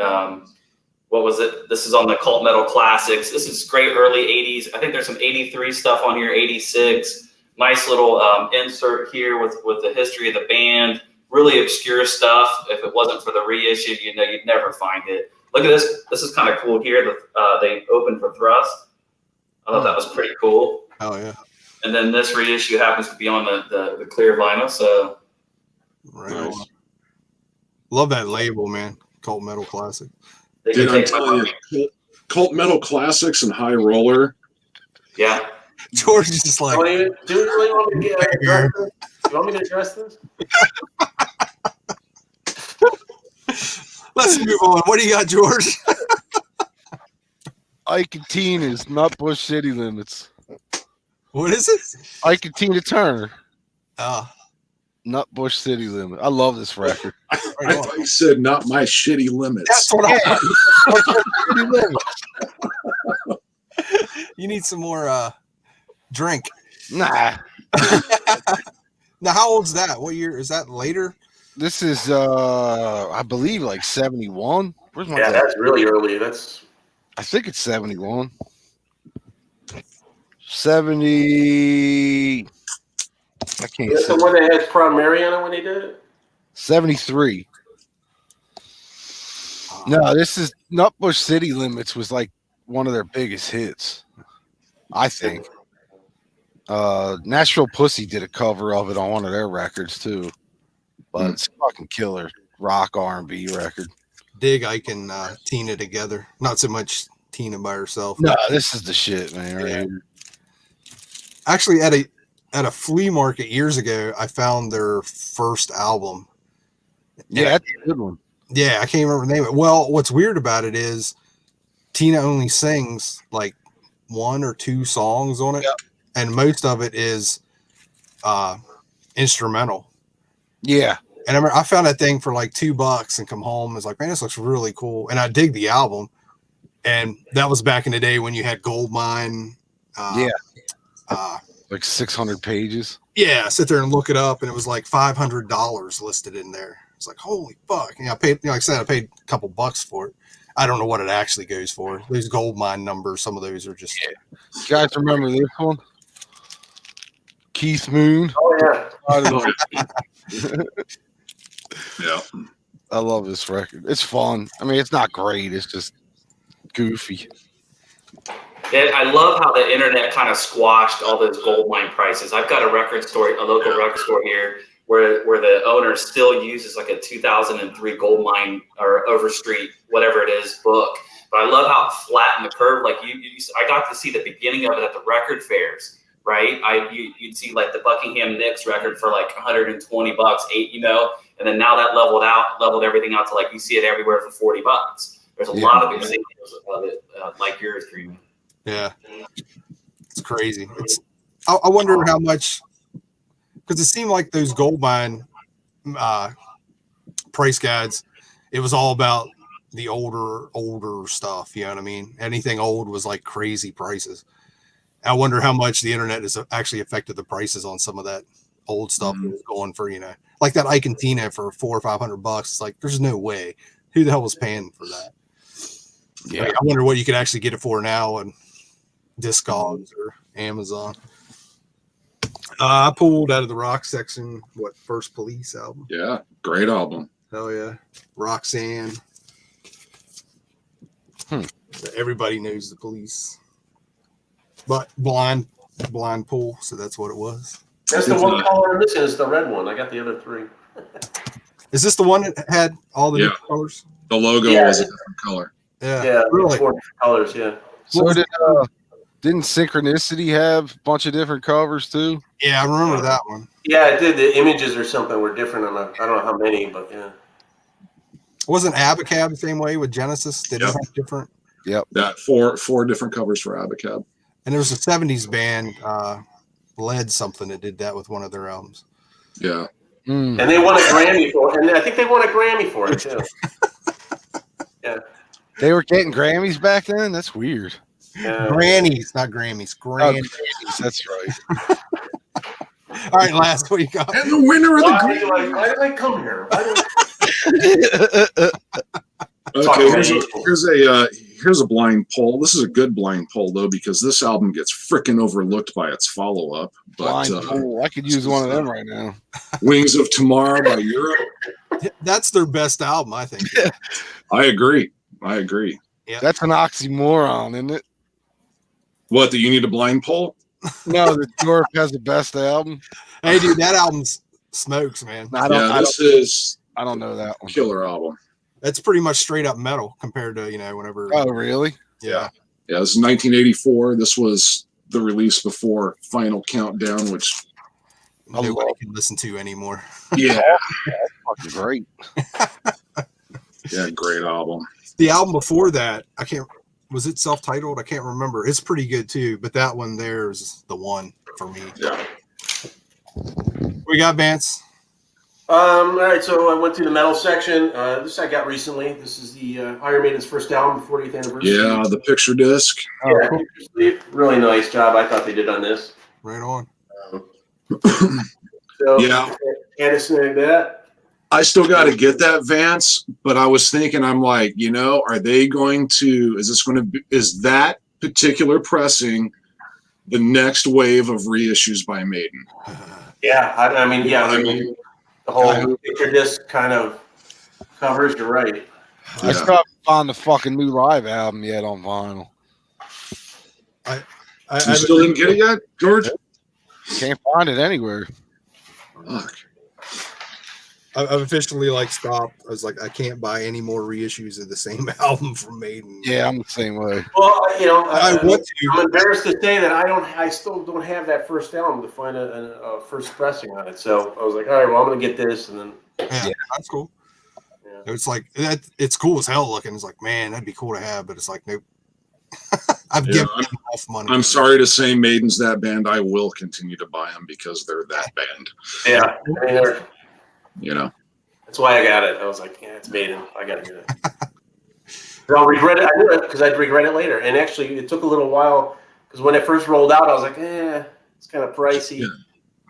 What was it? This is on the Cult Metal Classics. This is great early 80s. I think there's some 83 stuff on here, 86. Nice little insert here with the history of the band. Really obscure stuff. If it wasn't for the reissue, you'd never find it. Look at this. This is kind of cool here. They opened for Thrust. I thought that was pretty cool. Oh, yeah. And then this reissue happens to be on the clear vinyl. So Right. Nice. Love that label, man. Cult Metal Classic. they Dude, can I'm take my telling money. you, Cult Metal Classics and High Roller. Yeah. George is just like, Do you really want me to address this? You want me to address this? let's move on. What do you got, George? Ike and Tina's Nutbush City Limits. What is it? Ike and Tina Turner. Oh, Nutbush City Limit. I love this record. I thought you said not my shitty limits. that's what I. City Limits. You need some more drink. Nah. Now, how old's that? What year is that? Later? This is I believe like 71. Where's my Yeah, dad? that's really early. That's I think it's 71. 70. I can't that's say. the one that has Proud Mary on it when they did it. 73. No, this is Nutbush City Limits was like one of their biggest hits, I think. Nashville Pussy did a cover of it on one of their records too, but it's a fucking killer rock R&B record. Dig Ike and Tina together. Not so much Tina by herself. No, this is the shit, man. Right here. Actually, at a flea market years ago, I found their first album. Yeah, that's a good one. Yeah, I can't remember the name of it. Well, what's weird about it is Tina only sings like 1 or 2 songs on it, and most of it is instrumental. Yeah. And I remember I found that thing for like $2 and come home and was like, man, this looks really cool. And I dig the album. And that was back in the day when you had Goldmine. Like 600 pages. Yeah, sit there and look it up, and it was like $500 listed in there. It's like, holy fuck. I paid, like I said, I paid a couple bucks for it. I don't know what it actually goes for. Those Goldmine numbers, some of those are just. You guys remember this one? Keith Moon. Oh yeah. Yeah. I love this record. It's fun. I mean, it's not great. It's just goofy. I love how the internet kind of squashed all those gold mine prices. I've got a local record store here where the owner still uses like a 2003 gold mine or Overstreet, whatever it is, book. But I love how it flattened the curve. Like I got to see the beginning of it at the record fairs, right? You'd see like the Buckingham Nicks record for like $120, and then now that leveled everything out to like you see it everywhere for $40. There's a lot of examples of it, like yours, Freeman. Yeah, it's crazy. I wonder how much, because it seemed like those Goldmine price guides, it was all about the older stuff. You know what I mean? Anything old was like crazy prices. I wonder how much the internet has actually affected the prices on some of that old stuff that was going for, like that Ike and Tina for $400 or $500. It's like, there's no way. Who the hell was paying for that? Yeah. Like, I wonder what you could actually get it for now and Discogs or Amazon. I pulled out of the rock section, First Police album. Yeah. Great album. Hell yeah. Roxanne. Everybody knows the Police. But blind pull, so that's what it was. That's the one color I'm missing is the red one. I got the other 3. Is this the one that had all the different colors? The logo was a different color. Yeah, really. 4 different colors, yeah. So didn't Synchronicity have a bunch of different covers too? Yeah, I remember that one. Yeah, it did. The images or something were different on I don't know how many, but yeah. Wasn't Abacab the same way with Genesis? Did it have different? Yep. That four different covers for Abacab. And there was a 70s band, Led something, that did that with one of their albums. Yeah. And they won a Grammy for it. And I think they won a Grammy for it too. Yeah. They were getting Grammys back then? That's weird. Grannies, not Grammys. Grannies. That's right. All right, last what you got? And the winner of the Grammy. Why did I come here? Okay, here's a blind poll. This is a good blind poll though, because this album gets freaking overlooked by its follow-up. But blind poll. I could use one of them right now. Wings of Tomorrow by Europe. That's their best album, I think. I agree. Yeah. That's an oxymoron, isn't it? What, that you need a blind poll? No, that Europe has the best album. Hey, dude, that album smokes, man. I don't know that one. Killer album. That's pretty much straight up metal compared to, whenever. Oh, really? Yeah. Yeah, this is 1984. This was the release before Final Countdown, which Nobody can listen to anymore. yeah, Fucking great. yeah, great album. The album before that, was it self-titled? I can't remember. It's pretty good too, but that one there is the one for me. Yeah. We got Vance. All right, so I went through the metal section. This I got recently. This is the Iron Maiden's first album, 40th anniversary. Yeah, the picture disc. Yeah, really nice job. I thought they did on this. Right on. So Yeah. Anderson like that. I still got to get that, Vance, but I was thinking, I'm like, are they going to, is that particular pressing the next wave of reissues by Maiden? Yeah, I mean, the whole picture disc kind of covers. You're right. I still haven't found the fucking new live album yet on vinyl. You still didn't get it yet, George? Can't find it anywhere. Fuck. I've officially stopped. I was like, I can't buy any more reissues of the same album from Maiden. Yeah, I'm the same way. Well, I want to. I'm embarrassed to say that I still don't have that first album to find a first pressing on it. So I was like, all right, well, I'm gonna get this, and then Yeah, that's cool. Yeah. It's like it's cool as hell looking. It's like, man, that'd be cool to have, but it's like, nope. I've given enough money. I'm sorry to say Maiden's that band. I will continue to buy them because they're that band. yeah, I mean, that's why I got it. I was like, yeah, it's Maiden. I got to get it. But I'll regret it. I knew it because I'd regret it later. And actually, it took a little while because when it first rolled out, I was like, it's kind of pricey. Yeah.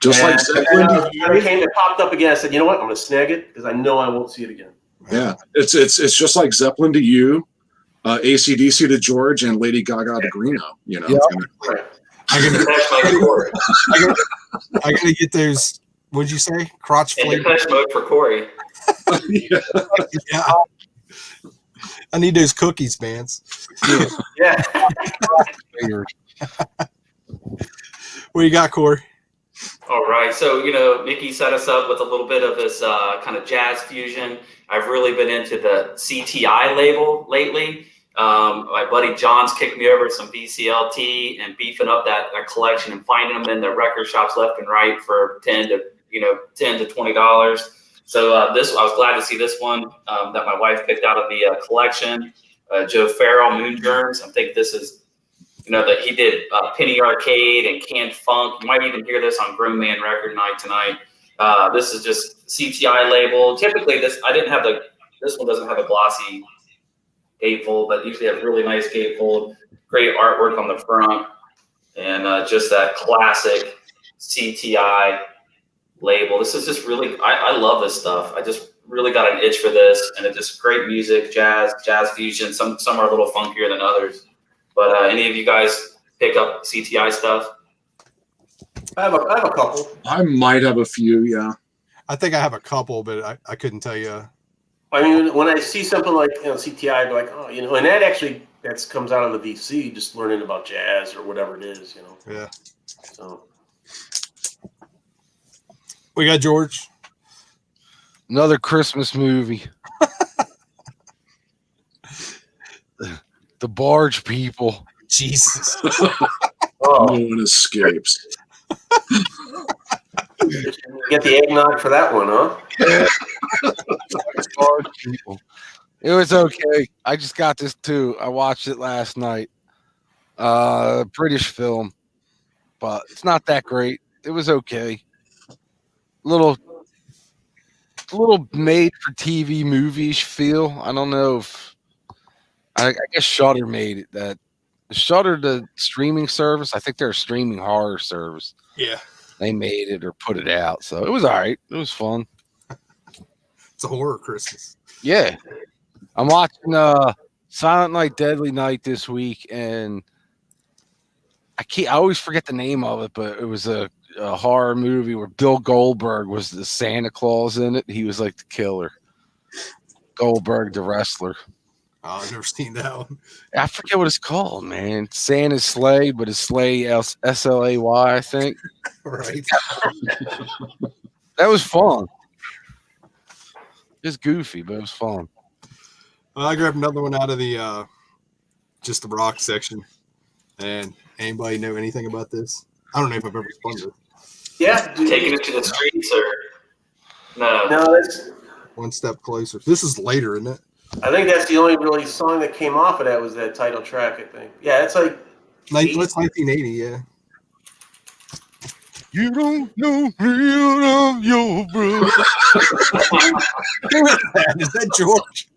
Just like Zeppelin. It popped up again. I said, you know what? I'm going to snag it because I know I won't see it again. Yeah, it's just like Zeppelin to you, AC/DC to George, and Lady Gaga to Greeno. Yeah. I gotta get those. What'd you say? Crotch And flavor. Depeche Mode for Corey. Yeah. Yeah. I need those cookies, Vance. Yeah. What you got, Corey? All right. So, Mickey set us up with a little bit of this kind of jazz fusion. I've really been into the CTI label lately. My buddy John's kicked me over to some VCLT and beefing up that collection and finding them in the record shops left and right for $10 to $20. So I was glad to see this one that my wife picked out of the collection. Joe Farrell, Moon Germs. I think this is, that he did Penny Arcade and Canned Funk. You might even hear this on Grown Man Record Night tonight. This is just CTI label. Typically, this one doesn't have a glossy gatefold, but usually has really nice gatefold, great artwork on the front, and just that classic CTI label. This is just really, I love this stuff. I just really got an itch for this, and it's just great music, jazz fusion. Some are a little funkier than others. But any of you guys pick up CTI stuff? I have a couple. I might have a few, yeah. I think I have a couple, but I couldn't tell you. I mean, when I see something like CTI, I'd be like, and that comes out of the VC, just learning about jazz or whatever it is, Yeah. So We got George. Another Christmas movie. The Barge People. Jesus. oh, No one escapes. get the eggnog for that one, huh? Barge People. It was okay. I just got this too. I watched it last night. British film, but it's not that great. It was okay. Little made for TV movie-ish feel. I don't know if I guess Shudder made it. That Shudder, the streaming service. I think they're a streaming horror service. Yeah. They made it or put it out, so it was all right. It was fun. It's a horror Christmas. Yeah, I'm watching Silent Night, Deadly Night this week, and I always forget the name of it, but it was a horror movie where Bill Goldberg was the Santa Claus in it. He was like the killer. Goldberg, the wrestler. Oh, I've never seen that one. I forget what it's called, man. Santa's sleigh, but it's sleigh SLAY, I think. Right. That was fun. It's goofy, but it was fun. Well, I grabbed another one out of the just the rock section. And anybody know anything about this? I don't know if I've ever spun this. Yeah, Taking it to the streets or no? No, that's. One step closer. This is later, isn't it? I think that's the only really song that came off of that was that title track. I think. Yeah, it's like. It's 1980. Yeah. You don't know real of your brother. Is that George?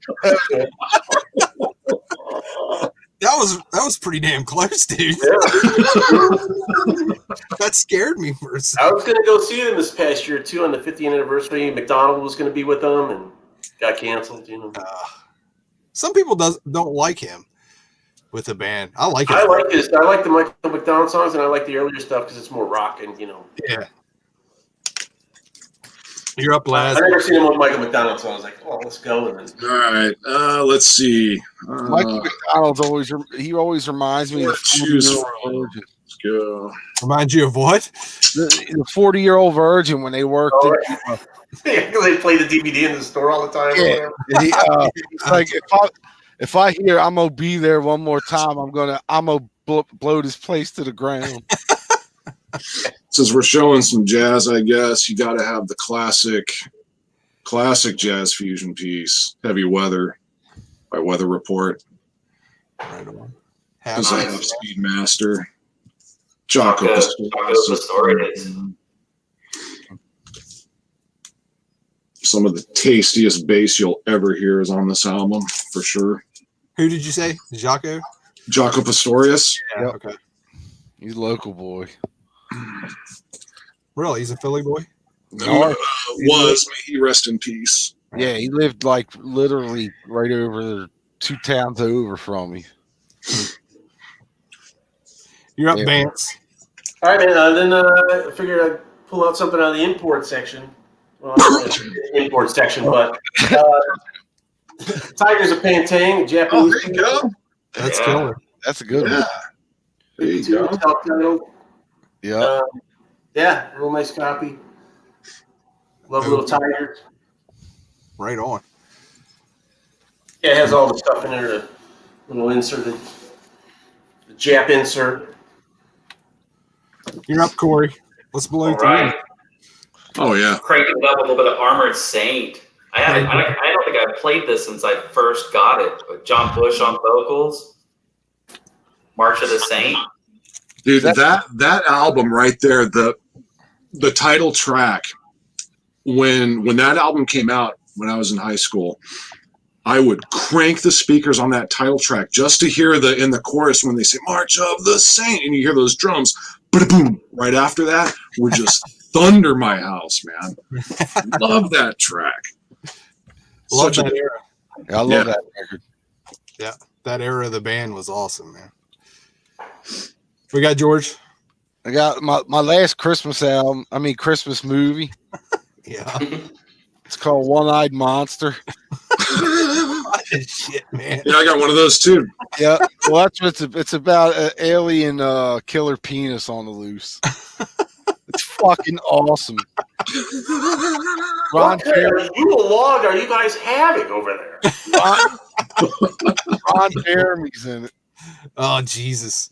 That was pretty damn close, dude. Yeah. That scared me for a second. I was gonna go see them this past year too on the 50th anniversary. McDonald was gonna be with them and got canceled. Some people don't like him with the band. I like it. I like this. I like the Michael McDonald songs and I like the earlier stuff because it's more rock and Yeah. You're up, last. I've never seen him with Michael McDonald, so I was like, "Oh, let's go." And then, All right. Let's see. Michael McDonald's always reminds me of the 40-year-old virgin. Let's go. Remind you of what? The 40-year-old virgin when they worked. they play the DVD in the store all the time. Yeah. It's like if I hear I'm gonna be there one more time, I'm gonna blow this place to the ground. Since we're showing some jazz, I guess you got to have the classic jazz fusion piece, "Heavy Weather" by Weather Report. Right on. Because I have Speedmaster, Jaco Pastorius. Some of the tastiest bass you'll ever hear is on this album, for sure. Who did you say? Jaco Pastorius. Yeah. Okay. He's a local boy. Really? He's a Philly boy? No, was. May he rest in peace. Yeah, he lived like literally right over there, 2 towns over from me. You're up, Vance. All right, man. Then I figured I'd pull out something out of the import section. Well, not the import section, but Tigers of Pantang, Japanese. Oh, there you go. That's killer. That's a good one. There you go. Self-titled. Yeah. Yeah, real nice copy. Love little tigers. Right on. Yeah, it has all the stuff in there, the little insert, the Jap insert. You're up, Corey. Let's blow through. Right. Oh, yeah. Cranking it up with a little bit of Armored Saint. I don't think I've played this since I first got it. With John Bush on vocals. March of the Saint. Dude, that album right there, the title track, when that album came out when I was in high school, I would crank the speakers on that title track just to hear in the chorus when they say March of the Saint, and you hear those drums, boom, right after that would just thunder my house, man. Love that track. Love that era. Yeah, I love that record. Yeah, that era of the band was awesome, man. We got George. I got my last Christmas movie. Yeah. It's called One-Eyed Monster. Shit, man. Yeah, I got one of those too. Yeah. Well, that's what it's about, an alien killer penis on the loose. It's fucking awesome. What kind of log are you guys having over there? Ron Jeremy's in it. Oh, Jesus.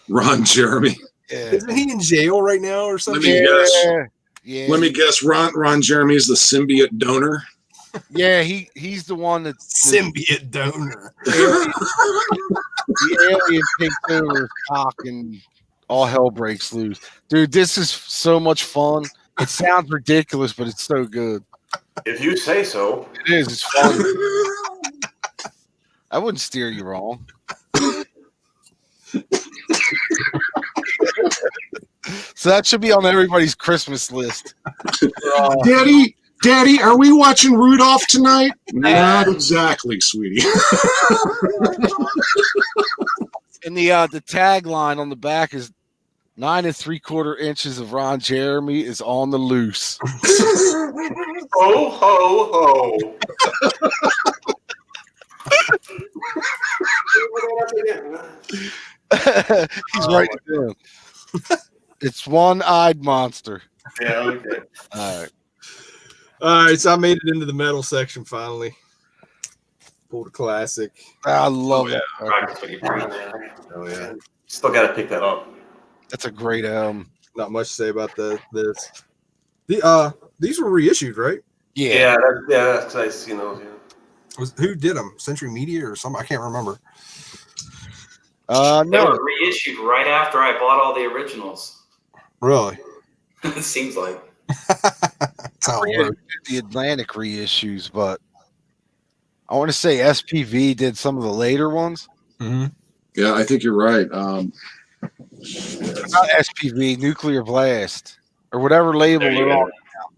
Ron Jeremy. Yeah. Isn't he in jail right now or something? Let me guess. Yeah. Let me guess. Ron Jeremy's the symbiote donor. Yeah, he's the one that Symbiote donor. the alien takes over his cock and all hell breaks loose. Dude, this is so much fun. It sounds ridiculous, but it's so good. If you say so. It is. It's fun. I wouldn't steer you wrong. So that should be on everybody's Christmas list. Daddy, are we watching Rudolph tonight? Not exactly, sweetie. And the tagline on the back is 9 3/4 inches of Ron Jeremy is on the loose. Ho, ho, ho. He's right there. It's One-Eyed Monster. Yeah, okay. All right. All right, so I made it into the metal section finally. Pulled a classic. I love it. Practice what you preach. Oh yeah. Still got to pick that up. That's a great album. Not much to say about this. These were reissued, right? Yeah. That's I seen those. Yeah. Who did them? Century Media or something? I can't remember. They No. were reissued right after I bought all the originals. Really? It seems like. That's how it worked. The Atlantic reissues, but I want to say SPV did some of the later ones. Mm-hmm. Yeah, I think you're right. Not SPV, Nuclear Blast, or whatever label There you they're go. on now.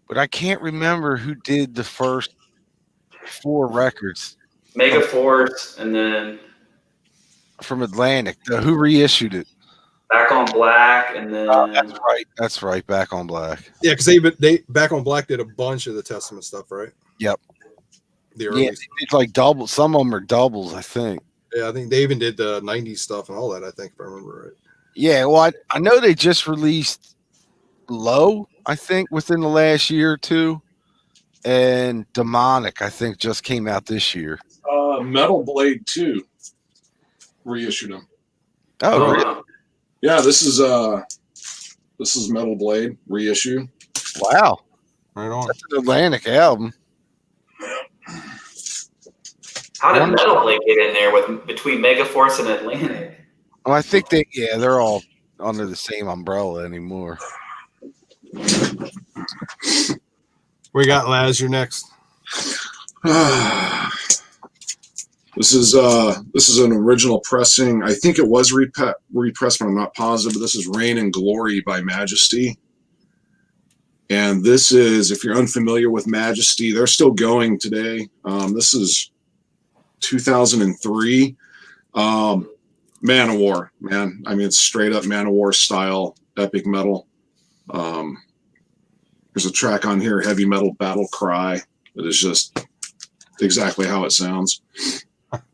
But I can't remember who did the first 4 records Mega Force, and then from Atlantic. Who reissued it? Back on Black, and then That's right. That's right. Back on Black. Yeah, because they Back on Black did a bunch of the Testament stuff, right? Yep. The early. Yeah, it's like double. Some of them are doubles, I think. Yeah, I think they even did the '90s stuff and all that. I think if I remember right. Yeah, well, I know they just released Low, I think, within the last year or two, and Demonic, I think, just came out this year. Metal Blade 2 reissued them. Oh, really? Yeah, this is Metal Blade reissue. Wow. Right on. That's an Atlantic album. how did Metal Blade get in there with between Mega Force and Atlantic? Well, I think they're all under the same umbrella anymore. We got Laz. You're next. This is an original pressing. I think it was repressed, but I'm not positive. But this is Reign and Glory by Majesty. And this is, if you're unfamiliar with Majesty, they're still going today. This is 2003. Man-O-War, man. I mean, it's straight up Man-O-War style epic metal. There's a track on here, Heavy Metal Battle Cry, that is just exactly how it sounds.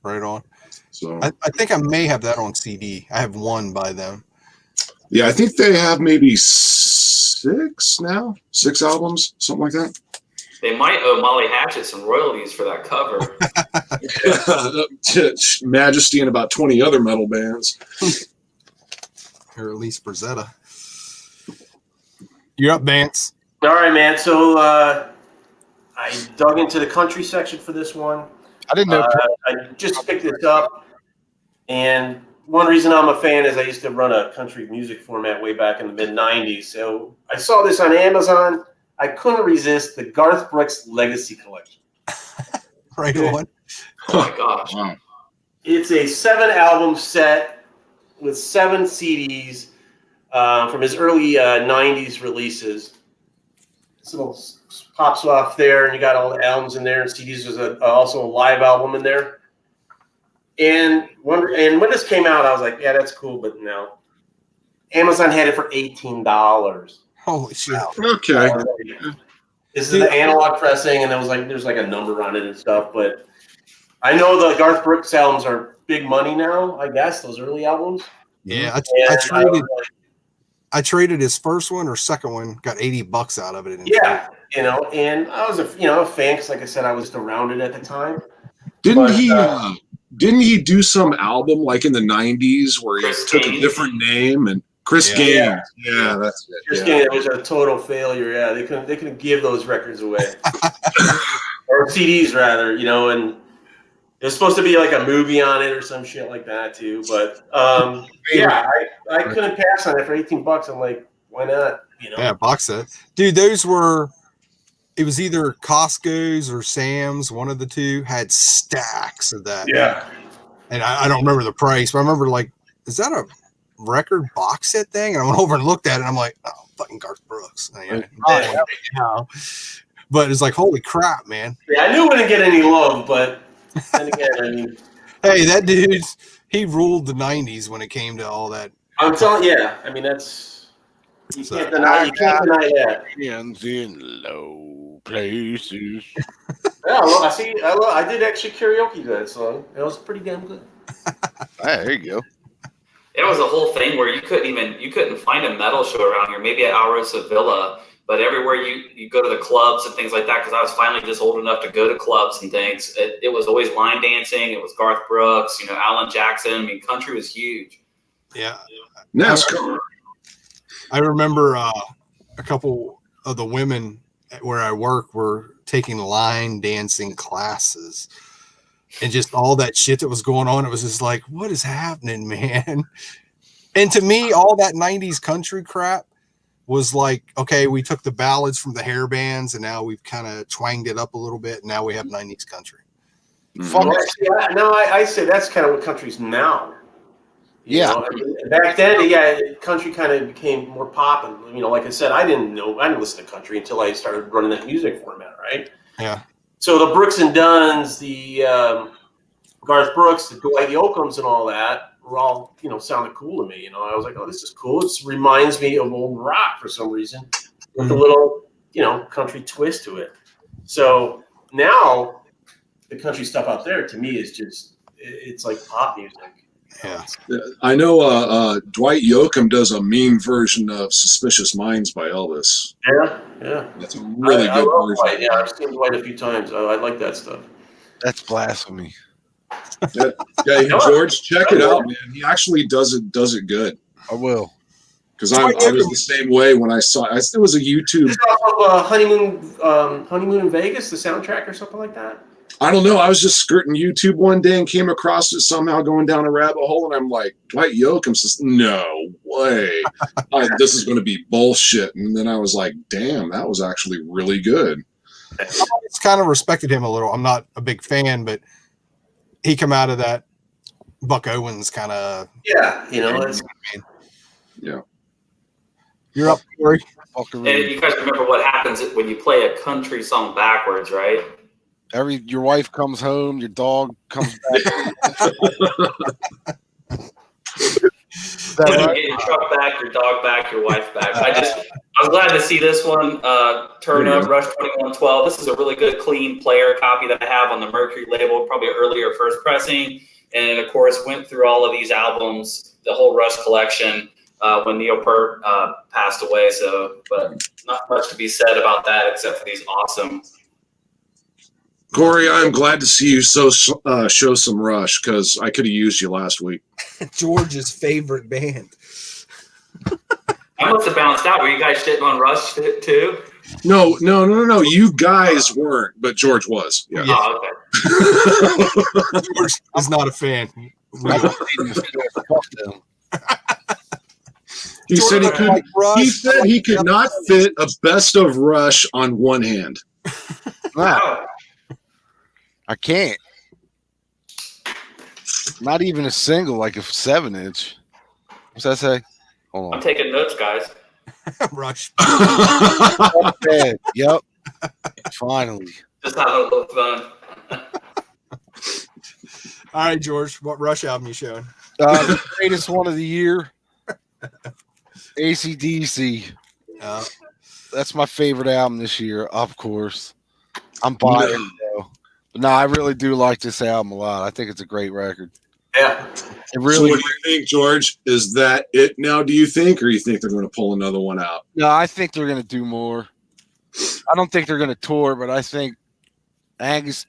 Right on. So I think I may have that on CD. I have one by them. yeah, I think they have maybe 6 albums, something like that. They might owe Molly Hatchet some royalties for that cover. Majesty and about 20 other metal bands. Or at least Brazetta. You're up, Vance. All right, man. So I dug into the country section for this one. I didn't know. I just picked this up, and one reason I'm a fan is I used to run a country music format way back in the mid-'90s. So I saw this on Amazon. I couldn't resist the Garth Brooks Legacy Collection. Right on. Oh my gosh. Wow. It's a 7-album set with 7 CDs from his early 90s releases. This little pops off there, and you got all the albums in there, and CDs. There's also a live album in there. And when this came out, I was like, yeah, that's cool, but no. Amazon had it for $18. Holy shit. Okay. This is the analog pressing, and there's like a number on it and stuff. But I know the Garth Brooks albums are big money now. I guess those early albums. Yeah, And I traded his first one or second one, got $80 out of it. yeah, and I was a fan because, like I said, I was around it at the time. Didn't he do some album like in the 90s where he Chris took Gaines. a different name and Chris Yeah. Gaines? Yeah, that's it. Chris Yeah. Gaines, it was a total failure. Yeah, they couldn't give those records away or CDs rather, and there's supposed to be like a movie on it or some shit like that too. But yeah, I couldn't pass on it for $18. I'm like, why not? Yeah, box set. Dude, those were, it was either Costco's or Sam's, one of the two, had stacks of that. Yeah. And I don't remember the price, but I remember like, is that a record box set thing? And I went over and looked at it, and I'm like, oh, fucking Garth Brooks. But it's like, holy crap, man. Yeah, I knew it wouldn't get any love, but then again, I mean, Hey, that dude, he ruled the 90s when it came to all that. I'm telling you, I mean, that's you can't deny that. Hands in low places. Yeah, well, I did actually karaoke that song. It was pretty damn good. There you go. It was a whole thing where you couldn't find a metal show around here. Maybe at Alrosa Villa, But everywhere you go to the clubs and things like that, because I was finally just old enough to go to clubs and things, it was always line dancing. It was Garth Brooks, Alan Jackson. I mean, country was huge. Yeah. NASCAR. I remember a couple of the women where I work were taking line dancing classes, and just all that shit that was going on. It was just like, what is happening, man? And to me, all that 90s country crap was like, okay, we took the ballads from the hair bands and now we've kind of twanged it up a little bit. And now we have 90s country. I say that's kind of what country's now. You know? Back then, country kind of became more pop. And, like I said, I didn't listen to country until I started running that music format, right? Yeah. So the Brooks and Dunns, the Garth Brooks, the Dwight Yoakams and all that were all, sounded cool to me. I was like, oh, this is cool. It reminds me of old rock for some reason with a little, country twist to it. So now the country stuff out there to me is just, it's like pop music. Yeah. I know Dwight Yoakam does a mean version of Suspicious Minds by Elvis. Yeah. That's a really good version. Dwight. Yeah, I've seen Dwight a few times. I like that stuff. That's blasphemy. George, check it out, man. He actually does it good. I will. Because I was the same way when I saw it. It was a YouTube. Is it off of Honeymoon in Vegas, the soundtrack or something like that? I don't know. I was just skirting YouTube one day and came across it somehow going down a rabbit hole. And I'm like, Dwight Yoakam says, no way. This is going to be bullshit. And then I was like, damn, that was actually really good. I kind of respected him a little. I'm not a big fan, but he come out of that Buck Owens kind of. Yeah. Yeah. You're up, Corey. And you guys remember what happens when you play a country song backwards, right? Your wife comes home, your dog comes back. You get your truck back, your dog back, your wife back. I was glad to see this one turn up, Rush 2112. This is a really good, clean player copy that I have on the Mercury label, probably earlier first pressing. And of course, went through all of these albums, the whole Rush collection, when Neil Peart passed away. But not much to be said about that except for these awesome. Corey, I'm glad to see you show some Rush because I could have used you last week. George's favorite band. I must have bounced out. Were you guys shitting on Rush too? No. You guys weren't, but George was. Yeah. Oh, okay. George is not a fan. He said he could not fit a best of Rush on one hand. Wow. I can't. Not even a single, like a 7-inch. What's that say? Hold on. I'm taking notes, guys. Rush. Okay. Yep. Finally. Just have a little fun. All right, George. What Rush album you showing? The greatest one of the year. AC/DC. That's my favorite album this year, of course. I'm biased, though. But no, I really do like this album a lot. I think it's a great record. Yeah. It really. So what do you think, George? Is that it now, do you think? Or you think they're going to pull another one out? No, I think they're going to do more. I don't think they're going to tour, but I think Angus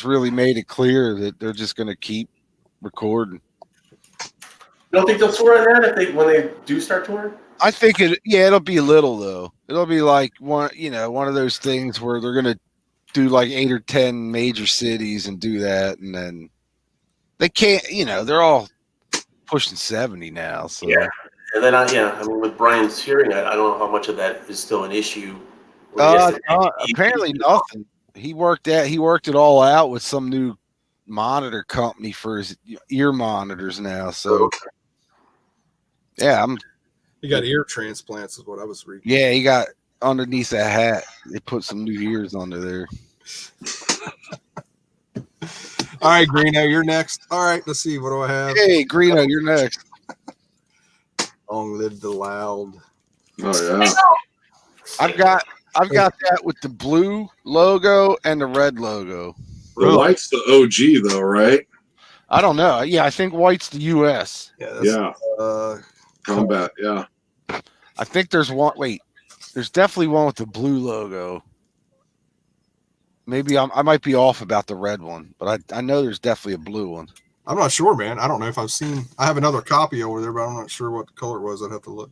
really made it clear that they're just going to keep recording. You don't think they'll tour on that when they do start touring? I think it'll be a little though. It'll be like one of those things where they're gonna do like 8 or 10 major cities and do that, and then they can't. They're all pushing 70 now. So yeah, and then I mean, with Brian's hearing, I don't know how much of that is still an issue. Apparently nothing. He worked it all out with some new monitor company for his ear monitors now. So yeah, You got ear transplants, is what I was reading. Yeah, he got underneath that hat. They put some new ears under there. All right, Greeno, you're next. All right, let's see. What do I have? Hey, Greeno, you're next. Long live the loud. Oh yeah. I've got that with the blue logo and the red logo. The white's the OG though, right? I don't know. Yeah, I think white's the US. Yeah. Combat, yeah. I think there's one. Wait, There's definitely one with the blue logo. Maybe I might be off about the red one, but I know there's definitely a blue one. I'm not sure, man. I don't know if I've seen. I have another copy over there, but I'm not sure what color it was. I'd have to look.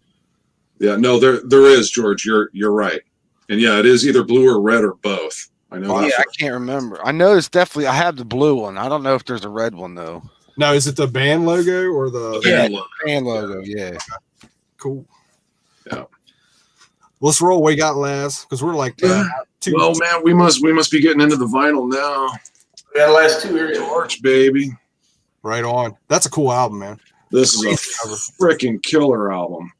Yeah, no, there is, George. You're right, and yeah, it is either blue or red or both. I know. Oh, that yeah, I can't remember. I know it's definitely. I have the blue one. I don't know if there's a red one though. Now, is it the band logo or the band logo? Yeah. Cool. Yeah. Let's roll. We got last because we're like two. Well, man, we must be getting into the vinyl now. We got the last two here. George, baby. Right on. That's a cool album, man. This is a freaking killer album.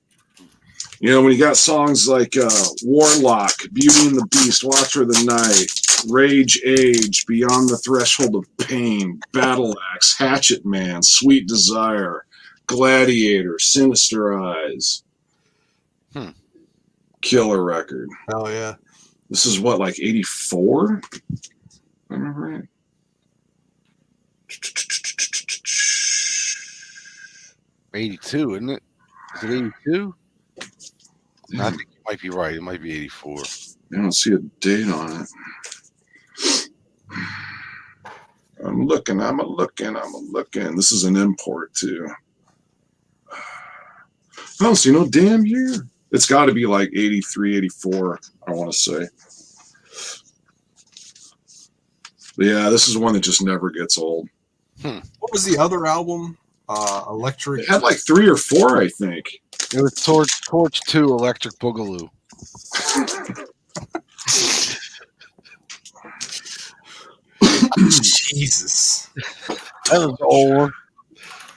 You know, when you got songs like Warlock, Beauty and the Beast, Watcher of the Night, Rage Age, Beyond the Threshold of Pain, Battle Axe, Hatchet Man, Sweet Desire, Gladiator, Sinister Eyes. Killer record. Oh, yeah. This is what, like 84? I remember right. 82, isn't it? Is it 82? I think you might be right. It might be 84. I don't see a date on it. I'm looking. This is an import, too. I don't see no damn year. It's got to be like 83, 84, I want to say. But yeah, this is one that just never gets old. What was the other album? Electric. It had like 3 or 4, I think. It was Torch 2 Electric Boogaloo. Jesus. That was an old one.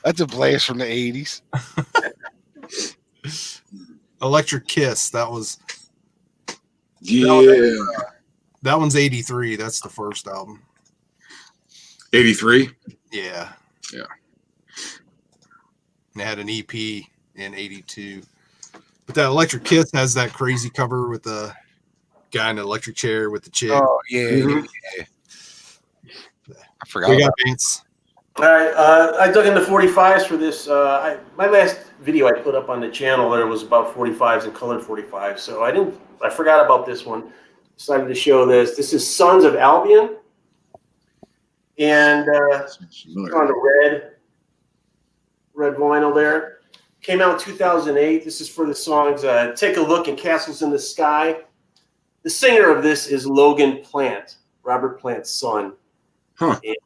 That's a blast from the 80s. Electric Kiss. That was. Yeah. That one's 83. That's the first album. 83? Yeah. Yeah. And it had an EP in 82. But that Electric Kiss has that crazy cover with the guy in the electric chair with the chick. Oh, yeah. Mhm. Yeah. I forgot. We got Vince. All right, I dug into 45s for this. My last video I put up on the channel there was about 45s and colored 45s. So I forgot about this one. Decided to show this. This is Sons of Albion, and it's on the red vinyl there. Came out in 2008. This is for the songs "Take a Look" and "Castles in the Sky." The singer of this is Logan Plant, Robert Plant's son. Huh. And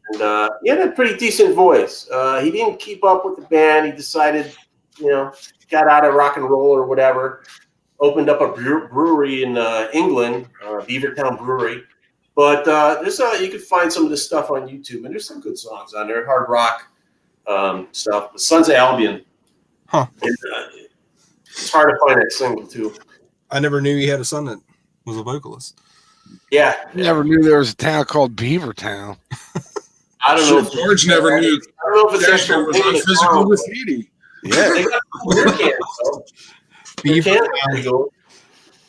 he had a pretty decent voice. He didn't keep up with the band. He decided, got out of rock and roll or whatever. Opened up a brewery in England, Beavertown Brewery. But you can find some of this stuff on YouTube, and there's some good songs on there, hard rock stuff. The Sons of Albion. Huh. And, it's hard to find that single too. I never knew he had a son that was a vocalist. Yeah. Never knew there was a town called Beavertown. I don't know. George never knew. I don't know if it's Dexter was on physical graffiti. Yeah. They got beer cans, though. Beer cans are pretty cool.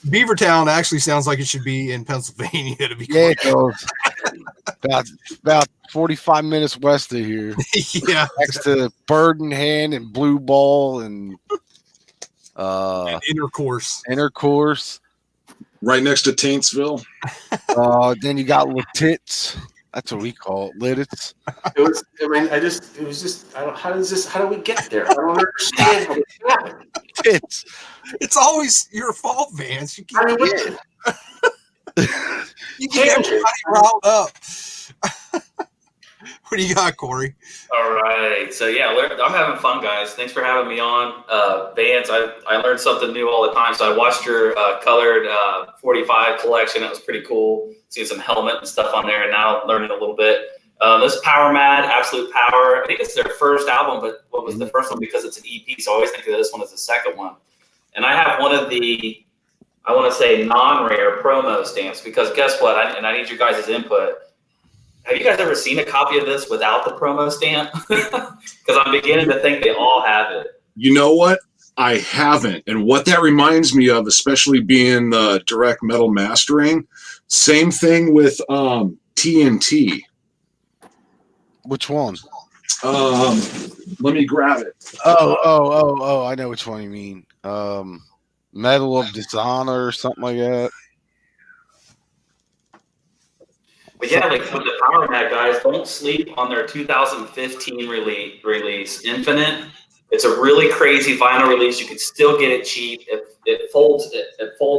Beavertown actually sounds like it should be in Pennsylvania, to be Yeah, clear. it does. About 45 minutes west of here. Yeah. Next to Bird in Hand and Blue Ball and Intercourse. Intercourse. Right next to Taintsville. Then you got Lititz. That's what we call it, Lititz. How do we get there? I don't understand how this happened. Tits. It's always your fault, Vance. You keep, I mean, you keep everybody riled up. What do you got, Corey? All right. So, yeah, I'm having fun, guys. Thanks for having me on. Vance, I learned something new all the time. So I watched your colored 45 collection. That was pretty cool. Seeing some helmet and stuff on there, and now learning a little bit. This Power Mad, Absolute Power. I think it's their first album, but what was the first one? Because it's an EP, so I always think of this one as the second one. And I have one of the, I want to say, non-rare promo stamps, because guess what? I need you guys' input. Have you guys ever seen a copy of this without the promo stamp? Because I'm beginning to think they all have it. You know what? I haven't. And what that reminds me of, especially being the direct metal mastering, same thing with TNT. Which one? Let me grab it. Oh, I know which one you mean. Medal of Dishonor or something like that. But yeah, like with the Power Mat guys, don't sleep on their 2015 release, Infinite. It's a really crazy vinyl release. You can still get it cheap. It folds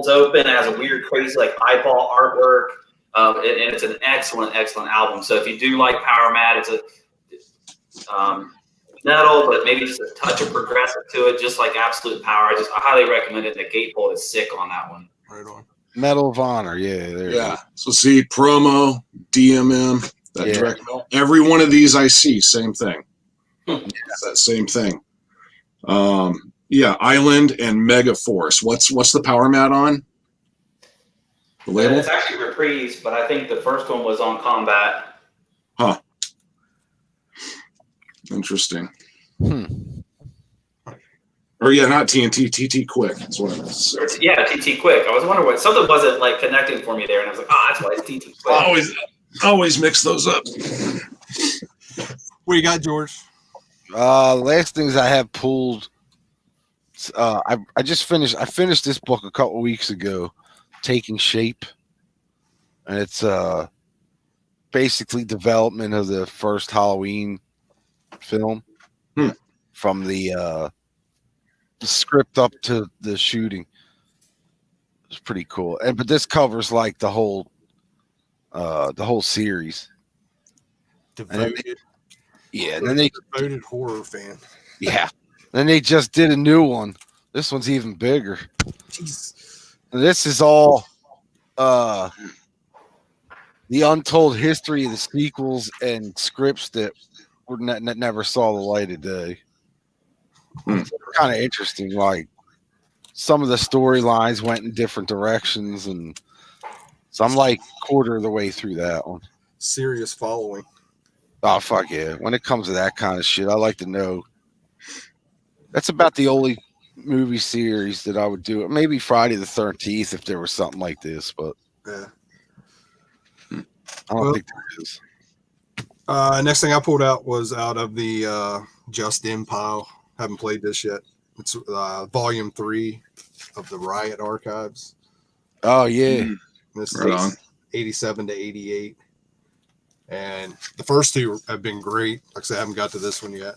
open. It has a weird, crazy like eyeball artwork, and it's an excellent album. So if you do like Power Mat, it's a metal, but maybe just a touch of progressive to it, just like Absolute Power. I highly recommend it. The gatefold is sick on that one. Right on. Medal of Honor, yeah, there. Yeah. So see, promo, DMM, that direct mail. Every one of these I see, same thing. It's that same thing. Yeah, Island and Mega Force. What's the Power Mat on? The label? It's actually Reprise, but I think the first one was on Combat. Huh. Interesting. Or yeah, not TNT, TT Quick. That's what it is. Yeah, TT Quick. I was wondering what something wasn't like connecting for me there, and I was like, oh, that's why it's TT Quick. Always mix those up. What you got, George? Last things I have pulled. I finished this book a couple weeks ago, Taking Shape, and it's basically development of the first Halloween film from the script up to the shooting. It's pretty cool, but this covers like the whole series. Devoted. And then they devoted horror fan. Yeah. Then they just did a new one. This one's even bigger. Jeez. This is all the untold history of the sequels and scripts that were never saw the light of day. It's kind of interesting. Like some of the storylines went in different directions, and so I'm like quarter of the way through that one. Serious following. Oh fuck yeah! When it comes to that kind of shit, I like to know. That's about the only movie series that I would do. Maybe Friday the 13th if there was something like this, but yeah, I don't think there is. Next thing I pulled out was out of the Just In pile. Haven't played this yet. It's volume 3 of the Riot Archives. Oh yeah, This right is on. 87 to 88. And the first two have been great. Like I said, I haven't got to this one yet.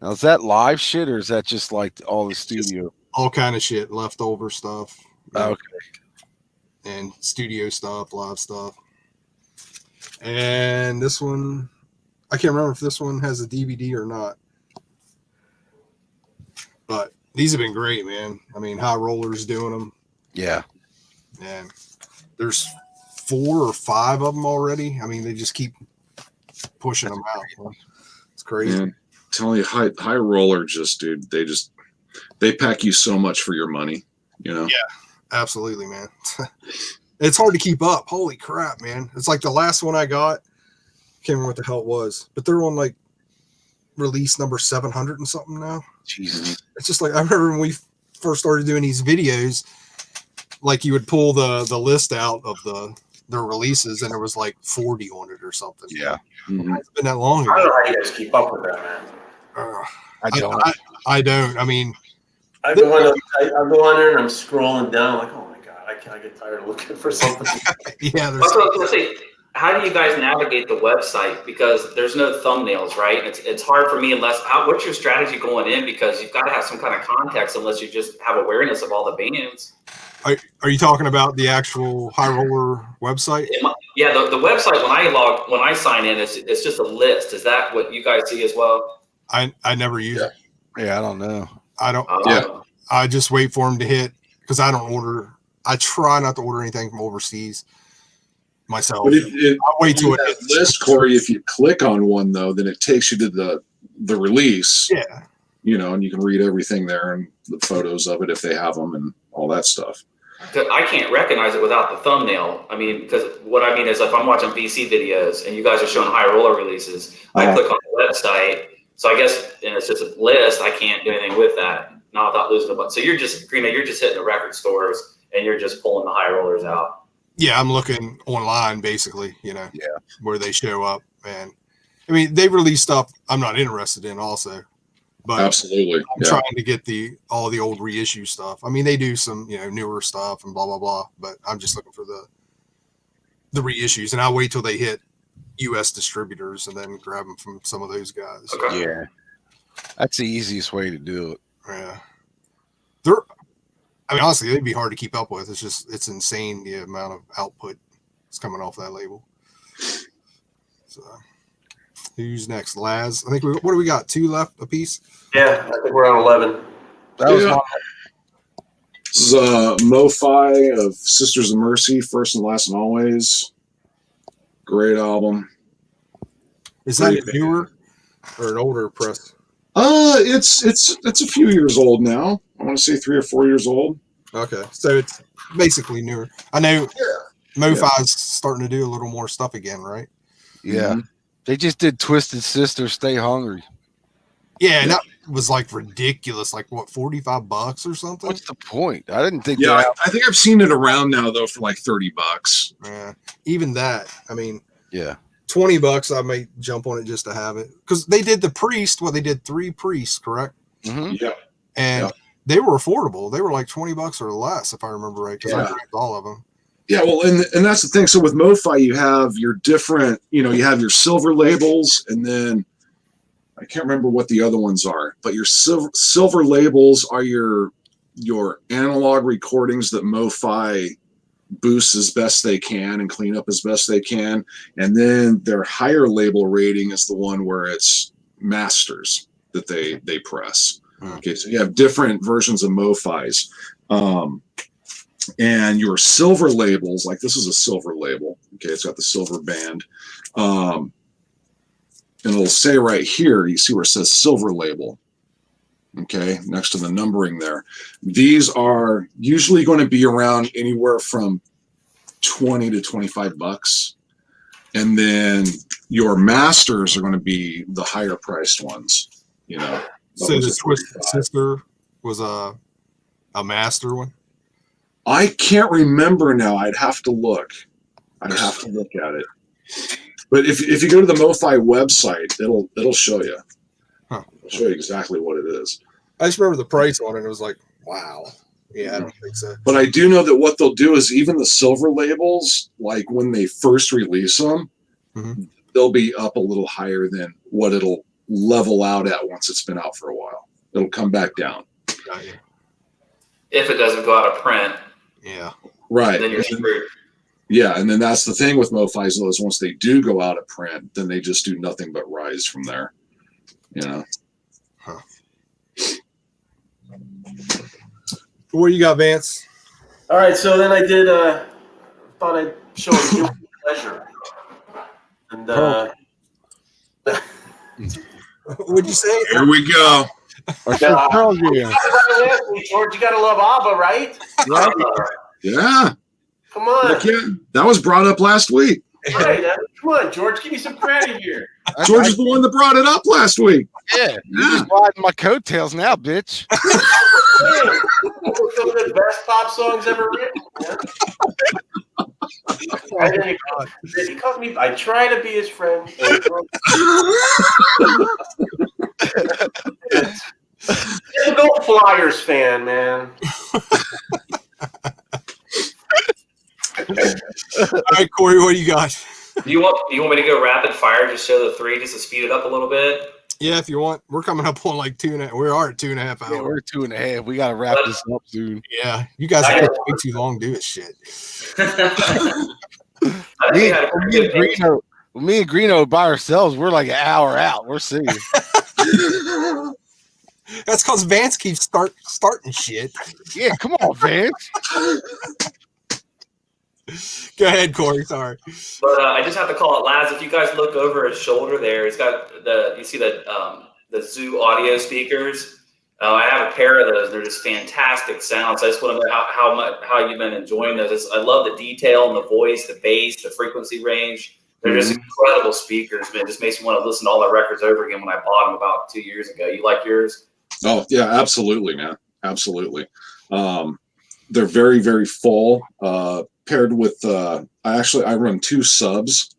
now is that live shit or is that just like all the studio? All kind of shit, leftover stuff. Okay. And studio stuff, live stuff. And this one, I can't remember if this one has a DVD or not. But these have been great, man. I mean, High Roller's doing them. Yeah. And there's 4 or 5 of them already. I mean, they just keep pushing them out. It's crazy. Man, telling you, high roller just, dude, they pack you so much for your money, you know? Yeah, absolutely, man. It's hard to keep up. Holy crap, man. It's like the last one I got. Can't remember what the hell it was, but they're on like release number 700 and something now. Jesus. It's just like, I remember when we first started doing these videos, like you would pull the list out of their releases and there was like 40 on it or something. Yeah. It's been that long ago. I don't know how you guys keep up with that, man. I don't. I don't. I mean, I go on there and I'm scrolling down, like, oh my god, I get tired of looking for something. yeah. That's what I was gonna say. How do you guys navigate the website? Because there's no thumbnails, right? It's hard for me unless. What's your strategy going in? Because you've got to have some kind of context unless you just have awareness of all the bands. Are you talking about the actual High Roller website? Yeah, the website when I sign in, it's just a list. Is that what you guys see as well? I never use it. Yeah, I don't know. I don't. Yeah. I just wait for them to hit because I don't order. I try not to order anything from overseas myself. But I wait till it that hits. list, Corey, if you click on one though, then it takes you to the release. Yeah. You know, and you can read everything there and the photos of it if they have them and all that stuff. I can't recognize it without the thumbnail. I mean, because what I mean is if I'm watching VC videos and you guys are showing High Roller releases, I click on the website. So I guess, and it's just a list. I can't do anything with that, not without losing a button. So you're just hitting the record stores and you're just pulling the High Rollers out. Yeah, I'm looking online basically, where they show up. And I mean, they release stuff I'm not interested in also. But Absolutely. I'm trying to get all the old reissue stuff. I mean, they do some, newer stuff and blah, blah, blah, but I'm just looking for the reissues, and I'll wait till they hit US distributors and then grab them from some of those guys. Okay. Yeah, that's the easiest way to do it. Yeah. Honestly, they'd be hard to keep up with. It's insane the amount of output that's coming off that label. So, who's next? Laz? I think what do we got? 2 left a piece? Yeah, I think we're on 11. That was This is MoFi of Sisters of Mercy, First and Last and Always. Great album. Is that newer or an older press? It's a few years old now. I want to say 3 or 4 years old. Okay, so it's basically newer. I know MoFi's starting to do a little more stuff again, right? Yeah. They just did Twisted Sister, Stay Hungry. Yeah, and that was like ridiculous. Like what, $45 or something? What's the point? I didn't think. Yeah, I think I've seen it around now though for like $30. Yeah, even that. I mean, yeah, $20. I may jump on it just to have it because they did the Priest. Well, they did 3 priests, correct? Mm-hmm. Yeah, and they were affordable. They were like $20 or less, if I remember right. Because I grabbed all of them. Yeah, well, and that's the thing. So with MoFi, you have your different, you have your silver labels, and then I can't remember what the other ones are, but your silver labels are your analog recordings that MoFi boosts as best they can and clean up as best they can, and then their higher label rating is the one where it's masters that they press. Okay, so you have different versions of MoFis. And your silver labels, like this is a silver label. Okay, it's got the silver band. And it'll say right here, you see where it says silver label. Okay, next to the numbering there. These are usually going to be around anywhere from $20 to $25. And then your masters are going to be the higher priced ones, So the Twisted Sister was a master one? I can't remember now. I'd have to look. I'd have to look at it. But if you go to the MoFi website, it'll show you. Huh. It'll show you exactly what it is. I just remember the price on it. It was like, wow. Yeah, I don't think so. But I do know that what they'll do is even the silver labels, like when they first release them, they'll be up a little higher than what it'll level out at once it's been out for a while. It'll come back down. If it doesn't go out of print. Yeah. Right. Then you're screwed. Yeah, and then that's the thing with MoFis, though, is once they do go out of print, then they just do nothing but rise from there. Huh. What do you got, Vance? All right, so then I did. Thought I'd show a guilty pleasure, and What'd you say? Here we go. George, you gotta love ABBA, right? Yeah. Come on. That was brought up last week. Right, come on, George, give me some credit here. George is the one that brought it up last week. Yeah, you're just riding my coattails now, bitch. Some of the best pop songs ever written. He calls me. I try to be his friend. Go Flyers fan, man. All right, Corey, what do you got? Do you want me to go rapid fire? Just show the 3, just to speed it up a little bit. Yeah, if you want. We're coming up on like 2.5. We are at 2.5 hours. Yeah, we're 2.5. We gotta wrap this up soon. Yeah, you guys are way too long doing shit. Me and Greeno by ourselves, we're like an hour out. We're serious. That's because Vance keeps starting shit. Yeah, come on, Vance. Go ahead, Corey. Sorry. But I just have to call it Laz. If you guys look over his shoulder there, he's got you see the Zoo audio speakers. I have a pair of those. They're just fantastic sounds. I just want to know how you've been enjoying those. I love the detail and the voice, the bass, the frequency range. They're just incredible speakers, man. It just makes me want to listen to all the records over again when I bought them about 2 years ago. You like yours? Oh, yeah, absolutely, man. Absolutely. They're very, very full. Paired with, I run 2 subs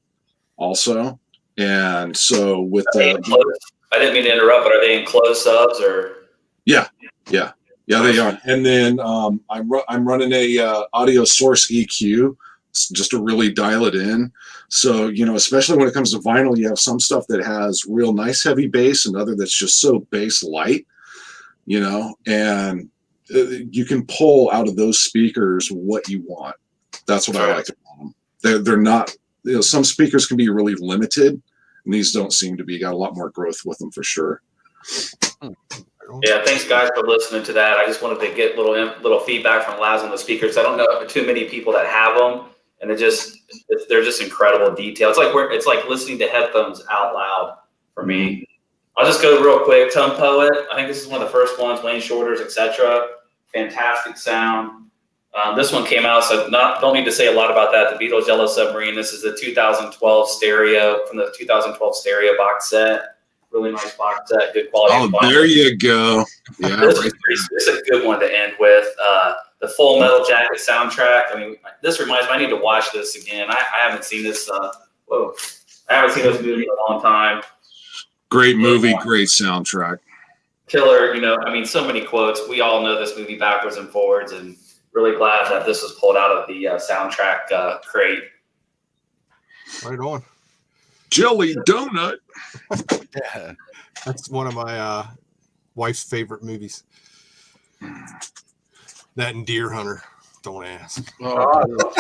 also. And so with I didn't mean to interrupt, but are they in closed subs or? Yeah, they are. And then I'm running a audio source EQ just to really dial it in. So, especially when it comes to vinyl, you have some stuff that has real nice heavy bass and other that's just so bass light, and you can pull out of those speakers what you want. That's what I like to call them. They're not, some speakers can be really limited, and these don't seem to be. Got a lot more growth with them for sure. Yeah, thanks guys for listening to that. I just wanted to get little feedback from Laz on the speakers. I don't know too many people that have them, and they're just incredible detail. It's like listening to headphones out loud for me. I'll just go real quick. Tone Poet. I think this is one of the first ones. Wayne Shorters, etc. Fantastic sound. This one came out, so don't need to say a lot about that. The Beatles' Yellow Submarine. This is the 2012 stereo from the 2012 stereo box set. Really nice box set, good quality. Oh, there you go. Yeah, this is a good one to end with. The Full Metal Jacket soundtrack. I mean, this reminds me. I need to watch this again. I haven't seen this. I haven't seen this movie in a long time. Great movie, great soundtrack. Killer. So many quotes. We all know this movie backwards and forwards, and really glad that this was pulled out of the soundtrack crate. Right on. Jelly donut. Yeah. That's one of my wife's favorite movies. That and Deer Hunter. Don't ask. Oh,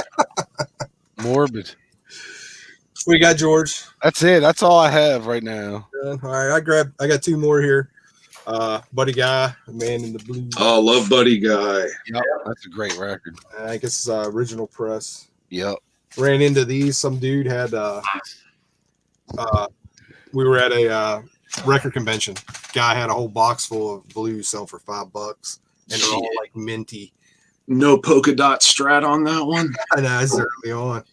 morbid. What you got, George? That's it. That's all I have right now. All right, I got two more here. Buddy Guy, Man in the Blue. Oh, love Buddy Guy. Yep, that's a great record. I guess it's original press. Yep. Ran into these. Some dude had. We were at a record convention. Guy had a whole box full of blues selling for $5, and they're all like minty. No polka dot strat on that one. I know, it's early on.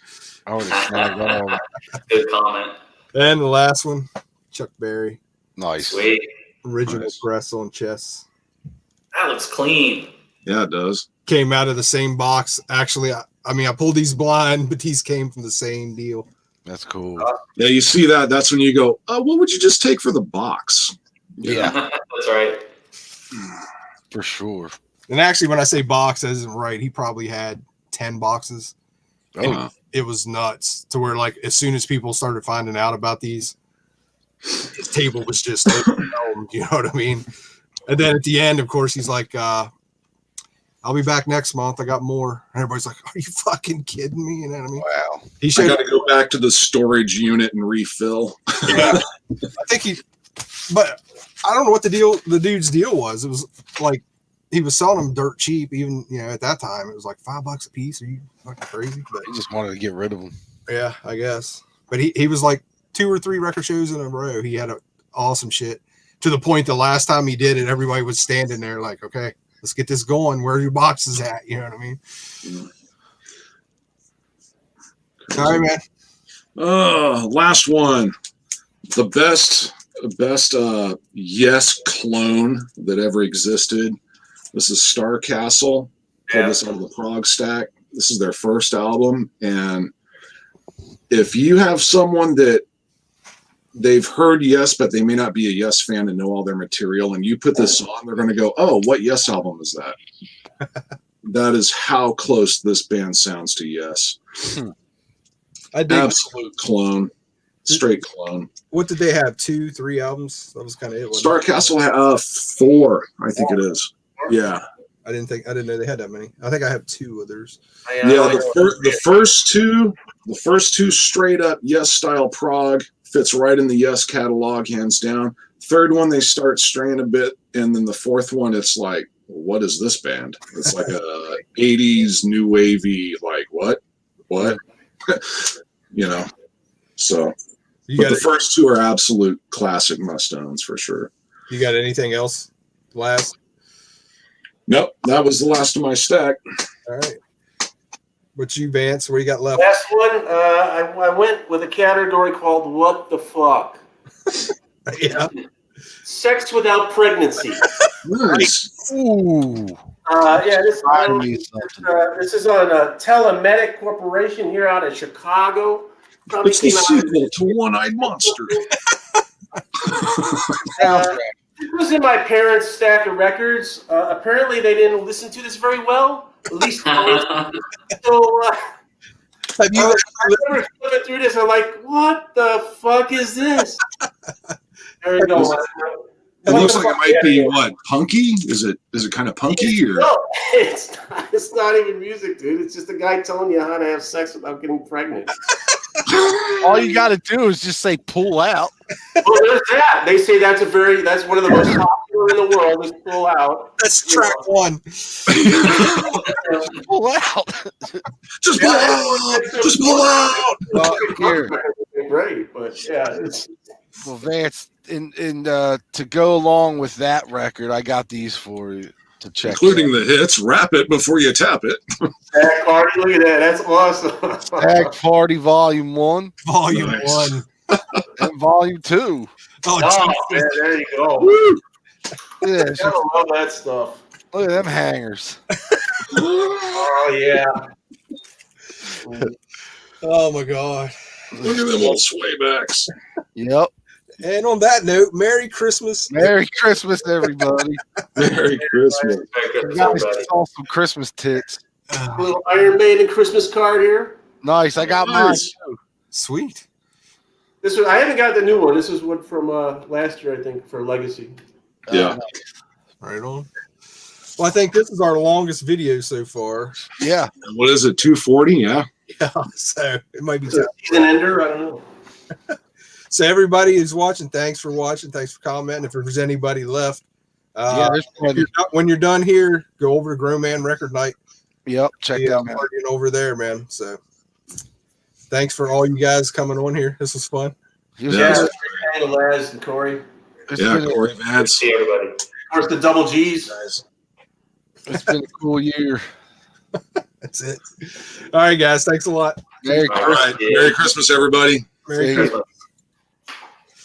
I would have snagged all. Good comment. And the last one, Chuck Berry. Nice. Sweet. Original press on chess. That looks clean. Yeah, it does. Came out of the same box. Actually, I pulled these blind, but these came from the same deal. That's cool. Yeah, you see that? That's when you go, oh, what would you just take for the box? Yeah. That's right. For sure. And actually, when I say box, that isn't right. He probably had 10 boxes. Oh, It was nuts to where, like, as soon as people started finding out about these, his table was just overwhelmed, you know what I mean? And then at the end, of course, he's like, I'll be back next month. I got more. And everybody's like, are you fucking kidding me? You know what I mean? wow. He I should got to go back to the storage unit and refill. Yeah. I think but I don't know what the dude's deal was. It was like, he was selling them dirt cheap, even, at that time. It was like $5 a piece. Are you fucking crazy? But He just wanted to get rid of them. yeah, I guess. But he was like 2 or 3 record shows in a row. He had awesome shit to the point the last time he did it, everybody was standing there like, okay, let's get this going. Where are your boxes at? You know what I mean? All right, man. Last one. The best Yes clone that ever existed. This is Star Castle. Pulled this out of the Prague stack. This is their first album. And if you have someone that they've heard Yes, but they may not be a Yes fan and know all their material, and you put this on, they're going to go, oh, what Yes album is that? That is how close this band sounds to Yes. Absolute clone. Straight clone. What did they have? 2, 3 albums? That was kind of it. Star Castle had 4, I think it is. Yeah. I didn't know they had that many. I think I have 2 others. Yeah, the first two straight up Yes style prog fits right in the Yes catalog, hands down. Third one they start straying a bit, and then the fourth one it's like, what is this band? It's like a 80s new wavy, like what? So but the first 2 are absolute classic must-owns for sure. You got anything else last? Nope, that was the last of my stack. All right. What you, Vance? What you got left? Last one, I went with a category called "What the Fuck." Yeah. Sex without pregnancy. Nice. Ooh. This is on a Telemedic Corporation here out of Chicago. Probably It's the came out sequel to One-Eyed Monster. It was in my parents' stack of records. Apparently, they didn't listen to this very well. At least so. Have you? I remember flipping through this. I'm like, what the fuck is this? There you go. It looks like it might be what, punky? Is it kind of punky or? No, it's not even music, dude. It's just a guy telling you how to have sex without getting pregnant. All you got to do is just say pull out. Well, there's that. They say that's one of the most popular in the world is pull out. That's track one. Pull out. Just pull out. Just pull out. Well, here. Great, but yeah, it's Well, Vance, and to go along with that record, I got these for you to check. Including the hits. Wrap it before you tap it. Tag Party. Look at that. That's awesome. Tag Party Volume 1. Volume Nice. 1. And Volume 2. Oh, Oh, man, there you go. Woo! Yeah, I love that stuff. look at them hangers. Oh yeah. oh my God. Look at them old swaybacks. Yep. And on that note, Merry Christmas. Merry Christmas, everybody. Merry Christmas. You guys saw some Christmas tits. A little Iron Maiden Christmas card here. Nice. I got mine Nice. too. Sweet. I haven't got the new one. This is one from last year, I think, for Legacy. Yeah. Right on. Well, I think this is our longest video so far. Yeah. What is it? 240? Yeah. Yeah, so it might be It's a season ender. I don't know. So everybody who's watching, thanks for watching. Thanks for commenting. If there's anybody left, Yeah, there's plenty. when you're done here, go over to Grown Man Record Night. Yep. Check Yeah, them out. partying over there, man. So thanks for all you guys coming on here. This was fun. Yeah. And Les and Corey. Yeah, Corey Good to Vance. see everybody. Of course, the double G's. It's been a cool year. That's it. All right, guys. Thanks a lot. Merry All right. Merry Christmas, everybody. Merry See ya. Christmas.